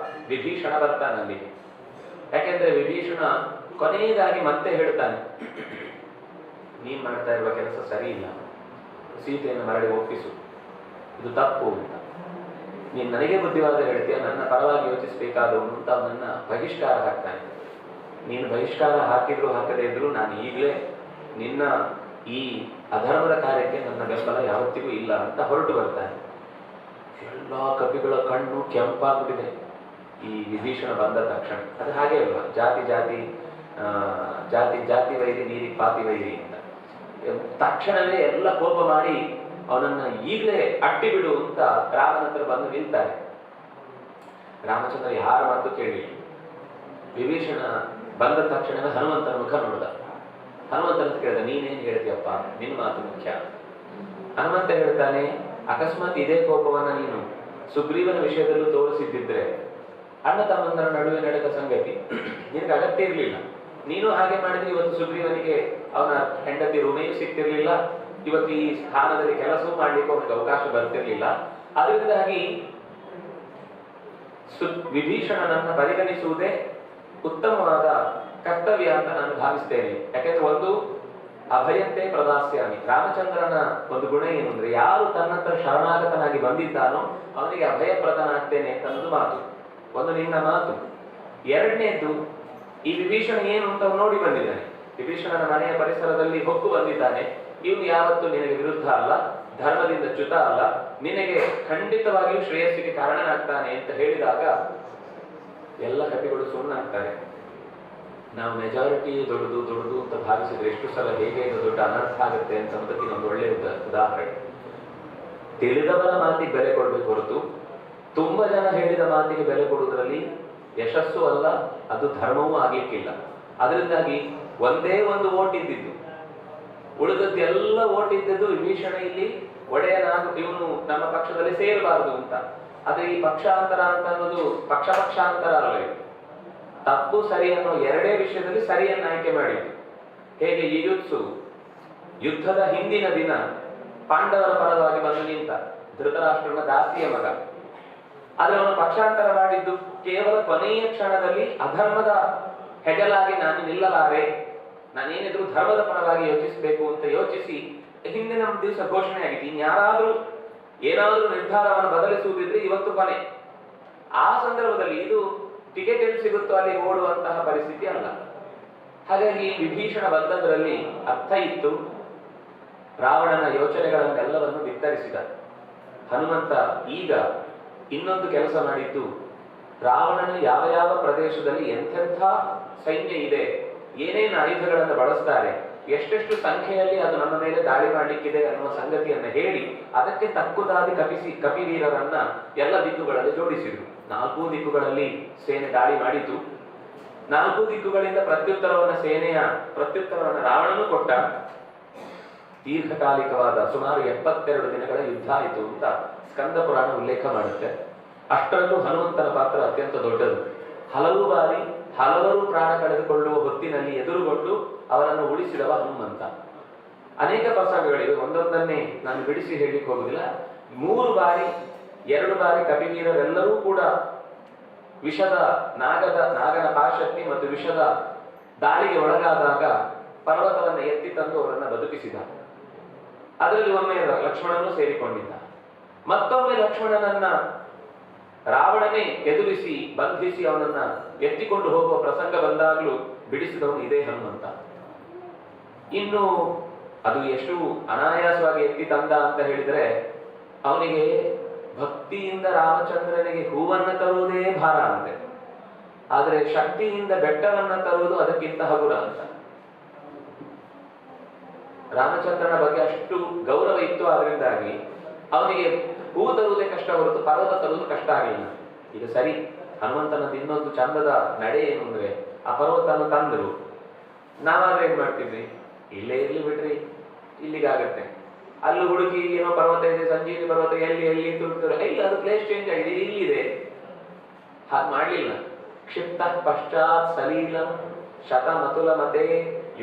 ವಿಭೀಷಣ ಬರ್ತಾನಲ್ಲಿ. ಯಾಕೆಂದ್ರೆ ವಿಭೀಷಣ ಕೊನೆಯದಾಗಿ ಮತ್ತೆ ಹೇಳ್ತಾನೆ, ನೀನ್ ಮಾಡ್ತಾ ಇರುವ ಕೆಲಸ ಸರಿ ಇಲ್ಲ, ಸೀತೆಯನ್ನು ಮರಳಿ ಒಪ್ಪಿಸು, ಇದು ತಪ್ಪು ಅಂತ. ನೀನ್ ನನಗೆ ಬುದ್ಧಿವಾದ ಹೇಳ್ತೀಯ, ನನ್ನ ಪರವಾಗಿ ಯೋಚಿಸಬೇಕಾದವನು ಅಂತ ಅವನನ್ನ ಬಹಿಷ್ಕಾರ ಹಾಕ್ತಾನೆ. ನೀನು ಬಹಿಷ್ಕಾರ ಹಾಕಿದ್ರು ಹಾಕದೇ ಇದ್ರು ನಾನು ಈಗಲೇ ನಿನ್ನ ಈ ಅಧರ್ಮದ ಕಾರ್ಯಕ್ಕೆ ನನ್ನ ಬೆಂಬಲ ಯಾವತ್ತಿಗೂ ಇಲ್ಲ ಅಂತ ಹೊರಟು ಬರ್ತಾನೆ. ಎಲ್ಲ ಕಪಿಗಳ ಕಣ್ಣು ಕೆಂಪಾಗ್ಬಿಟ್ಟಿದೆ ಈ ವಿಭೀಷಣ ಬಂದ ತಕ್ಷಣ. ಅದು ಹಾಗೆ ಅಲ್ವಾ, ಜಾತಿ ಜಾತಿ ಜಾತಿ ಜಾತಿ ವೈರಿ ನೀರಿಗೆ ಪಾತಿ ವೈರಿ ಅಂತ. ತಕ್ಷಣವೇ ಎಲ್ಲ ಕೋಪ ಮಾಡಿ ಅವನನ್ನ ಈಗಲೇ ಅಟ್ಟಿ ಬಿಡು ಅಂತ ರಾಮನ ಹತ್ರ ಬಂದು ನಿಲ್ತಾರೆ. ರಾಮಚಂದ್ರ ಯಾರ ಮಾತು ಕೇಳಿಲ್ಲ. ವಿಭೀಷಣ ಬಂದ ತಕ್ಷಣವೇ ಹನುಮಂತನ ಮುಖ ನೋಡಿದ. ಹನುಮಂತನ ಕೇಳಿದ, ನೀನೇನ್ ಹೇಳ್ತೀಯಪ್ಪ, ನಿನ್ನ ಮಾತು ಮುಖ್ಯ. ಹನುಮಂತ ಹೇಳ್ತಾನೆ, ಅಕಸ್ಮಾತ್ ಇದೇ ಕೋಪವನ್ನ ನೀನು ಸುಗ್ರೀವನ ವಿಷಯದಲ್ಲೂ ತೋರಿಸಿದ್ದಿದ್ರೆ ಅಣ್ಣ ತಮ್ಮಂದರ ನಡುವೆ ನಡೆದ ಸಂಗತಿ ನಿನಗೆ ಅಗತ್ಯ ಇರಲಿಲ್ಲ. ನೀನು ಹಾಗೆ ಮಾಡಿದ್ರೆ ಇವತ್ತು ಸುಗ್ರೀವನಿಗೆ ಅವನ ಹೆಂಡತಿ ರುಮೆಯೂ ಸಿಗ್ತಿರ್ಲಿಲ್ಲ, ಇವತ್ತು ಈ ಸ್ಥಾನದಲ್ಲಿ ಕೆಲಸವೂ ಮಾಡ್ಲಿಕ್ಕೆ ಅವನಿಗೆ ಅವಕಾಶ ಬರ್ತಿರ್ಲಿಲ್ಲ. ಅದರಿಂದಾಗಿ ವಿಭೀಷಣನನ್ನ ಪರಿಗಣಿಸುವುದೇ ಉತ್ತಮವಾದ ಕರ್ತವ್ಯ ಅಂತ ನಾನು ಭಾವಿಸ್ತೇನೆ. ಯಾಕೆಂದ್ರೆ ಒಂದು ಅಭಯಂತೆ ಪ್ರದಾಸ್ಯಾಮಿ, ರಾಮಚಂದ್ರನ ಒಂದು ಗುಣ ಏನು ಅಂದ್ರೆ ಯಾರು ತನ್ನ ಹತ್ರ ಶರಣಾಗತನಾಗಿ ಬಂದಿದ್ದಾನೋ ಅವನಿಗೆ ಅಭಯ ಪ್ರದಾನಾಗ್ತೇನೆ ಅಂತ ಅನ್ನೋದು ಮಾತು. ಒಂದು ನಿನ್ನ ಮಾತು. ಎರಡನೇದ್ದು, ಈ ವಿಭೀಷಣ ಏನು ಅಂತ ನೋಡಿ ಬಂದಿದ್ದಾನೆ. ವಿಭೀಷಣನ ಮನೆಯ ಪರಿಸರದಲ್ಲಿ ಹೊಕ್ಕು ಬಂದಿದ್ದಾನೆ. ಇವನು ಯಾವತ್ತೂ ನಿನಗೆ ವಿರುದ್ಧ ಅಲ್ಲ, ಧರ್ಮದಿಂದ ಚ್ಯುತ ಅಲ್ಲ, ನಿನಗೆ ಖಂಡಿತವಾಗಿಯೂ ಶ್ರೇಯಸ್ಸಿಗೆ ಕಾರಣನಾಗ್ತಾನೆ ಅಂತ ಹೇಳಿದಾಗ ಎಲ್ಲ ಕಪಿಗಳು ಸುಮ್ಮನಾಗ್ತಾರೆ. ನಾವು ಮೆಜಾರಿಟಿ ದೊಡ್ಡದು ಅಂತ ಭಾವಿಸಿದ್ರೆ ಎಷ್ಟು ಸಲ ಹೇಗೆ ಇದು ದೊಡ್ಡ ಅನರ್ಥ ಆಗುತ್ತೆ ಅಂತ ಅನ್ನೋದಕ್ಕೆ ಒಂದು ಒಳ್ಳೆಯ ಉದಾಹರಣೆ. ತಿಳಿದವರ ಮಾತಿಗೆ ಬೆಲೆ ಕೊಡಬೇಕು ಹೊರತು ತುಂಬಾ ಜನ ಹೇಳಿದ ಮಾತಿಗೆ ಬೆಲೆ ಕೊಡುವುದರಲ್ಲಿ ಯಶಸ್ಸು ಅಲ್ಲ, ಅದು ಧರ್ಮವೂ ಆಗ್ಲಿಕ್ಕಿಲ್ಲ. ಅದರಿಂದಾಗಿ ಒಂದೇ ಒಂದು ಓಟ್ ಇದ್ದಿದ್ದು, ಉಳಿದದ್ದು ಎಲ್ಲ ಓಟ್ ಇದ್ದದ್ದು ವಿಭೀಷಣ ಇಲ್ಲಿ ಒಡೆಯನಾಗ ಇವನು ನಮ್ಮ ಪಕ್ಷದಲ್ಲಿ ಸೇರಬಾರದು ಅಂತ. ಆದ್ರೆ ಈ ಪಕ್ಷಾಂತರ ಅಂತ ಅನ್ನೋದು ಪಕ್ಷಾಂತರ ಅಲ್ಲ, ಇದು ತಪ್ಪು ಸರಿ ಅನ್ನೋ ಎರಡೇ ವಿಷಯದಲ್ಲಿ ಸರಿಯನ್ನು ಆಯ್ಕೆ ಮಾಡಿದ್ದು. ಹೇಗೆ ಯುಯುತ್ಸು ಯುದ್ಧದ ಹಿಂದಿನ ದಿನ ಪಾಂಡವರ ಪರವಾಗಿ ಬಂದು ನಿಂತ ಧೃತರಾಷ್ಟ್ರನ ದಾಸಿಯ ಮಗ, ಆದ್ರೆ ಅವನು ಪಕ್ಷಾಂತರ ಮಾಡಿದ್ದು ಕೇವಲ ಕೊನೆಯ ಕ್ಷಣದಲ್ಲಿ ಅಧರ್ಮದ ಹೆಗಲಾಗಿ ನಾನು ನಿಲ್ಲಲಾರೆ, ನಾನೇನಿದ್ರು ಧರ್ಮದ ಪರವಾಗಿ ಯೋಚಿಸಬೇಕು ಅಂತ ಯೋಚಿಸಿ ಹಿಂದಿನ ದಿವಸ ಘೋಷಣೆ ಆಗಿತ್ತು, ಇನ್ಯಾರಾದ್ರೂ ಏನಾದ್ರೂ ನಿರ್ಧಾರವನ್ನು ಬದಲಿಸುವುದಿದ್ರೆ ಇವತ್ತು ಕೊನೆ. ಆ ಸಂದರ್ಭದಲ್ಲಿ ಇದು ಟಿಕೆಟ್ ಎಲ್ಲಿ ಸಿಗುತ್ತೋ ಅಲ್ಲಿ ಓಡುವಂತಹ ಪರಿಸ್ಥಿತಿ ಅಲ್ಲ. ಹಾಗಾಗಿ ವಿಭೀಷಣ ಬಂದದರಲ್ಲಿ ಅರ್ಥ ಇತ್ತು. ರಾವಣನ ಯೋಚನೆಗಳನ್ನೆಲ್ಲವನ್ನು ಬಿತ್ತರಿಸಿದ ಹನುಮಂತ ಈಗ ಇನ್ನೊಂದು ಕೆಲಸ ಮಾಡಿದ್ದು, ರಾವಣನ ಯಾವ ಯಾವ ಪ್ರದೇಶದಲ್ಲಿ ಎಂಥೆಂಥ ಸೈನ್ಯ ಇದೆ, ಏನೇನು ಆಯುಧಗಳನ್ನು ಬಳಸ್ತಾರೆ, ಎಷ್ಟೆಷ್ಟು ಸಂಖ್ಯೆಯಲ್ಲಿ ಅದು ನಮ್ಮ ಮೇಲೆ ದಾಳಿ ಮಾಡಲಿಕ್ಕಿದೆ ಅನ್ನುವ ಸಂಗತಿಯನ್ನ ಹೇಳಿ ಅದಕ್ಕೆ ತಕ್ಕುದಾಗಿ ಕಪಿವೀರರನ್ನ ಎಲ್ಲ ದಿಕ್ಕುಗಳಲ್ಲಿ ಜೋಡಿಸಿದರು. 4 ದಿಕ್ಕುಗಳಲ್ಲಿ ಸೇನೆ ದಾಳಿ ಮಾಡಿತು. 4 ದಿಕ್ಕುಗಳಿಂದ ಪ್ರತ್ಯುತ್ತರವನ್ನ ರಾವಣನು ಕೊಟ್ಟ. ದೀರ್ಘಕಾಲಿಕವಾದ ಸುಮಾರು 72 ದಿನಗಳ ಯುದ್ಧ ಆಯಿತು ಅಂತ ಸ್ಕಂದ ಪುರಾಣ ಉಲ್ಲೇಖ ಮಾಡುತ್ತೆ. ಅಷ್ಟರಲ್ಲೂ ಹನುಮಂತನ ಪಾತ್ರ ಅತ್ಯಂತ ದೊಡ್ಡದು. ಹಲವು ಬಾರಿ ಹಲವರು ಪ್ರಾಣ ಕಳೆದುಕೊಳ್ಳುವ ಹೊತ್ತಿನಲ್ಲಿ ಎದುರುಗೊಂಡು ಅವರನ್ನು ಉಳಿಸಿದವ ಹನುಮಂತ. ಅನೇಕ ಪ್ರಸಂಗಗಳಿವೆ, ಒಂದೊಂದನ್ನೇ ನಾನು ಬಿಡಿಸಿ ಹೇಳಲಿಕ್ಕೆ ಹೋಗುದಿಲ್ಲ. 2 ಬಾರಿ ಕಪಿವೀರರೆಲ್ಲರೂ ಕೂಡ ವಿಷದ ನಾಗನ ಪಾಶಕ್ಕೆ ಮತ್ತು ವಿಷದ ದಾಳಿಗೆ ಒಳಗಾದಾಗ ಪರ್ವತವನ್ನು ಎತ್ತಿ ತಂದು ಅವರನ್ನು ಬದುಕಿಸಿದ. ಅದರಲ್ಲಿ ಒಮ್ಮೆ ಲಕ್ಷ್ಮಣನೂ ಸೇರಿಕೊಂಡಿದ್ದ. ಮತ್ತೊಮ್ಮೆ ಲಕ್ಷ್ಮಣನನ್ನ ರಾವಣನೇ ಎದುರಿಸಿ ಬಂಧಿಸಿ ಅವನನ್ನ ಎತ್ತಿಕೊಂಡು ಹೋಗುವ ಪ್ರಸಂಗ ಬಂದಾಗಲೂ ಬಿಡಿಸಿದವನು ಇದೇ ಹನುಮಂತ. ಇನ್ನು ಅದು ಎಷ್ಟು ಅನಾಯಾಸವಾಗಿ ಎತ್ತಿ ತಂದ ಅಂತ ಹೇಳಿದರೆ, ಅವನಿಗೆ ಭಕ್ತಿಯಿಂದ ರಾಮಚಂದ್ರನಿಗೆ ಹೂವನ್ನ ತರುವುದೇ ಭಾರ ಅಂತೆ, ಆದರೆ ಶಕ್ತಿಯಿಂದ ಬೆಟ್ಟವನ್ನ ತರುವುದು ಅದಕ್ಕಿಂತ ಹಗುರ ಅಂತ. ರಾಮಚಂದ್ರನ ಬಗ್ಗೆ ಅಷ್ಟು ಗೌರವ ಇತ್ತು, ಅದರಿಂದಾಗಿ ಅವನಿಗೆ ಹೂ ತರುವುದೇ ಕಷ್ಟ ಹೊರತು ಪರ್ವತ ತರುವುದು ಕಷ್ಟ ಆಗಲಿಲ್ಲ. ಈಗ ಸರಿ, ಹನುಮಂತನದ್ದು ಇನ್ನೊಂದು ಚಂದದ ನಡೆ ಏನು ಅಂದ್ರೆ, ಆ ಪರ್ವತನ ತಂದರು, ನಾವಾದ್ರೆ ಏನ್ ಮಾಡ್ತಿದ್ವಿ, ಇಲ್ಲೇ ಇರ್ಲಿ ಬಿಡ್ರಿ, ಇಲ್ಲಿಗಾಗತ್ತೆ, ಅಲ್ಲಿ ಹುಡುಕಿ ಏನೋ ಪರ್ವತ ಇದೆ, ಸಂಜೀವಿ ಪರ್ವತ ಎಲ್ಲಿ ತುಳಿತಾರೆ, ಇಲ್ಲ ಅದು ಪ್ಲೇಸ್ ಚೇಂಜ್ ಆಗಿದೆ, ಇಲ್ಲಿದೆ. ಹಾಗೆ ಮಾಡ್ಲಿಲ್ಲ. ಕ್ಷಿಪ್ತ ಪಶ್ಚಾತ್ ಸಲೀಲಂ ಶತಮತುಲ ಮತೆ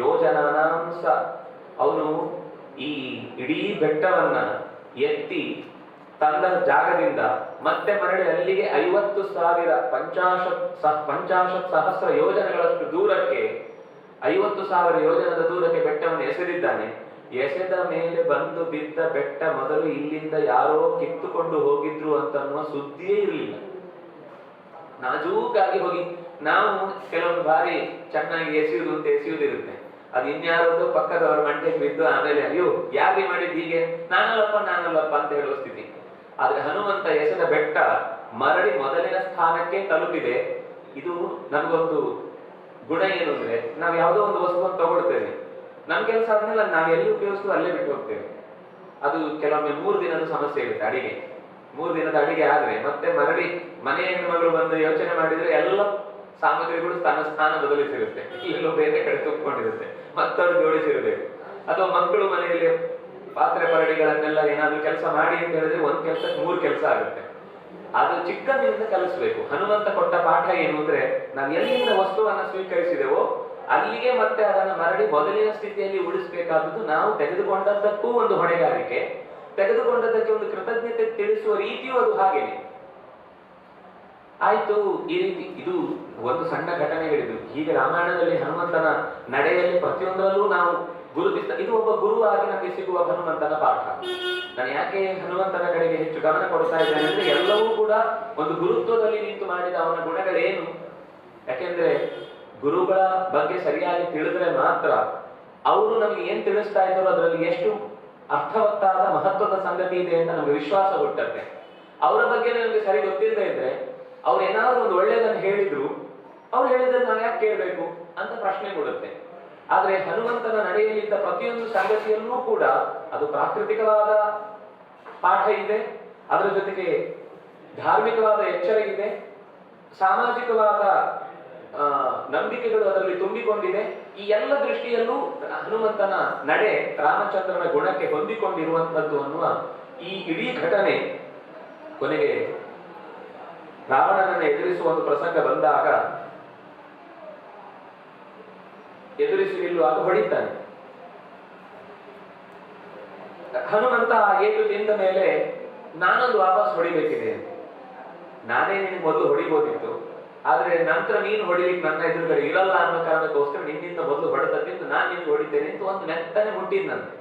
ಯೋಜನಾನಾಂ ಸ. ಅವನು ಈ ಇಡೀ ಬೆಟ್ಟವನ್ನ ಎತ್ತಿ ತಂದ ಜಾಗದಿಂದ ಮತ್ತೆ ಮರಳಿ ಅಲ್ಲಿಗೆ 50,000 50,000 ಯೋಜನೆಗಳಷ್ಟು ದೂರಕ್ಕೆ, 50,000 ಯೋಜನದ ದೂರಕ್ಕೆ ಬೆಟ್ಟವನ್ನು ಎಸೆದಿದ್ದಾನೆ. ಎಸೆದ ಮೇಲೆ ಬಂದು ಬಿದ್ದ ಬೆಟ್ಟ ಮೊದಲು ಇಲ್ಲಿಂದ ಯಾರೋ ಕಿತ್ತುಕೊಂಡು ಹೋಗಿದ್ರು ಅಂತ ಅನ್ನುವ ಸುದ್ದಿಯೇ ಇರಲಿಲ್ಲ. ನಾಜೂಕಾಗಿ ಹೋಗಿ, ನಾವು ಕೆಲವೊಂದು ಬಾರಿ ಚೆನ್ನಾಗಿ ಎಸೆಯುವುದಿರುತ್ತೆ, ಅದು ಇನ್ಯಾರದು ಪಕ್ಕದವ್ರ ಮಂಟೆಗೆ ಬಿದ್ದು ಆಮೇಲೆ ಅಯ್ಯೋ ಯಾರಿಗೆ ಮಾಡಿದ್ದು ಹೀಗೆ, ನಾನಲ್ಲಪ್ಪ ಅಂತ ಹೇಳುವ ಸ್ಥಿತಿ. ಆದ್ರೆ ಹನುಮಂತ ಎಸೆದ ಬೆಟ್ಟ ಮರಳಿ ಮೊದಲಿನ ಸ್ಥಾನಕ್ಕೆ ತಲುಪಿದೆ. ಇದು ನಮಗೊಂದು ಗುಣ ಏನು ಅಂದ್ರೆ, ನಾವು ಯಾವುದೋ ಒಂದು ವಸ್ತುವನ್ನು ತಗೊಳ್ತೇವೆ, ನಮ್ ಕೆಲಸ ಆದ್ಮೇಲೆ ನಾವು ಎಲ್ಲಿ ಉಪಯೋಗಿಸ್ತೀವಿ ಅಲ್ಲೇ ಬಿಟ್ಟು ಹೋಗ್ತೇವೆ. ಅದು ಕೆಲವೊಮ್ಮೆ 3 ದಿನದ ಸಮಸ್ಯೆ ಇರುತ್ತೆ ಅಡಿಗೆ. 3 ದಿನದ ಅಡಿಗೆ ಆದ್ರೆ ಮತ್ತೆ ಮರಳಿ ಮನೆಯ ಹೆಣ್ಮಗಳು ಬಂದು ಯೋಚನೆ ಮಾಡಿದ್ರೆ ಎಲ್ಲ ಸಾಮಗ್ರಿಗಳು ತನ್ನ ಸ್ಥಾನ ಬದಲಿಸಿರುತ್ತೆ, ಎಲ್ಲೋ ಬೇರೆ ಕಡೆ ತುಂಬಿಕೊಂಡಿರುತ್ತೆ, ಮತ್ತವ್ರು ಜೋಡಿಸಿರಬೇಕು. ಅಥವಾ ಮಕ್ಕಳು ಮನೆಯಲ್ಲಿ ಪಾತ್ರೆ ಪರಡಿಗಳನ್ನೆಲ್ಲ ಏನಾದ್ರು ಕೆಲಸ ಮಾಡಿ ಅಂತ ಹೇಳಿದ್ರೆ ಒಂದ್ ಕೆಲಸಕ್ಕೆ 3 ಕೆಲಸ ಆಗುತ್ತೆ. ಅದು ಚಿಕ್ಕಂದಿನಿಂದ ಕಲಿಸ್ಬೇಕು. ಹನುಮಂತ ಕೊಟ್ಟ ಪಾಠ ಏನು ಅಂದ್ರೆ, ನಾವು ಎಲ್ಲಿಂದ ವಸ್ತುವನ್ನ ಸ್ವೀಕರಿಸಿದೆವೋ ಅಲ್ಲಿಗೆ ಮತ್ತೆ ಅದನ್ನು ಮರಳಿ ಮೊದಲಿನ ಸ್ಥಿತಿಯಲ್ಲಿ ಉಳಿಸಬೇಕಾದದ್ದು ನಾವು ತೆಗೆದುಕೊಂಡದ್ದಕ್ಕೂ ಒಂದು ಹೊಣೆಗಾರಿಕೆ, ತೆಗೆದುಕೊಂಡದ್ದಕ್ಕೆ ಒಂದು ಕೃತಜ್ಞತೆ ತಿಳಿಸುವ ರೀತಿಯೂ ಅದು ಹಾಗೇನೆ ಆಯ್ತು. ಈ ರೀತಿ ಇದು ಒಂದು ಸಣ್ಣ ಘಟನೆ ಹೇಳಿದ್ದು. ಹೀಗೆ ರಾಮಾಯಣದಲ್ಲಿ ಹನುಮಂತನ ನಡೆಯಲ್ಲಿ ಪ್ರತಿಯೊಂದರಲ್ಲೂ ನಾವು ಗುರುತಿಸ್ತಾ, ಇದು ಒಬ್ಬ ಗುರುವಾಗಿ ನಮಗೆ ಸಿಗುವ ಹನುಮಂತನ ಪಾಠ. ನಾನು ಯಾಕೆ ಹನುಮಂತನ ಕಡೆಗೆ ಹೆಚ್ಚು ಗಮನ ಕೊಡ್ತಾ ಇದ್ದೇನೆ ಅಂದ್ರೆ, ಎಲ್ಲವೂ ಕೂಡ ಒಂದು ಗುರುತ್ವದಲ್ಲಿ ನಿಂತು ಮಾಡಿದ ಅವನ ಗುಣಗಳೇನು. ಯಾಕೆಂದ್ರೆ ಗುರುಗಳ ಬಗ್ಗೆ ಸರಿಯಾಗಿ ತಿಳಿದ್ರೆ ಮಾತ್ರ ಅವರು ನಮಗೆ ಏನ್ ತಿಳಿಸ್ತಾ ಇದ್ದಾರೋ ಅದರಲ್ಲಿ ಎಷ್ಟು ಅರ್ಥವತ್ತಾದ ಮಹತ್ವದ ಸಂಗತಿ ಇದೆ ಅಂತ ನಮಗೆ ವಿಶ್ವಾಸ ಹುಟ್ಟತ್ತೆ. ಅವರ ಬಗ್ಗೆ ನಮಗೆ ಸರಿ ಗೊತ್ತಿಲ್ಲದೆ ಇದ್ರೆ, ಅವ್ರು ಏನಾದ್ರು ಒಂದು ಒಳ್ಳೆಯದನ್ನು ಹೇಳಿದ್ರು, ಅವ್ರು ಹೇಳಿದ್ರೆ ನಾವು ಯಾಕೆ ಕೇಳಬೇಕು ಅಂತ ಪ್ರಶ್ನೆ ಕೊಡುತ್ತೆ. ಆದ್ರೆ ಹನುಮಂತನ ನಡೆಯಲಿದ್ದ ಪ್ರತಿಯೊಂದು ಸಂಗತಿಯಲ್ಲೂ ಕೂಡ ಅದು ಪ್ರಾಕೃತಿಕವಾದ ಪಾಠ ಇದೆ, ಅದರ ಜೊತೆಗೆ ಧಾರ್ಮಿಕವಾದ ಎಚ್ಚರ ಇದೆ, ಸಾಮಾಜಿಕವಾದ ನಂಬಿಕೆಗಳು ಅದರಲ್ಲಿ ತುಂಬಿಕೊಂಡಿದೆ. ಈ ಎಲ್ಲ ದೃಷ್ಟಿಯಲ್ಲೂ ಹನುಮಂತನ ನಡೆ ರಾಮಚಂದ್ರನ ಗುಣಕ್ಕೆ ಹೊಂದಿಕೊಂಡಿರುವಂಥದ್ದು ಅನ್ನುವ ಈ ಇಡೀ ಘಟನೆ ಕೊನೆಗೆ ರಾವಣನನ್ನು ಎದುರಿಸುವ ಒಂದು ಪ್ರಸಂಗ ಬಂದಾಗ ಎದುರಿಸಿ ನಿಲ್ಲುವಾಗ ಹೊಡಿತಾನೆ. ಹನುಮಂತ ಏಟು ತಿಂದ ಮೇಲೆ ನಾನೊಂದು ವಾಪಸ್ ಹೊಡಿಬೇಕಿದೆ, ನಾನೇ ನಿನಗೆ ಮೊದಲು ಹೊಡಿಬೋದಿತ್ತು, ಆದ್ರೆ ನಂತರ ನೀನು ಹೊಡಿಲಿಕ್ಕೆ ನನ್ನ ಎದುರುಗಡೆ ಇರಲ್ಲ ಅನ್ನೋ ಕಾರಣಕ್ಕೋಸ್ಕರ ನಿನ್ನಿಂದ ಮೊದಲು ಹೊಡೆದಕ್ಕಿಂತ ನಾನು ನಿನ್ಗೆ ಹೊಡಿತೇನೆ ಅಂತ ಒಂದು ನೆತ್ತನೆ ಮುಟ್ಟಿದ್ನಂತೆ.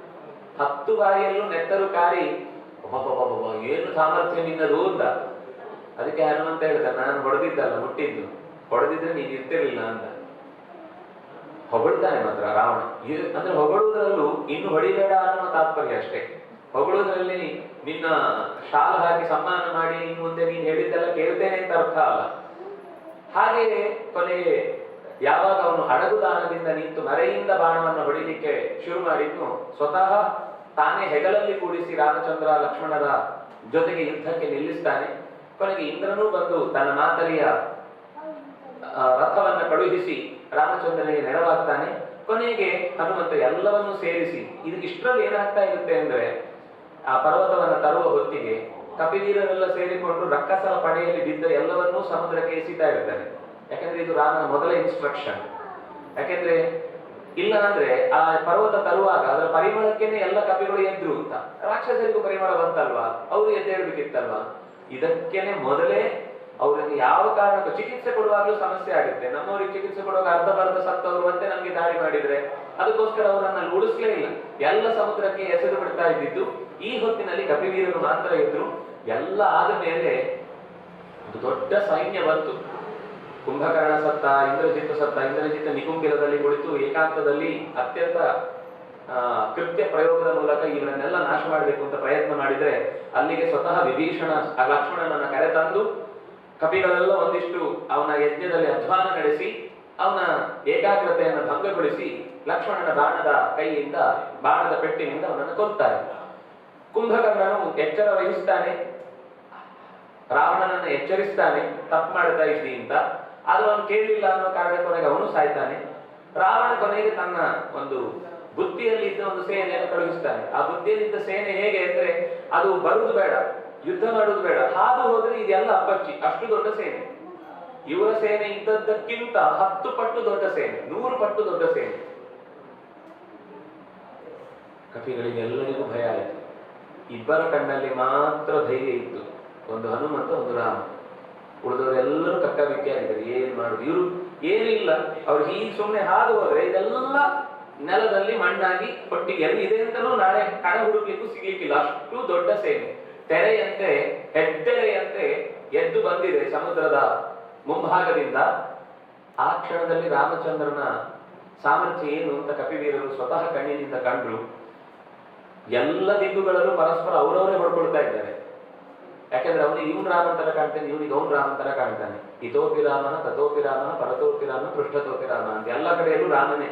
10 ಬಾರಿಯಲ್ಲೂ ನೆತ್ತರು ಕಾರಿ ಏನು ಸಾಮರ್ಥ್ಯ ನಿನ್ನದು ಅಂತ. ಅದಕ್ಕೆ ಹನುಮಂತ ಹೇಳ್ತಾನೆ, ನಾನು ಹೊಡೆದಿದ್ದಲ್ಲ ಮುಟ್ಟಿದ್ದು, ಹೊಡೆದಿದ್ರೆ ನೀನು ಇರ್ತಿರ್ಲಿಲ್ಲ ಅಂತ. ಹೊಗಳ್ತಾನೆ ಮಾತ್ರ ರಾವಣ. ಅಂದ್ರೆ ಹೊಗಳುವುದರಲ್ಲೂ ಇನ್ನು ಹೊಡಿಬೇಡ ಅನ್ನೋ ತಾತ್ಪರ್ಯ ಅಷ್ಟೇ. ಹೊಗಳುವುದರಲ್ಲಿ ನಿನ್ನ ಶಾಲು ಹಾಕಿ ಸನ್ಮಾನ ಮಾಡಿ ಇನ್ನು ಮುಂದೆ ನೀನು ಹೇಳಿದ್ದೆಲ್ಲ ಕೇಳ್ತೇನೆ ಅಂತ ಅರ್ಥ ಅಲ್ಲ. ಹಾಗೆಯೇ ಕೊನೆಗೆ ಯಾವಾಗ ಅವನು ಹಡಗುದಾನದಿಂದ ನಿಂತು ಮರೆಯಿಂದ ಬಾಣವನ್ನು ಹೊಡಿಲಿಕ್ಕೆ ಶುರು ಮಾಡಿದ್ನು, ಸ್ವತಃ ತಾನೇ ಹೆಗಲಲ್ಲಿ ಕೂಡಿಸಿ ರಾಮಚಂದ್ರ ಲಕ್ಷ್ಮಣರ ಜೊತೆಗೆ ಯುದ್ಧಕ್ಕೆ ನಿಲ್ಲಿಸ್ತಾನೆ. ಕೊನೆಗೆ ಇಂದ್ರನೂ ಬಂದು ತನ್ನ ಮಾತಲಿಯ ರಥವನ್ನ ಕಳುಹಿಸಿ ರಾಮಚಂದ್ರನಿಗೆ ನೆರವಾಗ್ತಾನೆ. ಕೊನೆಗೆ ಹನುಮಂತ ಎಲ್ಲವನ್ನೂ ಸೇರಿಸಿ ಇಷ್ಟರಲ್ಲಿ ಏನಾಗ್ತಾ ಇರುತ್ತೆ ಅಂದ್ರೆ, ಆ ಪರ್ವತವನ್ನ ತರುವ ಹೊತ್ತಿಗೆ ಕಪಿವೀರರೆಲ್ಲ ಸೇರಿಕೊಂಡು ರಕ್ಕಸರ ಪಡೆಯಲ್ಲಿ ಬಿದ್ದ ಎಲ್ಲವನ್ನೂ ಸಮುದ್ರಕ್ಕೆ ಎಸಿತಾ ಇರ್ತಾನೆ. ಯಾಕಂದ್ರೆ ಇದು ರಾಮನ ಮೊದಲ ಇನ್ಸ್ಟ್ರಕ್ಷನ್. ಯಾಕೆಂದ್ರೆ ಇಲ್ಲ ಅಂದ್ರೆ ಆ ಪರ್ವತ ತರುವಾಗ ಅದರ ಪರಿಮಳಕ್ಕೇನೆ ಎಲ್ಲ ಕಪಿಗಳು ಎದ್ರು ಅಂತ. ರಾಕ್ಷಸರಿಗೂ ಪರಿಮಳ ಬಂತಲ್ವಾ, ಅವರು ಎದ್ದೇಳ್ಬೇಕಿತ್ತಲ್ವಾ. ಇದಕ್ಕೇನೆ ಮೊದಲೇ ಅವರಿಗೆ ಯಾವ ಕಾರಣಕ್ಕೂ ಚಿಕಿತ್ಸೆ ಕೊಡುವಾಗಲೂ ಸಮಸ್ಯೆ ಆಗುತ್ತೆ. ನಮ್ಮವ್ರಿಗೆ ಚಿಕಿತ್ಸೆ ಕೊಡುವಾಗ ಅರ್ಧ ಸತ್ತವರು ಮತ್ತೆ ನಮ್ಗೆ ದಾಳಿ ಮಾಡಿದ್ರೆ ಅದಕ್ಕೋಸ್ಕರ ಅವರನ್ನ ಉಳಿಸ್ಲೇ ಇಲ್ಲ, ಎಲ್ಲ ಸಮುದ್ರಕ್ಕೆ ಎಸೆದು ಬಿಡ್ತಾ ಇದ್ದಿದ್ದು. ಈ ಹೊತ್ತಿನಲ್ಲಿ ಕಪಿವೀರರು ಮಾತ್ರ ಇದ್ರು. ಎಲ್ಲ ಆದ ಮೇಲೆ ಒಂದು ದೊಡ್ಡ ಸೈನ್ಯ ಬಂತು. ಕುಂಭಕರ್ಣ ಸತ್ತ, ಇಂದ್ರಜಿತ್ ಸತ್ತ. ಇಂದ್ರಜಿತ್ ನಿಕುಂಬಿಲದಲ್ಲಿ ಕುಳಿತು ಏಕಾಂತದಲ್ಲಿ ಅತ್ಯಂತ ಕೃತ್ಯ ಪ್ರಯೋಗದ ಮೂಲಕ ಇವರನ್ನೆಲ್ಲ ನಾಶ ಮಾಡಬೇಕು ಅಂತ ಪ್ರಯತ್ನ ಮಾಡಿದ್ರೆ ಅಲ್ಲಿಗೆ ಸ್ವತಃ ವಿಭೀಷಣ ಲಕ್ಷ್ಮಣನನ್ನ ಕರೆತಂದು ಕಪಿಗಳೆಲ್ಲ ಒಂದಿಷ್ಟು ಅವನ ಯಜ್ಞದಲ್ಲಿ ಅಧ್ವಾನ ನಡೆಸಿ ಅವನ ಏಕಾಗ್ರತೆಯನ್ನು ಭಂಗಗೊಳಿಸಿ ಲಕ್ಷ್ಮಣನ ಬಾಣದ ಕೈಯಿಂದ ಬಾಣದ ಪೆಟ್ಟಿನಿಂದ ಅವನನ್ನು ಕೊಲ್ತಾರೆ. ಕುಂಭಕರ್ಣನು ಎಚ್ಚರ ವಹಿಸ್ತಾನೆ, ರಾವಣನನ್ನು ಎಚ್ಚರಿಸ್ತಾನೆ ತಪ್ಪು ಮಾಡ್ತಾ ಇದ್ದಿ ಅಂತ. ಆದ್ರೆ ಅವನು ಕೇಳಲಿಲ್ಲ ಅನ್ನೋ ಕಾರಣ ಕೊನೆಗೆ ಅವನು ಸಾಯ್ತಾನೆ. ರಾವಣ ಕೊನೆಗೆ ತನ್ನ ಒಂದು ಬುದ್ಧಿಯಲ್ಲಿ ಇದ್ದ ಒಂದು ಸೇನೆಯನ್ನು ಕಳುಹಿಸ್ತಾನೆ. ಆ ಬುದ್ಧಿಯಲ್ಲಿದ್ದ ಸೇನೆ ಹೇಗೆ ಅಂದ್ರೆ, ಅದು ಬರುವುದು ಬೇಡ, ಯುದ್ಧ ಮಾಡುವುದು ಬೇಡ, ಹಾದು ಹೋದ್ರೆ ಇದೆಲ್ಲ ಅಪ್ಪಚ್ಚಿ, ಅಷ್ಟು ದೊಡ್ಡ ಸೇನೆ. ಇವರ ಸೇನೆ ಇದ್ದದ್ದಕ್ಕಿಂತ 10 ಪಟ್ಟು ದೊಡ್ಡ ಸೇನೆ, 100 ಪಟ್ಟು ದೊಡ್ಡ ಸೇನೆ. ಕಪಿಗಳಿಗೆ ಎಲ್ಲರಿಗೂ ಭಯ ಆಯಿತು. ಇಬ್ಬರ ಕಣ್ಣಲ್ಲಿ ಮಾತ್ರ ಧೈರ್ಯ ಇತ್ತು, ಒಂದು ಹನುಮಂತ, ಒಂದು ರಾಮ. ಉಳಿದವರೆಲ್ಲರೂ ಕಕ್ಕಬಿಕ್ಕಿ ಆಗಿದ್ದಾರೆ. ಏನ್ ಮಾಡುದು, ಇವರು ಏನಿಲ್ಲ, ಅವ್ರು ಹೀಗೆ ಸುಮ್ಮನೆ ಹಾದು ಹೋದ್ರೆ ಇದೆಲ್ಲ ನೆಲದಲ್ಲಿ ಮಣ್ಣಾಗಿ ಒಟ್ಟಿಗೆ ಎಲ್ಲಿ ಇದೆ ಅಂತಲೂ ನಾಳೆ ಕಣ ಹುಡುಕ್ಲಿಕ್ಕೂ ಸಿಗ್ಲಿಕ್ಕಿಲ್ಲ, ಅಷ್ಟು ದೊಡ್ಡ ಸೇನೆ. ತೆರೆಯಂತೆ ಹೆದ್ದೆರೆಯಂತೆ ಎದ್ದು ಬಂದಿದೆ ಸಮುದ್ರದ ಮುಂಭಾಗದಿಂದ. ಆ ಕ್ಷಣದಲ್ಲಿ ರಾಮಚಂದ್ರನ ಸಾಮರ್ಥ್ಯ ಏನು ಅಂತ ಕಪಿವೀರರು ಸ್ವತಃ ಕಣ್ಣಿನಿಂದ ಕಂಡ್ರು. ಎಲ್ಲ ದಿಕ್ಕುಗಳಲ್ಲೂ ಪರಸ್ಪರ ಅವರವರೇ ಹೊಡ್ಕೊಳ್ತಾ ಇದ್ದಾರೆ. ಯಾಕೆಂದ್ರೆ ಅವನಿಗೆ ಇವನ್ ರಾಮನ್ ತರ ಕಾಣ್ತಾನೆ, ಇವನಿಗೆ ಅವನ್ ರಾಮನ್ ತರ ಕಾಣ್ತಾನೆ. ಇತೋಪಿ ರಾಮನ, ತಥೋಪಿ ರಾಮನ, ಪರತೋಪಿ ರಾಮ, ಪೃಷ್ಠತೋಪಿ ರಾಮ ಅಂತ ಎಲ್ಲ ಕಡೆಯಲ್ಲೂ ರಾಮನೇ.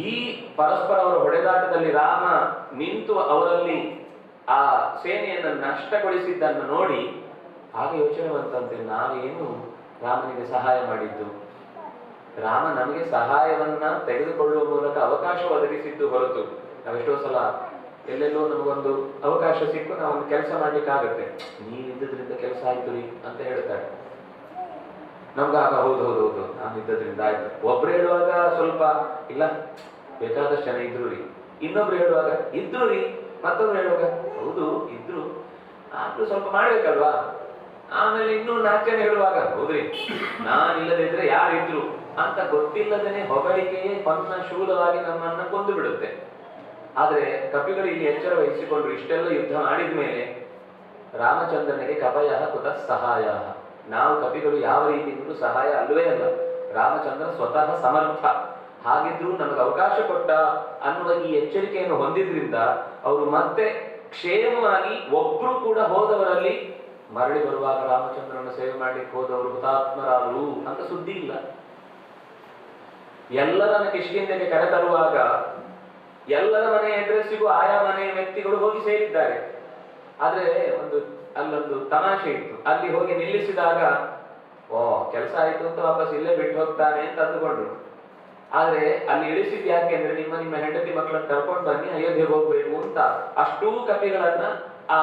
ಈ ಪರಸ್ಪರ ಅವರ ಹೊಡೆದಾಟದಲ್ಲಿ ರಾಮ ನಿಂತು ಅವರಲ್ಲಿ ಆ ಸೇನೆಯನ್ನು ನಷ್ಟಗೊಳಿಸಿದ್ದನ್ನು ನೋಡಿ ಆಗ ಯೋಚನೆ ಬಂತಂತೆ, ನಾವೇನು ರಾಮನಿಗೆ ಸಹಾಯ ಮಾಡಿದ್ದು, ರಾಮ ನಮಗೆ ಸಹಾಯವನ್ನ ತೆಗೆದುಕೊಳ್ಳುವ ಮೂಲಕ ಅವಕಾಶ ಒದಗಿಸಿದ್ದು ಹೊರತು, ನಾವೆಷ್ಟೋ ಸಲ ಎಲ್ಲೆಲ್ಲೋ ನಮಗೊಂದು ಅವಕಾಶ ಸಿಕ್ಕು ನಾವೊಂದು ಕೆಲಸ ಮಾಡ್ಲಿಕ್ಕಾಗತ್ತೆ, ನೀವಿದ್ದದ್ರಿಂದ ಕೆಲಸ ಆಯ್ತು ರೀ ಅಂತ ಹೇಳ್ತಾರೆ. ನಮ್ಗಾಗ ಹೌದು ಹೌದು ಹೌದು ನಾನು ಇದ್ದದ್ರಿಂದ ಆಯ್ತು. ಒಬ್ರು ಹೇಳುವಾಗ ಸ್ವಲ್ಪ ಇಲ್ಲ ಬೇಕಾದಷ್ಟು ಜನ ಇದ್ರು ರೀ, ಇನ್ನೊಬ್ರು ಹೇಳುವಾಗ ಇದ್ರು ರೀ, ಮತ್ತೊಬ್ರು ಹೇಳುವಾಗ ಹೌದು ಇದ್ರು, ಆದ್ರೂ ಸ್ವಲ್ಪ ಮಾಡ್ಬೇಕಲ್ವಾ. ಆಮೇಲೆ ಇನ್ನೂ 4 ಜನ ಹೇಳುವಾಗ ಹೌದ್ರಿ ನಾನಿಲ್ಲದಿದ್ರೆ ಯಾರಿದ್ರು ಅಂತ ಗೊತ್ತಿಲ್ಲದೇನೆ ಹೊಗಳಿಕೆಯೇ ಪನ್ನ ಶೂಲವಾಗಿ ನಮ್ಮನ್ನ ಕೊಂದು ಬಿಡುತ್ತೆ. ಆದ್ರೆ ಕಪಿಗಳು ಇಲ್ಲಿ ಎಚ್ಚರ ವಹಿಸಿಕೊಂಡ್ರು. ಇಷ್ಟೆಲ್ಲ ಯುದ್ಧ ಮಾಡಿದ ಮೇಲೆ ರಾಮಚಂದ್ರನಿಗೆ ಕಪಯ ಕುತಃ ಸಹಾಯ, ನಾವು ಕಪಿಗಳು ಯಾವ ರೀತಿಯಿಂದಲೂ ಸಹಾಯ ಅಲ್ಲವೇ ಅಲ್ಲ, ರಾಮಚಂದ್ರ ಸ್ವತಃ ಸಮರ್ಥ, ಹಾಗಿದ್ರೂ ನಮಗೆ ಅವಕಾಶ ಕೊಟ್ಟ ಅನ್ನುವ ಈ ಎಚ್ಚರಿಕೆಯನ್ನು ಹೊಂದಿದ್ರಿಂದ ಅವರು ಮತ್ತೆ ಕ್ಷೇಮವಾಗಿ ಒಬ್ರು ಕೂಡ ಹೋದವರಲ್ಲಿ ಮರಳಿ ಬರುವಾಗ ರಾಮಚಂದ್ರನ ಸೇವೆ ಮಾಡ್ಲಿಕ್ಕೆ ಹೋದವರು ಹುತಾತ್ಮರಾದರು ಅಂತ ಸುದ್ದಿ ಇಲ್ಲ. ಎಲ್ಲರನ್ನ ಕಿಷ್ಕಿಂಧೆಗೆ ಕರೆತರುವಾಗ ಎಲ್ಲರ ಮನೆಯ ಅಡ್ರೆಸ್ಸಿಗೂ ಆಯಾ ಮನೆಯ ವ್ಯಕ್ತಿಗಳು ಹೋಗಿ ಸೇರಿದ್ದಾರೆ. ಆದ್ರೆ ಅಲ್ಲೊಂದು ತಮಾಷೆ ಇತ್ತು. ಅಲ್ಲಿ ಹೋಗಿ ನಿಲ್ಲಿಸಿದಾಗ ಓ ಕೆಲಸ ಆಯ್ತು ಅಂತ ವಾಪಸ್ ಇಲ್ಲೇ ಬಿಟ್ಟು ಹೋಗ್ತಾನೆ ಅಂತ ಅಂದುಕೊಂಡ್ರು. ಆದ್ರೆ ಅಲ್ಲಿ ಇಳಿಸಿದ್ ಯಾಕೆ ಅಂದ್ರೆ ನಿಮ್ಮ ನಿಮ್ಮ ಹೆಂಡತಿ ಮಕ್ಕಳನ್ನ ಕರ್ಕೊಂಡು ಬನ್ನಿ ಅಯೋಧ್ಯೆಗೆ ಹೋಗ್ಬೇಕು ಅಂತ. ಅಷ್ಟೂ ಕಪಿಗಳನ್ನ ಆ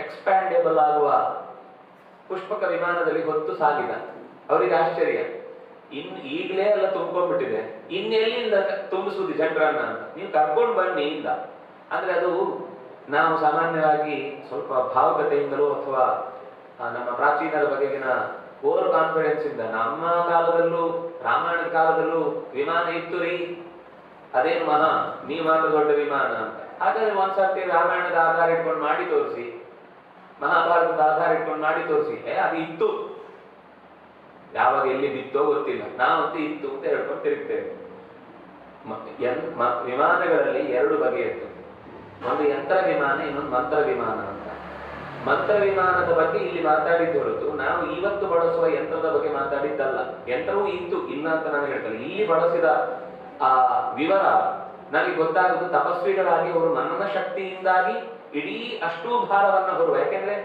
ಎಕ್ಸ್ಪ್ಯಾಂಡೇಬಲ್ ಆಗುವ ಪುಷ್ಪಕ ವಿಮಾನದಲ್ಲಿ ಹೊತ್ತು ಸಾಗಿದ. ಅವರಿಗೆ ಆಶ್ಚರ್ಯ, ಈಗಲೇ ಎಲ್ಲ ತುಂಬ್ಕೊಂಡ್ಬಿಟ್ಟಿದೆ, ಇನ್ನೆಲ್ಲಿಂದ ತುಂಬಿಸುವುದು ಜನರನ್ನ ಅಂತ. ನೀವು ಕರ್ಕೊಂಡು ಬನ್ನಿ ಇಂದ. ಅಂದ್ರೆ ಅದು ನಾವು ಸಾಮಾನ್ಯವಾಗಿ ಸ್ವಲ್ಪ ಭಾವುಕತೆಯಿಂದಲೂ ಅಥವಾ ನಮ್ಮ ಪ್ರಾಚೀನರ ಬಗೆಗಿನ ಓವರ್ ಕಾನ್ಫಿಡೆನ್ಸ್ ಇಂದ ನಮ್ಮ ಕಾಲದಲ್ಲೂ ರಾಮಾಯಣದ ಕಾಲದಲ್ಲೂ ವಿಮಾನ ಇತ್ತು ರೀ, ಅದೇನು ಮಹಾ, ನೀವು ಮಾತ್ರ ದೊಡ್ಡ ವಿಮಾನ ಅಂತ. ಹಾಗಾದ್ರೆ ಒಂದ್ಸರ್ತಿ ರಾಮಾಯಣದ ಆಧಾರ ಇಟ್ಕೊಂಡು ಮಾಡಿ ತೋರಿಸಿ, ಮಹಾಭಾರತದ ಆಧಾರ ಇಟ್ಕೊಂಡು ಮಾಡಿ ತೋರಿಸಿ. ಅದು ಇತ್ತು, ಯಾವಾಗ ಎಲ್ಲಿ ಬಿತ್ತೋ ಗೊತ್ತಿಲ್ಲ, ನಾವಂತೂ ಇತ್ತು ಅಂತ ಹೇಳ್ಕೊಂಡು ತಿರುಗ್ತೇವೆ. ವಿಮಾನಗಳಲ್ಲಿ ಎರಡು ಬಗೆಯಿತ್ತು, ಒಂದು ಯಂತ್ರ ವಿಮಾನ, ಇನ್ನೊಂದು ಮಂತ್ರ ವಿಮಾನ ಅಂತ. ಮಂತ್ರ ವಿಮಾನದ ಬಗ್ಗೆ ಇಲ್ಲಿ ಮಾತಾಡಿದ್ದು ಹೊರತು ನಾವು ಇವತ್ತು ಬಳಸುವ ಯಂತ್ರದ ಬಗ್ಗೆ ಮಾತಾಡಿದ್ದಲ್ಲ. ಯಂತ್ರವೂ ಇತ್ತು, ಇಲ್ಲ ಅಂತ ನಾನು ಹೇಳ್ತೇನೆ. ಇಲ್ಲಿ ಬಳಸಿದ ಆ ವಿವರ ನನಗೆ ಗೊತ್ತಾಗುವುದು ತಪಸ್ವಿಗಳಾಗಿ ಅವರು ಮನನ ಶಕ್ತಿಯಿಂದಾಗಿ ಇಡೀ ಅಷ್ಟೂ ಭಾರವನ್ನ ಹೊರುವ. ಯಾಕೆಂದ್ರೆ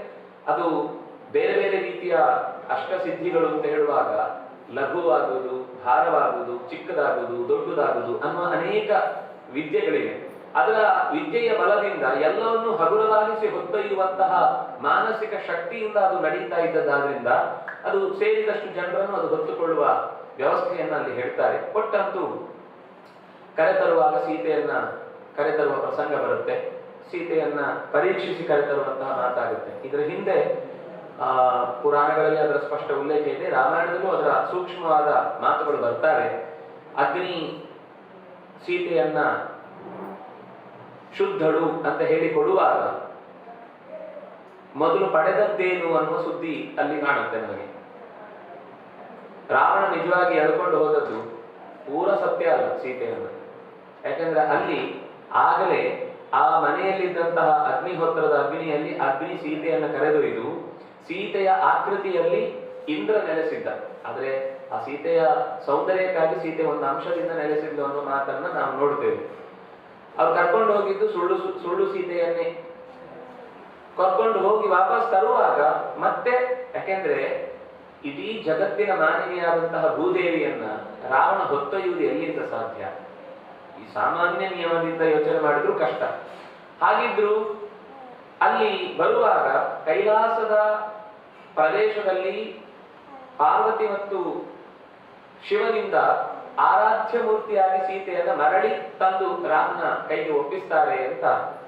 ಅದು ಬೇರೆ ಬೇರೆ ರೀತಿಯ ಅಷ್ಟಸಿದ್ಧಿಗಳು ಅಂತ ಹೇಳುವಾಗ ಲಘುವಾಗುವುದು, ಭಾರವಾಗುವುದು, ಚಿಕ್ಕದಾಗುವುದು, ದೊಡ್ಡದಾಗುವುದು ಅನ್ನುವ ಅನೇಕ ವಿದ್ಯೆಗಳಿವೆ. ಅದರ ವಿದ್ಯೆಯ ಬಲದಿಂದ ಎಲ್ಲವನ್ನು ಹಗುರವಾಗಿಸಿ ಹೊತ್ತೊಯ್ಯುವಂತಹ ಮಾನಸಿಕ ಶಕ್ತಿಯಿಂದ ಅದು ನಡೀತಾ ಇದ್ದದ್ದಾದ್ರಿಂದ ಅದು ಸೇರಿದಷ್ಟು ಜನರನ್ನು ಅದು ಹೊತ್ತುಕೊಳ್ಳುವ ವ್ಯವಸ್ಥೆಯನ್ನ ಅಲ್ಲಿ ಹೇಳ್ತಾರೆ. ಒಟ್ಟಂತೂ ಕರೆತರುವಾಗ ಸೀತೆಯನ್ನ ಕರೆತರುವ ಪ್ರಸಂಗ ಬರುತ್ತೆ. ಸೀತೆಯನ್ನ ಪರೀಕ್ಷಿಸಿ ಕರೆತರುವಂತಹ ಮಾತಾಗುತ್ತೆ. ಇದರ ಹಿಂದೆ ಪುರಾಣಗಳಲ್ಲಿ ಅದರ ಸ್ಪಷ್ಟ ಉಲ್ಲೇಖ ಇದೆ, ರಾಮಾಯಣದಲ್ಲೂ ಅದರ ಸೂಕ್ಷ್ಮವಾದ ಮಾತುಗಳು ಬರ್ತಾರೆ. ಅಗ್ನಿ ಸೀತೆಯನ್ನ ಶುದ್ಧಳು ಅಂತ ಹೇಳಿ ಕೊಡುವಾಗ ಮೊದಲು ಪಡೆದದ್ದೇನು ಅನ್ನುವ ಸುದ್ದಿ ಅಲ್ಲಿ ಕಾಣುತ್ತೆ ನಮಗೆ. ರಾವಣ ನಿಜವಾಗಿ ಎಳ್ಕೊಂಡು ಹೋದದ್ದು ಪೂರ ಸತ್ಯ ಅಲ್ಲ ಸೀತೆಯನ್ನು. ಯಾಕಂದ್ರೆ ಅಲ್ಲಿ ಆಗಲೇ ಆ ಮನೆಯಲ್ಲಿದ್ದಂತಹ ಅಗ್ನಿಹೋತ್ರದ ಅಗ್ನಿಯಲ್ಲಿ ಅಗ್ನಿ ಸೀತೆಯನ್ನು ಕರೆದೊಯ್ದು ಸೀತೆಯ ಆಕೃತಿಯಲ್ಲಿ ಇಂದ್ರ ನೆಲೆಸಿದ್ದ. ಆದ್ರೆ ಆ ಸೀತೆಯ ಸೌಂದರ್ಯಕ್ಕಾಗಿ ಸೀತೆ ಒಂದು ಅಂಶದಿಂದ ನೆಲೆಸಿದ್ಲು ಅನ್ನೋ ಮಾತನ್ನ ನಾವು ನೋಡ್ತೇವೆ. ಅವ್ರು ಕರ್ಕೊಂಡು ಹೋಗಿದ್ದು ಸುಳ್ಳು ಸೀತೆಯನ್ನೇ. ಕರ್ಕೊಂಡು ಹೋಗಿ ವಾಪಸ್ ತರುವಾಗ ಮತ್ತೆ, ಯಾಕೆಂದ್ರೆ ಇಡೀ ಜಗತ್ತಿನ ಮಾನವಿಯಾದಂತಹ ಭೂದೇವಿಯನ್ನ ರಾವಣ ಹೊತ್ತೊಯ್ಯುವುದು ಎಲ್ಲಿಂದ ಸಾಧ್ಯ? ಈ ಸಾಮಾನ್ಯ ನಿಯಮದಿಂದ ಯೋಚನೆ ಮಾಡಿದ್ರು ಕಷ್ಟ. ಹಾಗಿದ್ರು ಅಲ್ಲಿ ಬರುವಾಗ ಕೈಲಾಸದ ಪ್ರದೇಶದಲ್ಲಿ ಪಾರ್ವತಿ ಮತ್ತು ಶಿವನಿಂದ ಆರಾಧ್ಯ ಮೂರ್ತಿಯಾಗಿ ಸೀತೆಯನ್ನ ಮರಳಿ ತಂದು ರಾಮನ ಕೈಗೆ ಒಪ್ಪಿಸ್ತಾರೆ ಅಂತ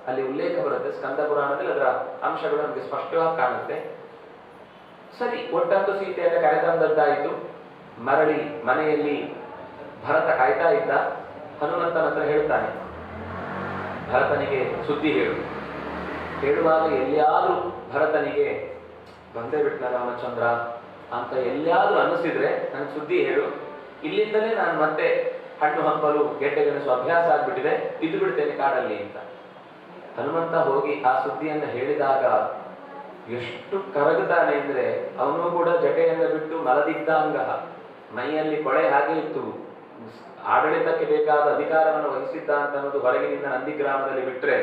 ಅಲ್ಲಿ ಉಲ್ಲೇಖ ಬರುತ್ತೆ. ಸ್ಕಂದ ಪುರಾಣದಲ್ಲಿ ಅದರ ಅಂಶಗಳು ನಮಗೆ ಸ್ಪಷ್ಟವಾಗಿ ಕಾಣುತ್ತೆ. ಸರಿ, ಒಟ್ಟಂತೂ ಸೀತೆಯನ್ನ ಕರೆತಂದದ್ದಾಯಿತು. ಮರಳಿ ಮನೆಯಲ್ಲಿ ಭರತ ಕಾಯ್ತಾ ಇದ್ದ. ಹನುಮಂತನ ಹತ್ರ ಹೇಳ್ತಾನೆ, ಭರತನಿಗೆ ಸುದ್ದಿ ಹೇಳುವಾಗ ಎಲ್ಲಿಯಾದ್ರೂ ಭರತನಿಗೆ ಬಂದೇ ಬಿಟ್ಟ ರಾಮಚಂದ್ರ ಅಂತ ಎಲ್ಲಿಯಾದ್ರೂ ಅನಿಸಿದ್ರೆ ನನಗೆ ಸುದ್ದಿ ಹೇಳು, ಇಲ್ಲಿಂದಲೇ ನಾನು ಮತ್ತೆ ಹಣ್ಣು ಹಂಪಲು ಗೆಡ್ಡೆ ಗೆಣಸು ಅಭ್ಯಾಸ ಆಗ್ಬಿಟ್ಟಿದೆ, ಇದ್ದು ಬಿಡ್ತೇನೆ ಕಾಡಲ್ಲಿ ಅಂತ. ಹನುಮಂತ ಹೋಗಿ ಆ ಸುದ್ದಿಯನ್ನು ಹೇಳಿದಾಗ ಎಷ್ಟು ಕರಗುತ್ತಾನೆ ಅಂದ್ರೆ, ಅವನು ಕೂಡ ಜಟೆಯನ್ನು ಬಿಟ್ಟು ಮಲದಿದ್ದಂಗ, ಮೈಯಲ್ಲಿ ಕೊಳೆ ಹಾಗೆ ಇತ್ತು, ಆಡಳಿತಕ್ಕೆ ಬೇಕಾದ ಅಧಿಕಾರವನ್ನು ವಹಿಸಿದ್ದ ಅಂತ ಅನ್ನೋದು ಹೊರಗಿನಿಂದ ನಂದಿಗ್ರಾಮದಲ್ಲಿ ಬಿಟ್ರೆ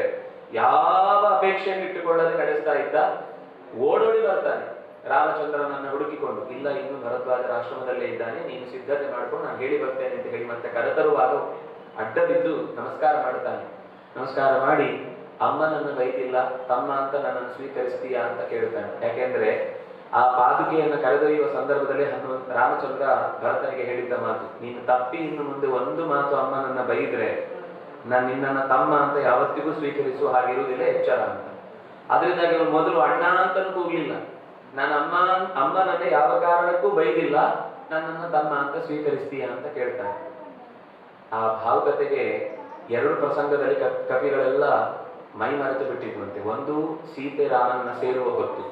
ಯಾವ ಅಪೇಕ್ಷೆಯನ್ನು ಇಟ್ಟುಕೊಳ್ಳದೆ ನಡೆಸ್ತಾ ಇದ್ದ. ಓಡೋಡಿ ಬರ್ತಾನೆ ರಾಮಚಂದ್ರನನ್ನು ಹುಡುಕಿಕೊಂಡು. ಇಲ್ಲ, ಇನ್ನು ಭರದ್ವಾಜರ ಆಶ್ರಮದಲ್ಲೇ ಇದ್ದಾನೆ, ನೀನು ಸಿದ್ಧತೆ ಮಾಡ್ಕೊಂಡು ನಾನು ಹೇಳಿ ಬರ್ತೇನೆ ಅಂತ ಹೇಳಿ ಮತ್ತೆ ಕರೆತರುವಾಗ ಅಡ್ಡ ಬಿದ್ದು ನಮಸ್ಕಾರ ಮಾಡ್ತಾನೆ. ನಮಸ್ಕಾರ ಮಾಡಿ, ಅಮ್ಮನನ್ನು ಬೈದಿಲ್ಲ, ತಮ್ಮ ಅಂತ ನನ್ನನ್ನು ಸ್ವೀಕರಿಸ್ತೀಯಾ ಅಂತ ಕೇಳ್ತಾನೆ. ಯಾಕೆಂದ್ರೆ ಆ ಪಾದುಕೆಯನ್ನು ಕರೆದೊಯ್ಯುವ ಸಂದರ್ಭದಲ್ಲಿ ರಾಮಚಂದ್ರ ಭರತನಿಗೆ ಹೇಳಿದ್ದ ಮಾತು, ನೀನು ತಪ್ಪಿ ಇನ್ನು ಮುಂದೆ ಒಂದು ಮಾತು ಅಮ್ಮನನ್ನ ಬೈದ್ರೆ ನಾನು ನಿನ್ನನ್ನ ತಮ್ಮ ಅಂತ ಯಾವತ್ತಿಗೂ ಸ್ವೀಕರಿಸುವ ಹಾಗಿರುವುದಿಲ್ಲ, ಎಚ್ಚರ ಅಂತ. ಅದರಿಂದಾಗಿ ಅವನು ಮೊದಲು ಅಣ್ಣ ಅಂತನೂ ಕೂಗ್ಲಿಲ್ಲ, ನಾನು ಅಮ್ಮನನ್ನೇ ಯಾವ ಕಾರಣಕ್ಕೂ ಬೈದಿಲ್ಲ, ನನ್ನನ್ನು ತಮ್ಮ ಅಂತ ಸ್ವೀಕರಿಸ್ತೀಯ ಅಂತ ಕೇಳ್ತಾನೆ. ಆ ಭಾವುಕತೆಗೆ ಎರಡು ಪ್ರಸಂಗದಲ್ಲಿ ಕವಿಗಳೆಲ್ಲ ಮೈ ಮರೆತು ಬಿಟ್ಟಿದ್ವಂತೆ. ಒಂದು ಸೀತೆ ರಾಮನನ್ನ ಸೇರುವ ಹೊತ್ತು,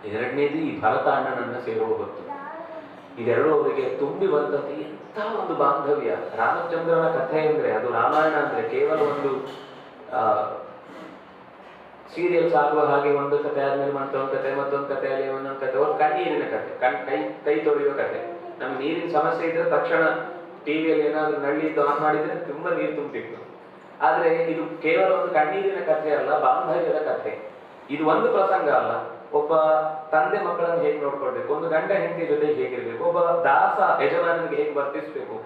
ಎರಡನೇದು ಈ ಭರತ ಅಣ್ಣನನ್ನ ಸೇರುವ ಹೊತ್ತು. ಇದೆರಡು ಅವರಿಗೆ ತುಂಬಿ ಬಂದಂತೆ ಎಂಥ ಒಂದು ಬಾಂಧವ್ಯ. ರಾಮಚಂದ್ರನ ಕಥೆ ಅಂದ್ರೆ, ಅದು ರಾಮಾಯಣ ಅಂದ್ರೆ ಕೇವಲ ಒಂದು ಸೀರಿಯಲ್ಸ್ ಆಗುವ ಹಾಗೆ ಒಂದು ಕಥೆ ಆದ್ಮೇಲೆ ಮತ್ತೊಂದು ಕಥೆ, ಮತ್ತೊಂದು ಕಥೆಯಲ್ಲಿ ಒಂದೊಂದು ಕಥೆ, ಒಂದು ಕಣ್ಣೀರಿನ ಕಥೆ, ಕೈ ತೊಳೆಯುವ ಕಥೆ. ನಮ್ಗೆ ನೀರಿನ ಸಮಸ್ಯೆ ಇದ್ರೆ ತಕ್ಷಣ ಟಿವಿಯಲ್ಲಿ ಏನಾದ್ರು ನಳ್ಳಿ ಆನ್ ಮಾಡಿದ್ರೆ ತುಂಬಾ ನೀರು ತುಂಬಿತ್ತು. ಆದ್ರೆ ಇದು ಕೇವಲ ಒಂದು ಕಣ್ಣೀರಿನ ಕಥೆ ಅಲ್ಲ, ಬಾಂಧವ್ಯದ ಕಥೆ. ಇದು ಒಂದು ಪ್ರಸಂಗ ಅಲ್ಲ, ಒಬ್ಬ ತಂದೆ ಮಕ್ಕಳನ್ನು ಹೇಗೆ ನೋಡ್ಕೊಳ್ಬೇಕು, ಒಂದು ಗಂಡ ಹೆಂಡತಿ ಜೊತೆಗೆ ಹೇಗಿರ್ಬೇಕು, ಒಬ್ಬ ದಾಸ ಯಜಮಾನನಿಗೆ ಹೇಗೆ ವರ್ತಿಸ್ಬೇಕು,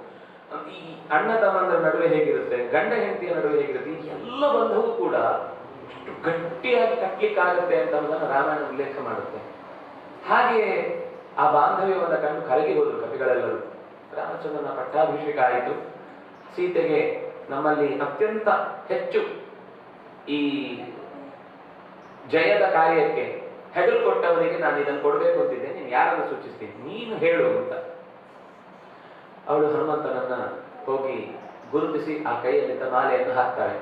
ಈ ಅಣ್ಣ ತಮ್ಮಂದರ ನಡುವೆ ಹೇಗಿರುತ್ತೆ, ಗಂಡ ಹೆಂಡತಿಯ ನಡುವೆ ಹೇಗಿರುತ್ತೆ, ಈ ಎಲ್ಲ ಬಂಧವೂ ಕೂಡ ಎಷ್ಟು ಗಟ್ಟಿಯಾಗಿ ಕಟ್ಲಿಕ್ಕಾಗುತ್ತೆ ಅಂತ ಅನ್ನೋದನ್ನ ರಾಮಾಯಣ ಉಲ್ಲೇಖ ಮಾಡುತ್ತೆ. ಹಾಗೆ ಆ ಬಾಂಧವ್ಯವನ್ನು ಕಂಡು ಕರಗಿ ಹೋದ್ರು ಕವಿಗಳೆಲ್ಲರೂ. ರಾಮಚಂದ್ರನ ಪಟ್ಟಾಭಿಷೇಕ ಆಯಿತು. ಸೀತೆಗೆ ನಮ್ಮಲ್ಲಿ ಅತ್ಯಂತ ಹೆಚ್ಚು ಈ ಜಯದ ಕಾರ್ಯಕ್ಕೆ ಹೆಗಲು ಕೊಟ್ಟವನಿಗೆ ನಾನು ಇದನ್ನು ಕೊಡಬೇಕು ಅಂತಿದ್ದೆ, ನೀನು ಯಾರನ್ನು ಸೂಚಿಸ್ತೀನಿ, ನೀನು ಹೇಳು ಅಂತ. ಅವಳು ಹನುಮಂತನನ್ನ ಹೋಗಿ ಗುರುತಿಸಿ ಆ ಕೈಯಲ್ಲಿದ್ದ ಮಾಲೆಯನ್ನು ಹಾಕ್ತಾಳೆ.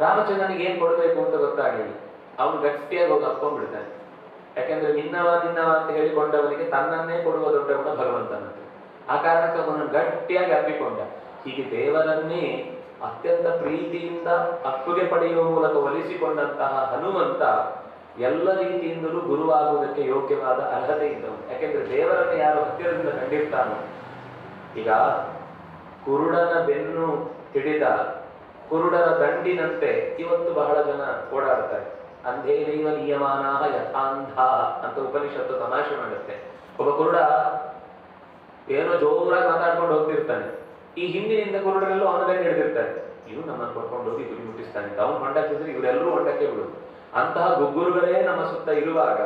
ರಾಮಚಂದ್ರನಿಗೆ ಏನ್ ಕೊಡಬೇಕು ಅಂತ ಗೊತ್ತಾಗಲಿಲ್ಲ. ಅವನು ಗಟ್ಟಿಯಾಗಿ ಹೋಗಿ ಅಪ್ಕೊಂಡ್ಬಿಡ್ತಾನೆ. ಯಾಕೆಂದ್ರೆ ನಿನ್ನವ ಅಂತ ಹೇಳಿಕೊಂಡವನಿಗೆ ತನ್ನನ್ನೇ ಕೊಡುವ ದೊಡ್ಡ ಗುಣ ಭಗವಂತನಂತೆ. ಆ ಕಾರಣಕ್ಕೆ ಅವನನ್ನು ಗಟ್ಟಿಯಾಗಿ ಅಪ್ಪಿಕೊಂಡ. ಹೀಗೆ ದೇವರನ್ನೇ ಅತ್ಯಂತ ಪ್ರೀತಿಯಿಂದ ಅಪ್ಪುಗೆ ಪಡೆಯುವ ಮೂಲಕ ಒಲಿಸಿಕೊಂಡಂತಹ ಹನುಮಂತ ಎಲ್ಲ ರೀತಿಯಿಂದಲೂ ಗುರುವಾಗುವುದಕ್ಕೆ ಯೋಗ್ಯವಾದ ಅರ್ಹತೆ ಇದ್ದವನು. ಯಾಕೆಂದ್ರೆ ದೇವರನ್ನು ಯಾರು ಹತ್ತಿರದಿಂದ ಕಂಡಿರ್ತಾನೋ, ಈಗ ಕುರುಡನ ಬೆನ್ನು ಹಿಡಿದ ಕುರುಡರ ದಂಡಿನಂತೆ ಇವತ್ತು ಬಹಳ ಜನ ಓಡಾಡ್ತಾರೆ. ಅಂಧೇನೈವ ನಿಯಮಾನಾಹ ಯಥಾಂಧ ಅಂತ ಉಪನಿಷತ್ತು ತಮಾಷೆ ಮಾಡುತ್ತೆ. ಒಬ್ಬ ಕುರುಡ ಏನೋ ಜೋರಾಗಿ ಮಾತಾಡ್ಕೊಂಡು ಹೋಗ್ತಿರ್ತಾನೆ. ಈ ಹಿಂದಿನಿಂದ ಕುರುಡರೆಲ್ಲೂ ಅವನ ಬೆನ್ನು ಹಿಡಿದಿರ್ತಾರೆ. ಇವು ನಮ್ಮನ್ನು ಕೊಡ್ಕೊಂಡು ಹೋಗಿ ಗುರಿ ಮುಟ್ಟಿಸ್ತಾನೆ ಅಂತ ಅವನು ಹೊಂಡಕ್ಕಿದ್ರೆ ಇವರೆಲ್ಲರೂ ಹೊಂಡಕ್ಕೆ ಬಿಡುದು. ಅಂತಹ ಗುಗ್ಗುರುಗಳೇ ನಮ್ಮ ಸುತ್ತ ಇರುವಾಗ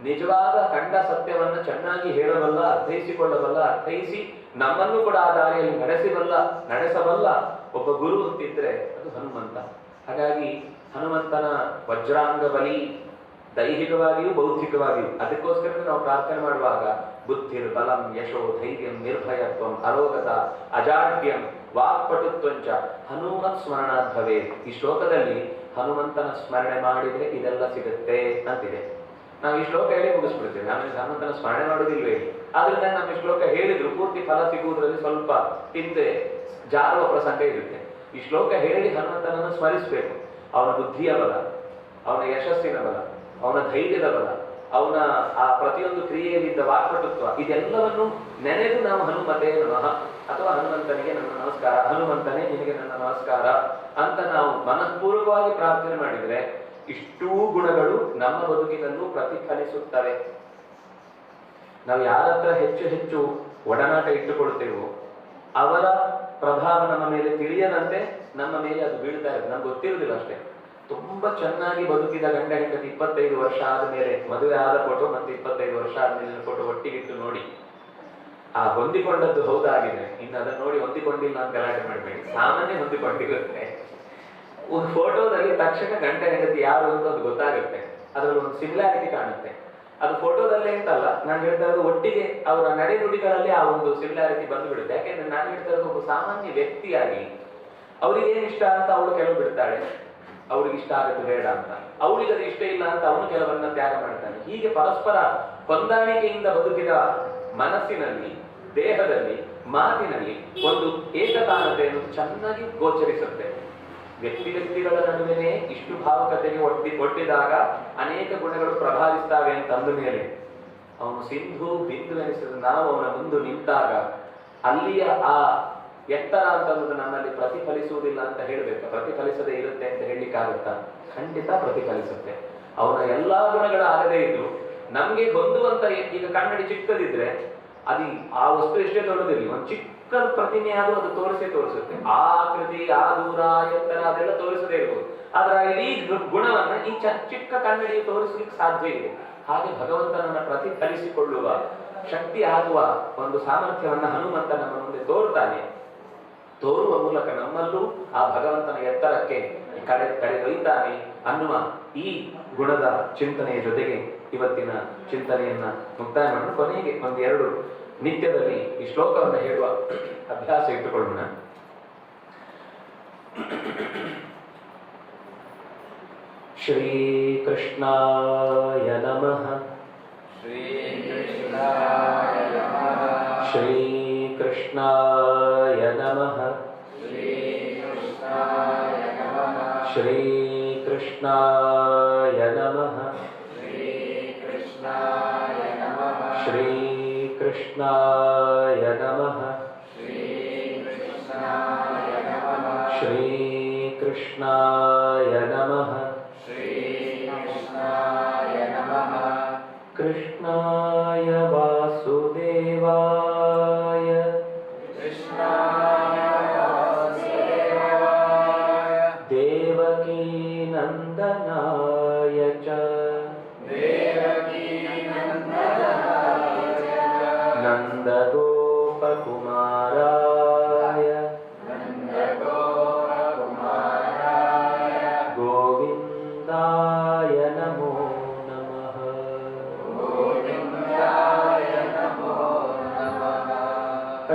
ನಿಜವಾದ ಕಂಡ ಸತ್ಯವನ್ನ ಚೆನ್ನಾಗಿ ಹೇಳಬಲ್ಲ, ಅರ್ಥೈಸಿಕೊಳ್ಳಬಲ್ಲ, ಅರ್ಥೈಸಿ ನಮ್ಮನ್ನು ಕೂಡ ಆ ದಾರಿಯಲ್ಲಿ ನಡೆಸಬಲ್ಲ ಒಬ್ಬ ಗುರು ಅಂತಿದ್ರೆ ಅದು ಹನುಮಂತ. ಹಾಗಾಗಿ ಹನುಮಂತನ ವಜ್ರಾಂಗ ಬಲಿ ದೈಹಿಕವಾಗಿಯೂ ಬೌದ್ಧಿಕವಾಗಿಯೂ. ಅದಕ್ಕೋಸ್ಕರ ನಾವು ಪ್ರಾರ್ಥನೆ ಮಾಡುವಾಗ ಬುದ್ಧಿರ್ ಬಲಂ ಯಶೋ ಧೈರ್ಯಂ ನಿರ್ಭಯತ್ವಂ ಅರೋಗತ ಅಜಾಡ್ಯಂ ವಾಕ್ಪಟುತ್ವಂಚ ಹನುಮತ್ ಸ್ಮರಣಾತ್ ಭವೇತ್. ಈ ಶ್ಲೋಕದಲ್ಲಿ ಹನುಮಂತನ ಸ್ಮರಣೆ ಮಾಡಿದ್ರೆ ಇದೆಲ್ಲ ಸಿಗುತ್ತೆ ಅಂತಿದೆ. ನಾವು ಈ ಶ್ಲೋಕ ಹೇಳಿ ಮುಗಿಸ್ಬಿಡ್ತೇವೆ, ಆಮೇಲೆ ಹನುಮಂತನ ಸ್ಮರಣೆ ಮಾಡೋದಿಲ್ವೇ. ಆದ್ರಿಂದ ನಾವು ಈ ಶ್ಲೋಕ ಹೇಳಿದ್ರು ಪೂರ್ತಿ ಫಲ ಸಿಗುವುದರಲ್ಲಿ ಸ್ವಲ್ಪ ಹಿಂದೆ ಜಾರುವ ಪ್ರಸಂಗ ಇರುತ್ತೆ. ಈ ಶ್ಲೋಕ ಹೇಳಿ ಹನುಮಂತನನ್ನು ಸ್ಮರಿಸಬೇಕು. ಅವನ ಬುದ್ಧಿಯ ಬಲ, ಅವನ ಯಶಸ್ಸಿನ ಬಲ, ಅವನ ಧೈರ್ಯದ ಬಲ, ಅವನ ಆ ಪ್ರತಿಯೊಂದು ಕ್ರಿಯೆಯಲ್ಲಿದ್ದ ವಾಕ್ಪಟುತ್ವ, ಇದೆಲ್ಲವನ್ನು ನೆನೆದು ನಾವು ಹನುಮತೆ ನಮಃ ಅಥವಾ ಹನುಮಂತನಿಗೆ ನನ್ನ ನಮಸ್ಕಾರ, ಹನುಮಂತನೇ ನಿನಗೆ ನನ್ನ ನಮಸ್ಕಾರ ಅಂತ ನಾವು ಮನಃಪೂರ್ವಕವಾಗಿ ಪ್ರಾರ್ಥನೆ ಮಾಡಿದ್ರೆ ಇಷ್ಟೂ ಗುಣಗಳು ನಮ್ಮ ಬದುಕಿನಲ್ಲೂ ಪ್ರತಿಫಲಿಸುತ್ತವೆ. ನಾವು ಯಾರತ್ರ ಹೆಚ್ಚು ಹೆಚ್ಚು ಒಡನಾಟ ಇಟ್ಟುಕೊಳ್ತೇವೋ ಅವರ ಪ್ರಭಾವ ನಮ್ಮ ಮೇಲೆ ತಿಳಿಯದಂತೆ ನಮ್ಮ ಮೇಲೆ ಅದು ಬೀಳ್ತಾ ಇರುತ್ತೆ. ನಮ್ಗೆ ಗೊತ್ತಿರುವುದಿಲ್ಲ ಅಷ್ಟೇ. ತುಂಬಾ ಚೆನ್ನಾಗಿ ಬದುಕಿದ ಗಂಡ ಹೆಂಡತಿ 25 ವರ್ಷ ಆದ್ಮೇಲೆ ಮದುವೆ ಆದ ಫೋಟೋ ಮತ್ತೆ 25 ವರ್ಷ ಆದ್ಮೇಲೆ ಫೋಟೋ ಒಟ್ಟಿಗಿಟ್ಟು ನೋಡಿ, ಆ ಹೊಂದಿಕೊಂಡದ್ದು ಹೌದಾಗಿದೆ, ಇನ್ನು ಅದನ್ನ ನೋಡಿ ಹೊಂದಿಕೊಂಡಿಲ್ಲ ಅಂತ ಗಲಾಟೆ ಮಾಡಬೇಡಿ. ಸಾಮಾನ್ಯ ಹೊಂದಿಕೊಂಡಿರುತ್ತೆ. ಒಂದು ಫೋಟೋದಲ್ಲಿ ತಕ್ಷಣ ಗಂಡ ಹೆಂಡತಿ ಯಾರು ಅಂತ ಅದು ಗೊತ್ತಾಗುತ್ತೆ. ಅದರಲ್ಲಿ ಒಂದು ಸಿಮಿಲಾರಿಟಿ ಕಾಣುತ್ತೆ. ಅದು ಫೋಟೋದಲ್ಲೇ ಅಂತಲ್ಲ, ನಾನು ಹೇಳ್ತಾ ಇರೋದು ಒಟ್ಟಿಗೆ ಅವರ ನಡೆನುಡಿಗಳಲ್ಲಿ ಆ ಒಂದು ಸಿಮಿಲಾರಿಟಿ ಬಂದು ಬಿಡುತ್ತೆ. ಯಾಕೆಂದ್ರೆ ನಾನು ಹೇಳ್ತಾ ಇರೋದು ಒಬ್ಬ ಸಾಮಾನ್ಯ ವ್ಯಕ್ತಿಯಾಗಿ ಅವ್ರಿಗೆ ಏನ್ ಇಷ್ಟ ಅಂತ ಅವಳು ಕೆಲವು ಬಿಡ್ತಾಳೆ, ಅವ್ರಿಗೆ ಇಷ್ಟ ಆಗುತ್ತೆ ಬೇಡ ಅಂತ, ಅವಳಿಗೆ ಅದು ಇಷ್ಟ ಇಲ್ಲ ಅಂತ ಅವನು ಕೆಲವನ್ನ ತ್ಯಾಗ ಮಾಡ್ತಾನೆ. ಹೀಗೆ ಪರಸ್ಪರ ಹೊಂದಾಣಿಕೆಯಿಂದ ಬದುಕಿದ ಮನಸ್ಸಿನಲ್ಲಿ, ದೇಹದಲ್ಲಿ, ಮಾತಿನಲ್ಲಿ ಒಂದು ಏಕತಾನತೆಯನ್ನು ಚೆನ್ನಾಗಿ ಗೋಚರಿಸುತ್ತೆ. ವ್ಯಕ್ತಿಗಳ ನಡುವೆನೇ ಇಷ್ಟು ಭಾವಕತೆಗೆ ಒಟ್ಟಿದಾಗ ಅನೇಕ ಗುಣಗಳು ಪ್ರಭಾವಿಸ್ತವೆ ಅಂತಂದ ಮೇಲೆ ಅವನು ಸಿಂಧು ಬಿಂದು ಎನಿಸಿದ ನಾವು ಅವನ ಮುಂದೆ ನಿಂತಾಗ ಅಲ್ಲಿಯ ಆ ಎತ್ತರ ಅಂತನ್ನೋದು ನಮ್ಮಲ್ಲಿ ಪ್ರತಿಫಲಿಸುವುದಿಲ್ಲ ಅಂತ ಹೇಳ್ಬೇಕು. ಪ್ರತಿಫಲಿಸದೇ ಇರುತ್ತೆ ಅಂತ ಹೇಳಲಿಕ್ಕಾಗುತ್ತಾ? ಖಂಡಿತ ಪ್ರತಿಫಲಿಸುತ್ತೆ. ಅವನ ಎಲ್ಲಾ ಗುಣಗಳಾಗದೇ ಇದ್ರು ನಮ್ಗೆ ಹೊಂದುವಂತ, ಈಗ ಕನ್ನಡಿ ಚಿಕ್ಕದಿದ್ರೆ ಅದು ಆ ವಸ್ತು ಎಷ್ಟೇ ದೊಡ್ಡದಿರಲಿ, ಒಂದು ಚಿಕ್ಕ ಪ್ರತಿಮೆ ಆದ್ರೂ ಅದು ತೋರಿಸುತ್ತೆ. ಆ ಆಕೃತಿ, ಆ ದೂರ, ಎತ್ತರ ಅದೆಲ್ಲ ತೋರಿಸದೇ ಇರ್ಬೋದು. ಆದ್ರೆ ಇಡೀ ಗುಣವನ್ನ ಈ ಚಿಕ್ಕ ಕನ್ನಡಿ ತೋರಿಸ್ಲಿಕ್ಕೆ ಸಾಧ್ಯ ಇದೆ. ಹಾಗೆ ಭಗವಂತನನ್ನ ಪ್ರತಿಫಲಿಸಿಕೊಳ್ಳುವ ಶಕ್ತಿ ಆಗುವ ಒಂದು ಸಾಮರ್ಥ್ಯವನ್ನ ಹನುಮಂತ ನಮ್ಮ ಮುಂದೆ ತೋರ್ತಾನೆ. ತೋರುವ ಮೂಲಕ ನಮ್ಮಲ್ಲೂ ಆ ಭಗವಂತನ ಎತ್ತರಕ್ಕೆ ಕರೆದೊಯ್ತಾನೆ ಅನ್ನುವ ಈ ಗುಣದ ಚಿಂತನೆಯ ಜೊತೆಗೆ ಇವತ್ತಿನ ಚಿಂತನೆಯನ್ನ ಮುಕ್ತಾಯ ಮಾಡೋಣ. ಕೊನೆಗೆ ಒಂದೆರಡು ನಿತ್ಯದಲ್ಲಿ ಈ ಶ್ಲೋಕವನ್ನು ಹೇಳುವ ಅಭ್ಯಾಸ ಇಟ್ಟುಕೊಳ್ಳೋಣ. ಶ್ರೀ ಕೃಷ್ಣಾಯ ನಮಃ. ಶ್ರೀ ಕೃಷ್ಣಾಯ ನಮಃ. ಶ್ರೀ ಕೃಷ್ಣಾಯ ನಮಃ. ಶ್ರೀ ಕೃಷ್ಣಾಯ ನಮಃ. ಶ್ರೀ ಕೃಷ್ಣಾಯ ನಮಃ. ಶ್ರೀ ಕೃಷ್ಣಾಯ ನಮಃ. ಶ್ರೀ ಕೃಷ್ಣಾಯ ನಮಃ. ಶ್ರೀ ಕೃಷ್ಣಾಯ ನಮಃ. ಶ್ರೀ ಕೃಷ್ಣಾಯ ನಮಃ. कृष्णाय वासुदेवाय देवकी नंदनाय च नन्दगोपकुमाराय गोविन्दाय नमो नमः।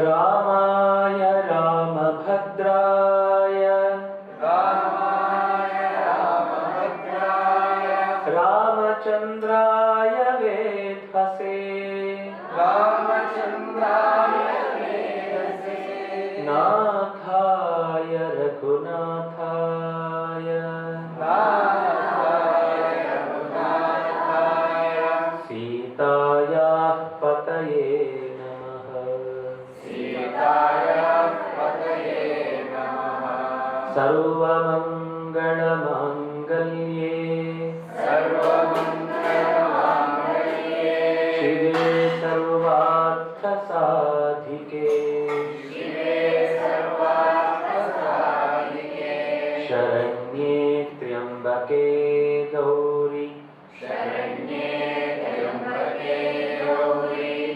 रामाय रामभद्राय रामचन्द्राय वेधसे नाथाय रघुनाथाय सीतायाः पतये नमः। सर्वमङ्गलमाङ्गल्ये शिवे सर्वार्थसाधिके शरण्ये त्र्यम्बके गौरी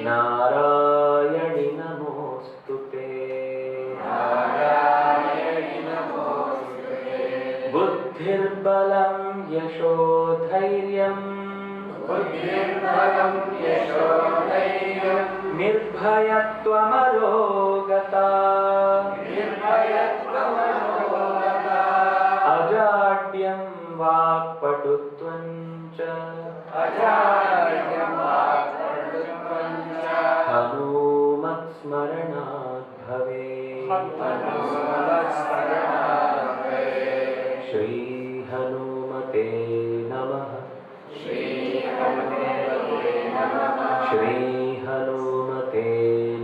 नारायणि नमोऽस्तुते। बुद्धिर्बलं यशोधैर्यम् निर्भयत्वमरोगता अजाड्यं वाक्पटुत्वं च हनुमत्स्मरणात् भवेत्। श्री हनुमते नमः। श्री हनुमते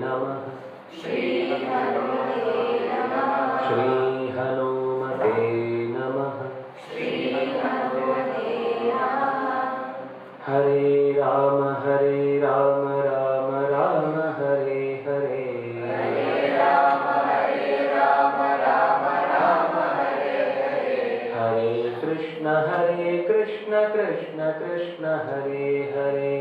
नमः। श्री हनुमते नमः। हरे राम राम राम हरे हरे। हरे कृष्ण कृष्ण कृष्ण हरे हरे।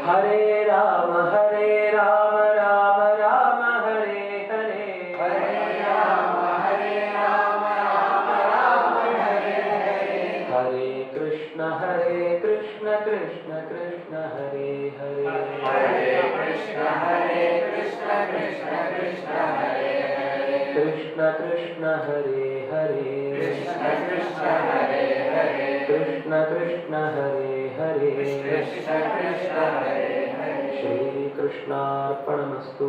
हरे राम राम राम हरे हरे। हरे कृष्ण कृष्ण कृष्ण हरे हरे। कृष्ण कृष्ण हरे हरे। कृष्ण कृष्ण हरे हरे। श्री कृष्णार्पणमस्तु।